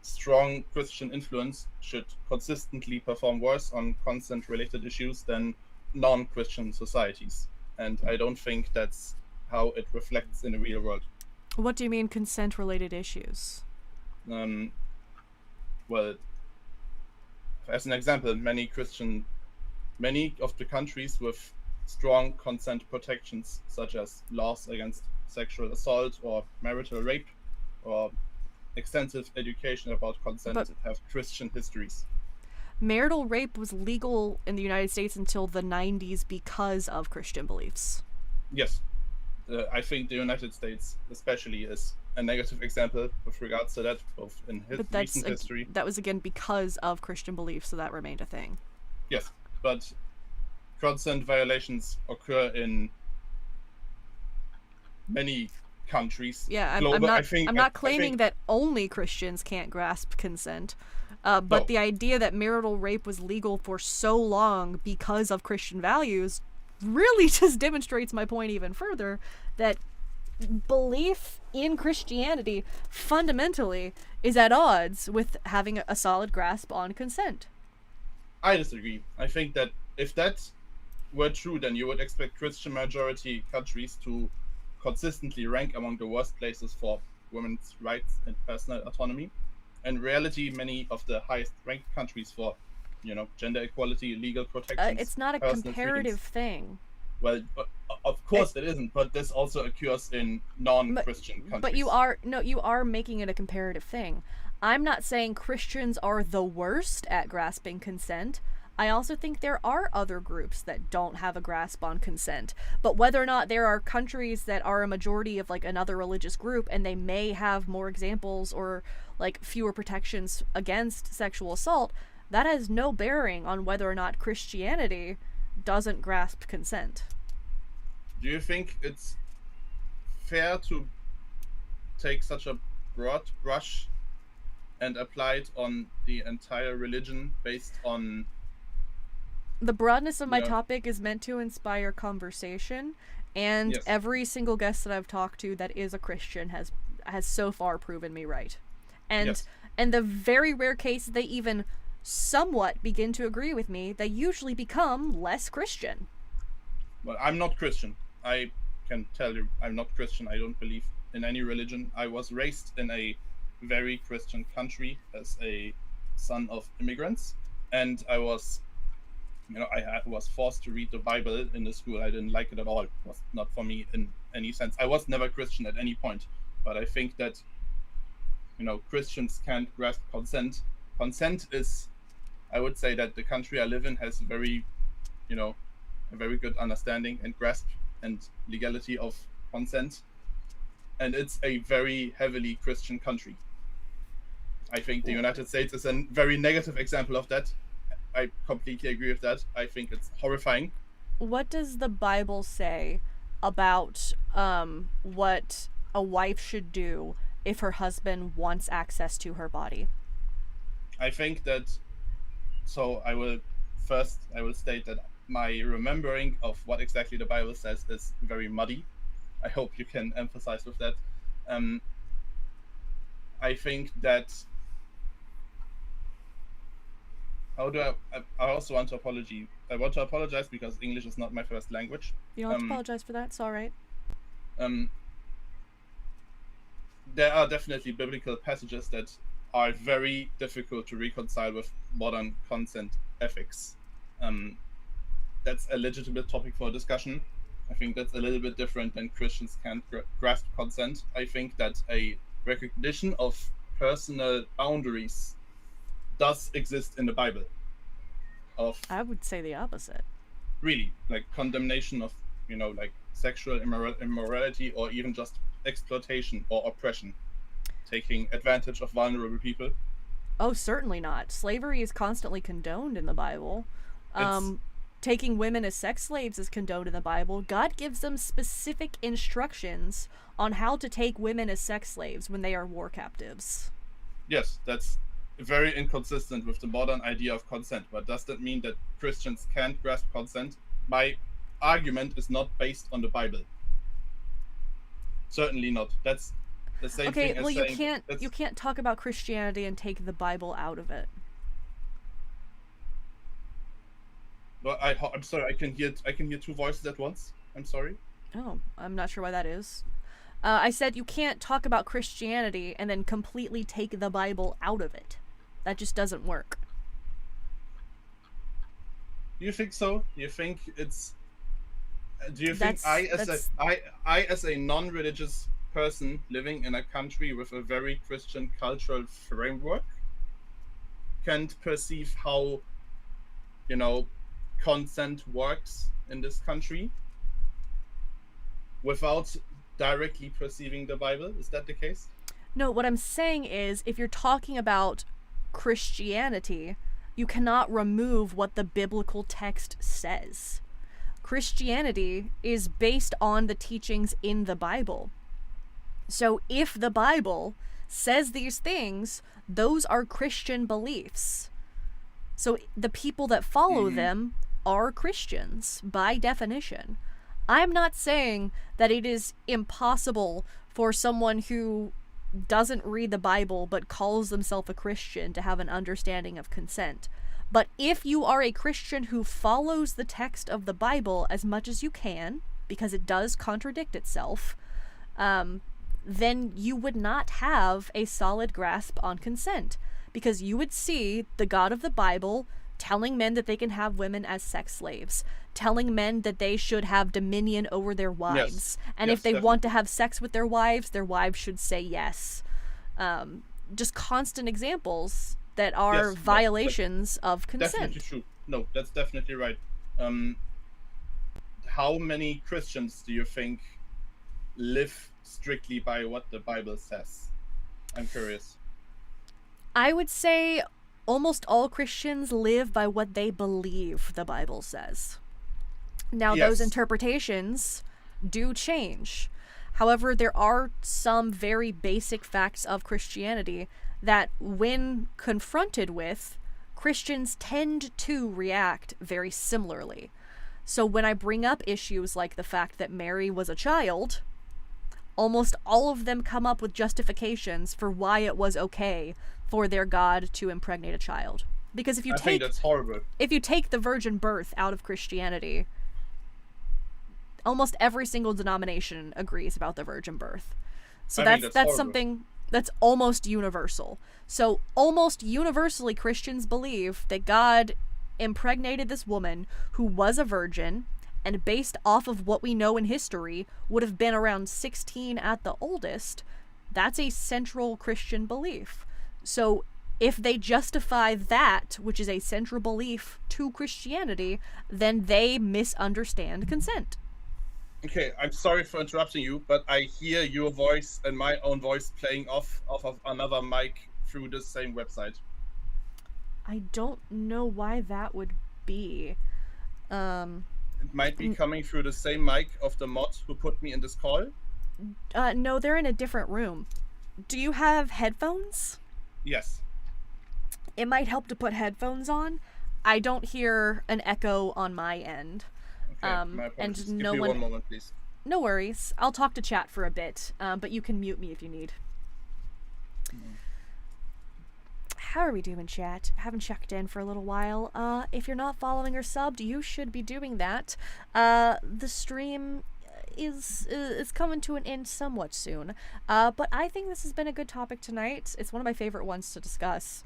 strong Christian influence should consistently perform worse on consent-related issues than non-Christian societies. And I don't think that's how it reflects in the real world. What do you mean consent-related issues? Well, as an example, many of the countries with strong consent protections, such as laws against sexual assault or marital rape, or extensive education about consent, have Christian histories. Marital rape was legal in the United States until the 90s because of Christian beliefs. Yes. I think the United States especially is a negative example with regards to that, both in recent history. That was again because of Christian beliefs, so that remained a thing. Yes, but consent violations occur in many countries. Yeah, I'm not claiming that only Christians can't grasp consent, but the idea that marital rape was legal for so long because of Christian values really just demonstrates my point even further, that belief in Christianity fundamentally is at odds with having a solid grasp on consent. I disagree. I think that if that were true, then you would expect Christian majority countries to consistently rank among the worst places for women's rights and personal autonomy. In reality, many of the highest ranked countries for gender equality, legal protections. It's not a comparative thing. Well, of course it isn't, but this also occurs in non-Christian countries. But you are making it a comparative thing. I'm not saying Christians are the worst at grasping consent. I also think there are other groups that don't have a grasp on consent. But whether or not there are countries that are a majority of like another religious group and they may have more examples or like fewer protections against sexual assault, that has no bearing on whether or not Christianity doesn't grasp consent. Do you think it's fair to take such a broad brush and apply it on the entire religion based on... The broadness of my topic is meant to inspire conversation, and every single guest that I've talked to that is a Christian has so far proven me right. And the very rare case they even somewhat begin to agree with me, they usually become less Christian. Well, I'm not Christian. I can tell you, I'm not Christian. I don't believe in any religion. I was raised in a very Christian country as a son of immigrants, and I was was forced to read the Bible in the school. I didn't like it at all. It was not for me in any sense. I was never Christian at any point, but I think that, Christians can't grasp consent. Consent is, I would say that the country I live in has a very good understanding and grasp and legality of consent. And it's a very heavily Christian country. I think the United States is a very negative example of that. I completely agree with that. I think it's horrifying. What does the Bible say about what a wife should do if her husband wants access to her body? I think that, so I will state that my remembering of what exactly the Bible says is very muddy. I hope you can emphasize with that. I think that, I also want to apologize. I want to apologize because English is not my first language. You don't have to apologize for that. It's all right. There are definitely biblical passages that are very difficult to reconcile with modern consent ethics. That's a legitimate topic for discussion. I think that's a little bit different than Christians can't grasp consent. I think that a recognition of personal boundaries does exist in the Bible. I would say the opposite. Really, like condemnation of, like sexual immorality or even just exploitation or oppression, taking advantage of vulnerable people. Oh, certainly not. Slavery is constantly condoned in the Bible. Taking women as sex slaves is condoned in the Bible. God gives them specific instructions on how to take women as sex slaves when they are war captives. Yes, that's very inconsistent with the modern idea of consent. But does that mean that Christians can't grasp consent? My argument is not based on the Bible. Certainly not. That's the same thing as saying... you can't talk about Christianity and take the Bible out of it. Well, I'm sorry. I can hear two voices at once. I'm sorry. Oh, I'm not sure why that is. I said you can't talk about Christianity and then completely take the Bible out of it. That just doesn't work. You think so? You think it's... Do you think I as a non-religious person living in a country with a very Christian cultural framework can perceive how, consent works in this country without directly perceiving the Bible? Is that the case? No, what I'm saying is if you're talking about Christianity, you cannot remove what the biblical text says. Christianity is based on the teachings in the Bible. So if the Bible says these things, those are Christian beliefs. So the people that follow them are Christians by definition. I'm not saying that it is impossible for someone who doesn't read the Bible but calls themselves a Christian to have an understanding of consent. But if you are a Christian who follows the text of the Bible as much as you can, because it does contradict itself, then you would not have a solid grasp on consent. Because you would see the God of the Bible telling men that they can have women as sex slaves, telling men that they should have dominion over their wives, and if they want to have sex with their wives should say yes. Just constant examples that are violations of consent. Definitely true. No, that's definitely right. How many Christians do you think live strictly by what the Bible says? I'm curious. I would say almost all Christians live by what they believe the Bible says. Now, those interpretations do change. However, there are some very basic facts of Christianity that, when confronted with, Christians tend to react very similarly. So when I bring up issues like the fact that Mary was a child, almost all of them come up with justifications for why it was okay for their God to impregnate a child. Because if you think that's horrible. If you take the virgin birth out of Christianity, almost every single denomination agrees about the virgin birth. So that's something that's almost universal. So almost universally Christians believe that God impregnated this woman who was a virgin and based off of what we know in history, would have been around 16 at the oldest. That's a central Christian belief. So if they justify that, which is a central belief to Christianity, then they misunderstand consent. Okay, I'm sorry for interrupting you, but I hear your voice and my own voice playing off of another mic through the same website. I don't know why that would be. It might be coming through the same mic of the mod who put me in this call. No, they're in a different room. Do you have headphones? Yes. It might help to put headphones on. I don't hear an echo on my end. Okay, my apologies. And Give no me one. one moment, please. No worries. I'll talk to chat for a bit, but you can mute me if you need. How are we doing, chat? Haven't checked in for a little while. If you're not following or subbed, you should be doing that. The stream is coming to an end somewhat soon. But I think this has been a good topic tonight. It's one of my favorite ones to discuss.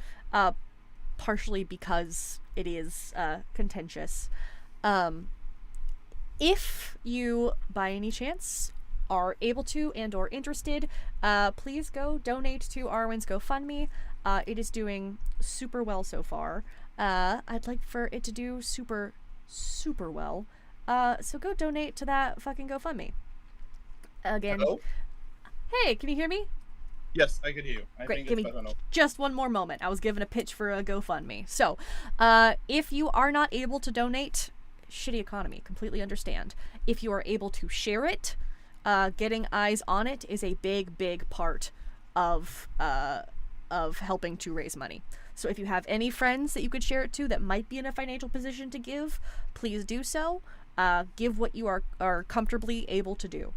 Partially because it is contentious. If you, by any chance, are able to and or interested, please go donate to Arwen's GoFundMe. It is doing super well so far. I'd like for it to do super, super well. So go donate to that fucking GoFundMe. Again. Hello? Hey, can you hear me? Yes, I can hear you. I Great, think give it's me better now. just one more moment. I was given a pitch for a GoFundMe. So, if you are not able to donate, shitty economy, completely understand. If you are able to share it, getting eyes on it is a big, big part of helping to raise money. So if you have any friends that you could share it to that might be in a financial position to give, please do so. Give what you are comfortably able to do.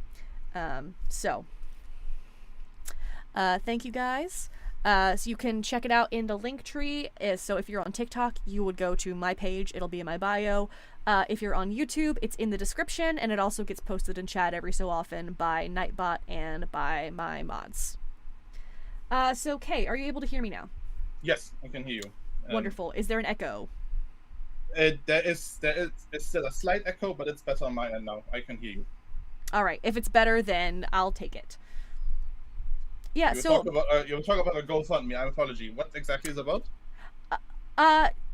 Thank you guys. So you can check it out in the Linktree. So if you're on TikTok, you would go to my page. It'll be in my bio. If you're on YouTube, it's in the description, and it also gets posted in chat every so often by Nightbot and by my mods. So Kay, are you able to hear me now? Yes, I can hear you. Wonderful. Is there an echo? There is still a slight echo, but it's better on my end now. I can hear you. All right. If it's better, then I'll take it. Yeah. You So were talking about a GoFundMe. I'm apology. What exactly is it about?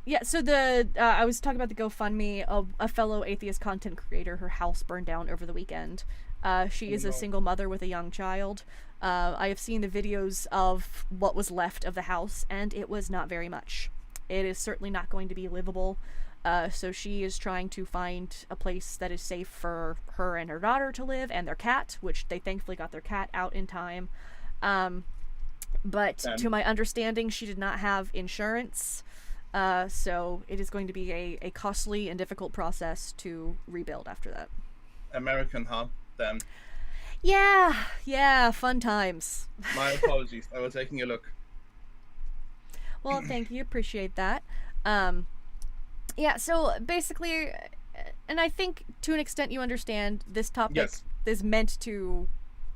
yeah. So I was talking about the GoFundMe of a fellow atheist content creator. Her house burned down over the weekend. She is a single mother with a young child. I have seen the videos of what was left of the house, and it was not very much. It is certainly not going to be livable. So she is trying to find a place that is safe for her and her daughter to live, and their cat, which they thankfully got their cat out in time. But to my understanding, she did not have insurance. So it is going to be a costly and difficult process to rebuild after that. American, huh? Then. Yeah, fun times. My apologies. I was taking a look. Well, thank you. Appreciate that. Yeah, so basically, and I think to an extent you understand, this topic is meant to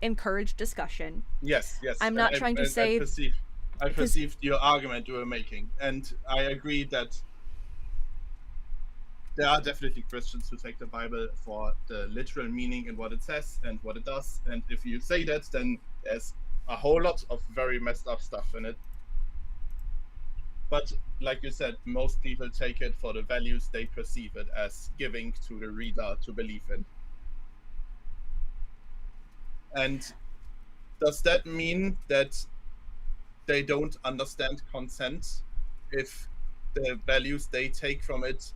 encourage discussion. Yes. I'm not trying to say... I perceived your argument you were making, and I agree that there are definitely Christians who take the Bible for the literal meaning and what it says and what it does, and if you say that, then there's a whole lot of very messed up stuff in it. But like you said, most people take it for the values they perceive it as giving to the reader to believe in. And does that mean that they don't understand consent if the values they take from it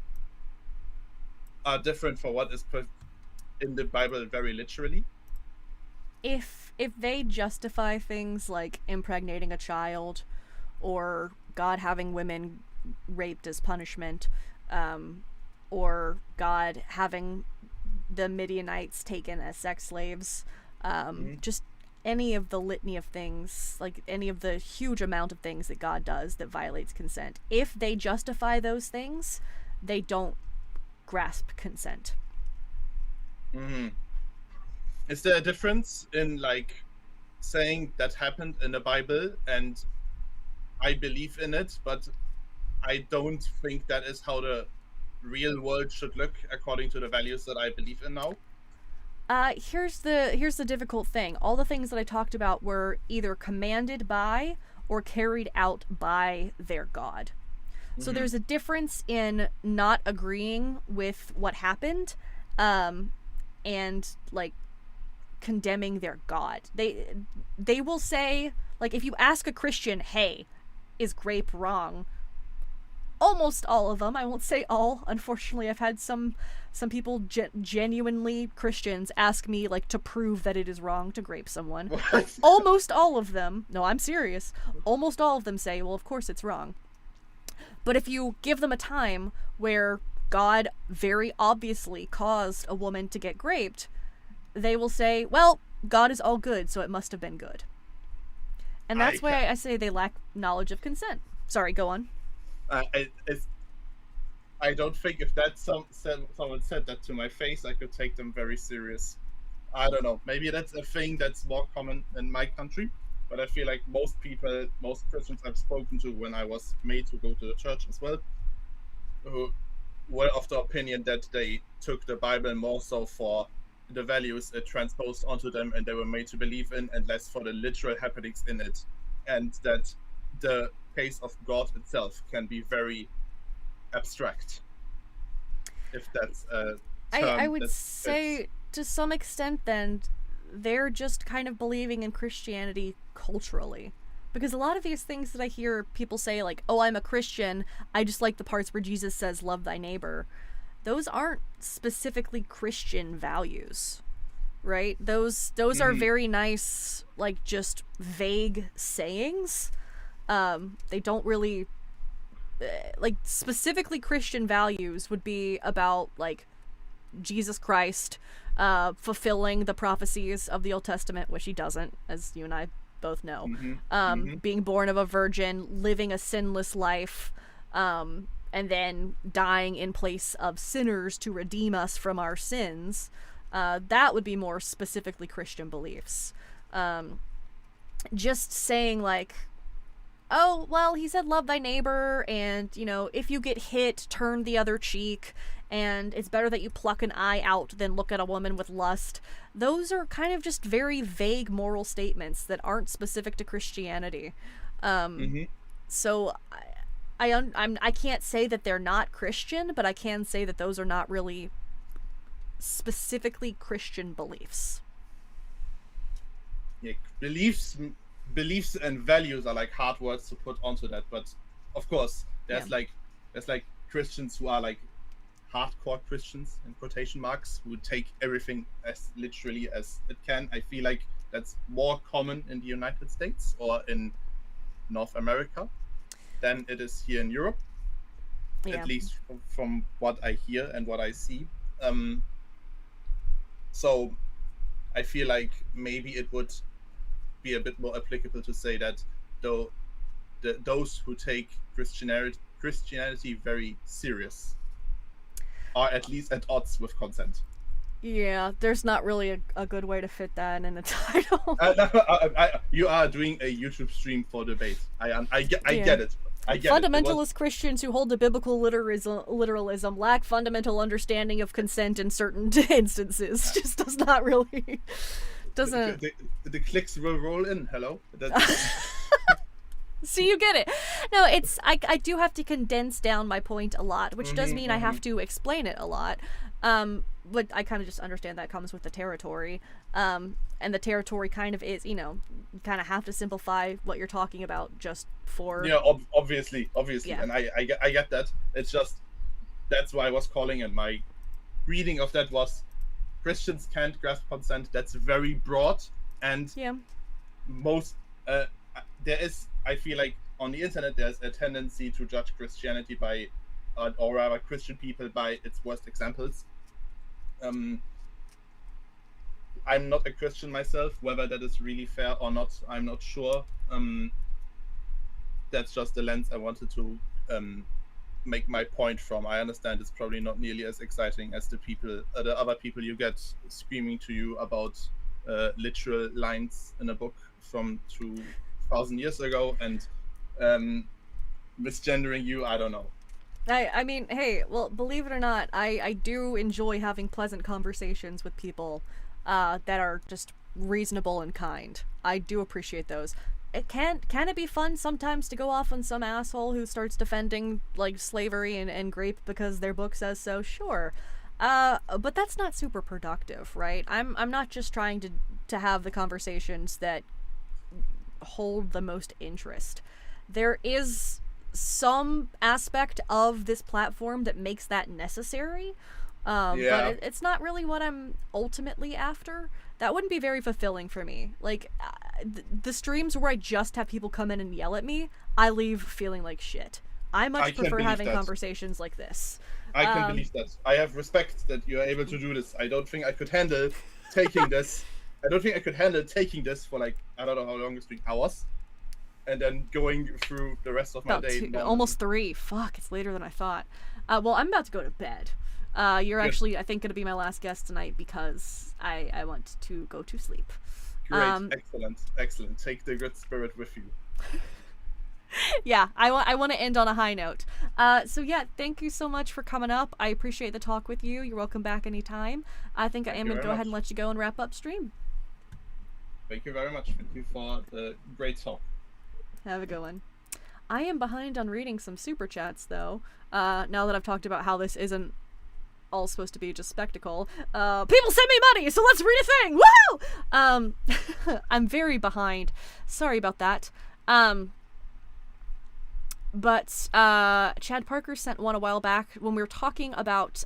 are different for what is in the Bible very literally? If they justify things like impregnating a child, or God having women raped as punishment, or God having the Midianites taken as sex slaves, just any of the litany of things, like any of the huge amount of things that God does that violates consent, if they justify those things, they don't grasp consent. Is there a difference in like saying that happened in the Bible and I believe in it, but I don't think that is how the real world should look according to the values that I believe in now? Here's the difficult thing. All the things that I talked about were either commanded by or carried out by their God. So there's a difference in not agreeing with what happened, and like condemning their God. They will say, like, if you ask a Christian, hey, is grape wrong? Almost all of them, I won't say all, unfortunately. I've had some people genuinely Christians ask me, like, to prove that it is wrong to grape someone. Almost all of them, no, I'm serious, almost all of them say, well, of course it's wrong. But if you give them a time where God very obviously caused a woman to get graped, they will say, well, God is all good, so it must have been good. And that's why I say they lack knowledge of consent. Sorry, go on. I don't think if that someone said that to my face, I could take them very serious. I don't know. Maybe that's a thing that's more common in my country, but I feel like most Christians I've spoken to when I was made to go to the church as well, who were of the opinion that they took the Bible more so for the values it transposed onto them and they were made to believe in, and less for the literal happenings in it, and that the case of God itself can be very abstract, if that's a term. I would say to some extent then they're just kind of believing in Christianity culturally, because a lot of these things that I hear people say, like, oh, I'm a Christian, I just like the parts where Jesus says love thy neighbor, those aren't specifically Christian values, right? Those are very nice, like, just vague sayings. They don't really, like, specifically Christian values would be about, like, Jesus Christ fulfilling the prophecies of the Old Testament, which he doesn't, as you and I both know. Being born of a virgin, living a sinless life, and then dying in place of sinners to redeem us from our sins. That would be more specifically Christian beliefs. Just saying, like, oh, well, he said love thy neighbor, and, you know, if you get hit, turn the other cheek, and it's better that you pluck an eye out than look at a woman with lust. Those are kind of just very vague moral statements that aren't specific to Christianity. So I can't say that they're not Christian, but I can say that those are not really specifically Christian beliefs. Yeah, beliefs and values are like hard words to put onto that, but of course there's like Christians who are like hardcore Christians in quotation marks, who take everything as literally as it can. I feel like that's more common in the United States or in North America than it is here in Europe, at least from what I hear and what I see. So I feel like maybe it would be a bit more applicable to say that those who take Christianity very serious are at least at odds with consent. Yeah, there's not really a good way to fit that in a title. You are doing a YouTube stream for debate. I get it. Fundamentalist Christians who hold to biblical literalism lack fundamental understanding of consent in certain instances. Just does not really... doesn't... The clicks will roll in, hello? So you get it. No, it's... I do have to condense down my point a lot, which does mean I have to explain it a lot. But I kind of just understand that comes with the territory. And the territory kind of is, you know, you kind of have to simplify what you're talking about just for... Yeah, obviously. Yeah. And I get that. It's just, that's why I was calling, and my reading of that was Christians can't grasp consent. That's very broad. And most, there is, I feel like on the internet, there's a tendency to judge Christianity by, or rather Christian people by its worst examples. I'm not a Christian myself. Whether that is really fair or not, I'm not sure. That's just the lens I wanted to make my point from. I understand it's probably not nearly as exciting as the other people you get screaming to you about literal lines in a book from 2,000 years ago and misgendering you. I don't know. I mean, hey, well, believe it or not, I do enjoy having pleasant conversations with people that are just reasonable and kind. I do appreciate those. Can it be fun sometimes to go off on some asshole who starts defending like slavery and rape because their book says so? Sure. But that's not super productive, right? I'm not just trying to have the conversations that hold the most interest. There is some aspect of this platform that makes that necessary, but it's not really what I'm ultimately after. That wouldn't be very fulfilling for me. Like, the streams where I just have people come in and yell at me, I leave feeling like shit. I much prefer having conversations like this. I can believe that. I have respect that you are able to do this. I don't think I could handle taking this. I don't think I could handle taking this for like, I don't know how long it's been, hours, and then going through the rest of my day. Almost 3. Fuck, it's later than I thought. Well, I'm about to go to bed. You're actually, I think, going to be my last guest tonight because I want to go to sleep. Great, excellent. Take the good spirit with you. Yeah, I want to end on a high note. So yeah, thank you so much for coming up. I appreciate the talk with you. You're welcome back anytime. I think I am going to go ahead and let you go and wrap up stream. Thank you very much. Thank you for the great talk. Have a good one. I am behind on reading some super chats though. Now that I've talked about how this isn't all supposed to be just spectacle. People send me money, so let's read a thing. Woo! I'm very behind. Sorry about that. But Chad Parker sent one a while back when we were talking about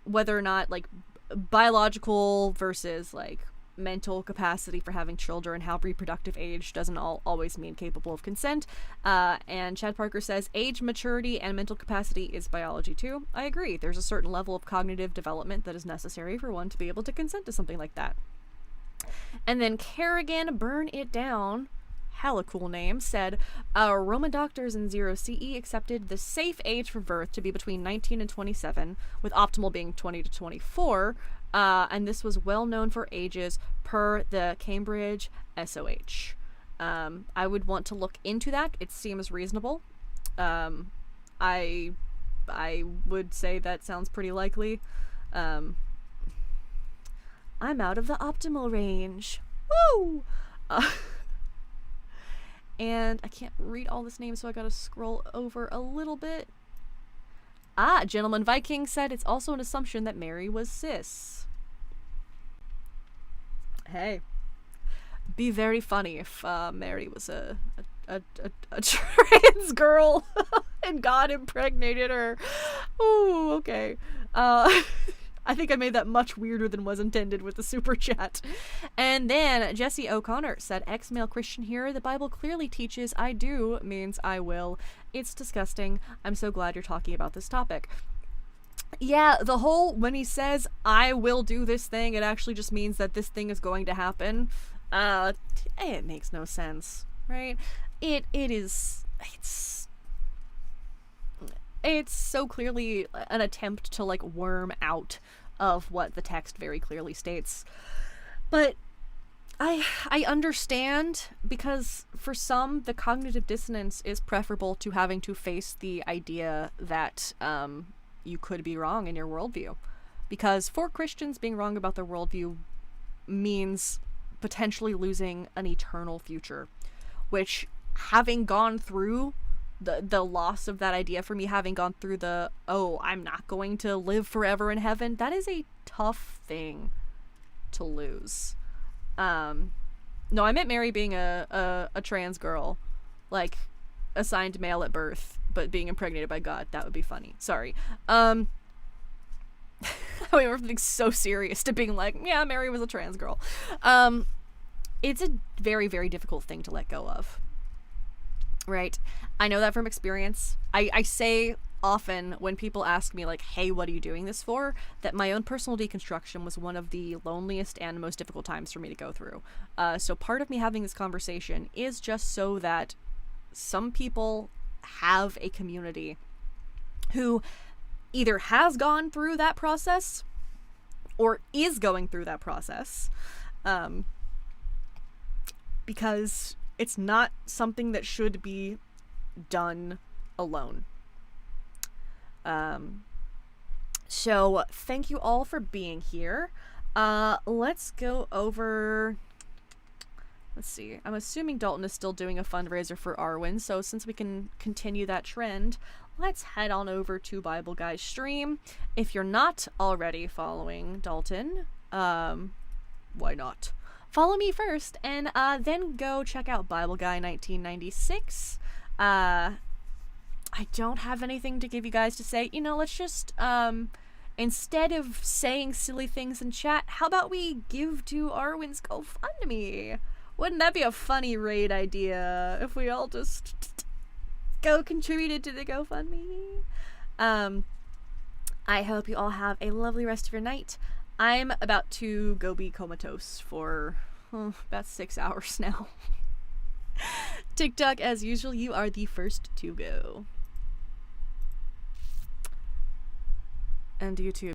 whether or not like biological versus like mental capacity for having children, how reproductive age doesn't always mean capable of consent. And Chad Parker says age, maturity, and mental capacity is biology too. I agree. There's a certain level of cognitive development that is necessary for one to be able to consent to something like that. And then Kerrigan Burn It Down, hella cool name, said Roman doctors in 0 CE accepted the safe age for birth to be between 19 and 27, with optimal being 20 to 24. And this was well known for ages per the Cambridge SOH. I would want to look into that. It seems reasonable. I would say that sounds pretty likely. I'm out of the optimal range. Woo! And I can't read all this name, so I gotta scroll over a little bit. Gentleman Viking said it's also an assumption that Mary was cis. Hey, be very funny if Mary was a trans girl and God impregnated her. Ooh, okay. I think I made that much weirder than was intended with the super chat. And then Jesse O'Connor said, ex-male Christian here, the Bible clearly teaches I do means I will. It's disgusting. I'm so glad you're talking about this topic. Yeah, the whole, when he says, I will do this thing, it actually just means that this thing is going to happen. It makes no sense, right? It's so clearly an attempt to, like, worm out of what the text very clearly states. But I understand, because for some, the cognitive dissonance is preferable to having to face the idea that you could be wrong in your worldview. Because for Christians, being wrong about their worldview means potentially losing an eternal future, which, having gone through the loss of that idea for me, having gone through the, oh, I'm not going to live forever in heaven, that is a tough thing to lose. No, I meant Mary being a trans girl, like, assigned male at birth, but being impregnated by God. That would be funny. Sorry. I went from something so serious to being like, yeah, Mary was a trans girl. It's a very, very difficult thing to let go of. Right? I know that from experience. I say often when people ask me, like, hey, what are you doing this for? That my own personal deconstruction was one of the loneliest and most difficult times for me to go through. So part of me having this conversation is just so that some people have a community who either has gone through that process or is going through that process. Because it's not something that should be done alone. So thank you all for being here. Let's go over. Let's see. I'm assuming Dalton is still doing a fundraiser for Arwen, so since we can continue that trend, let's head on over to Bible Guy's stream. If you're not already following Dalton, why not? Follow me first, and then go check out Bible Guy 1996. I don't have anything to give you guys to say. You know, let's just, instead of saying silly things in chat, how about we give to Arwen's GoFundMe? Wouldn't that be a funny raid idea if we all just go contributed to the GoFundMe? I hope you all have a lovely rest of your night. I'm about to go be comatose for about 6 hours now. TikTok, as usual, you are the first to go. And YouTube.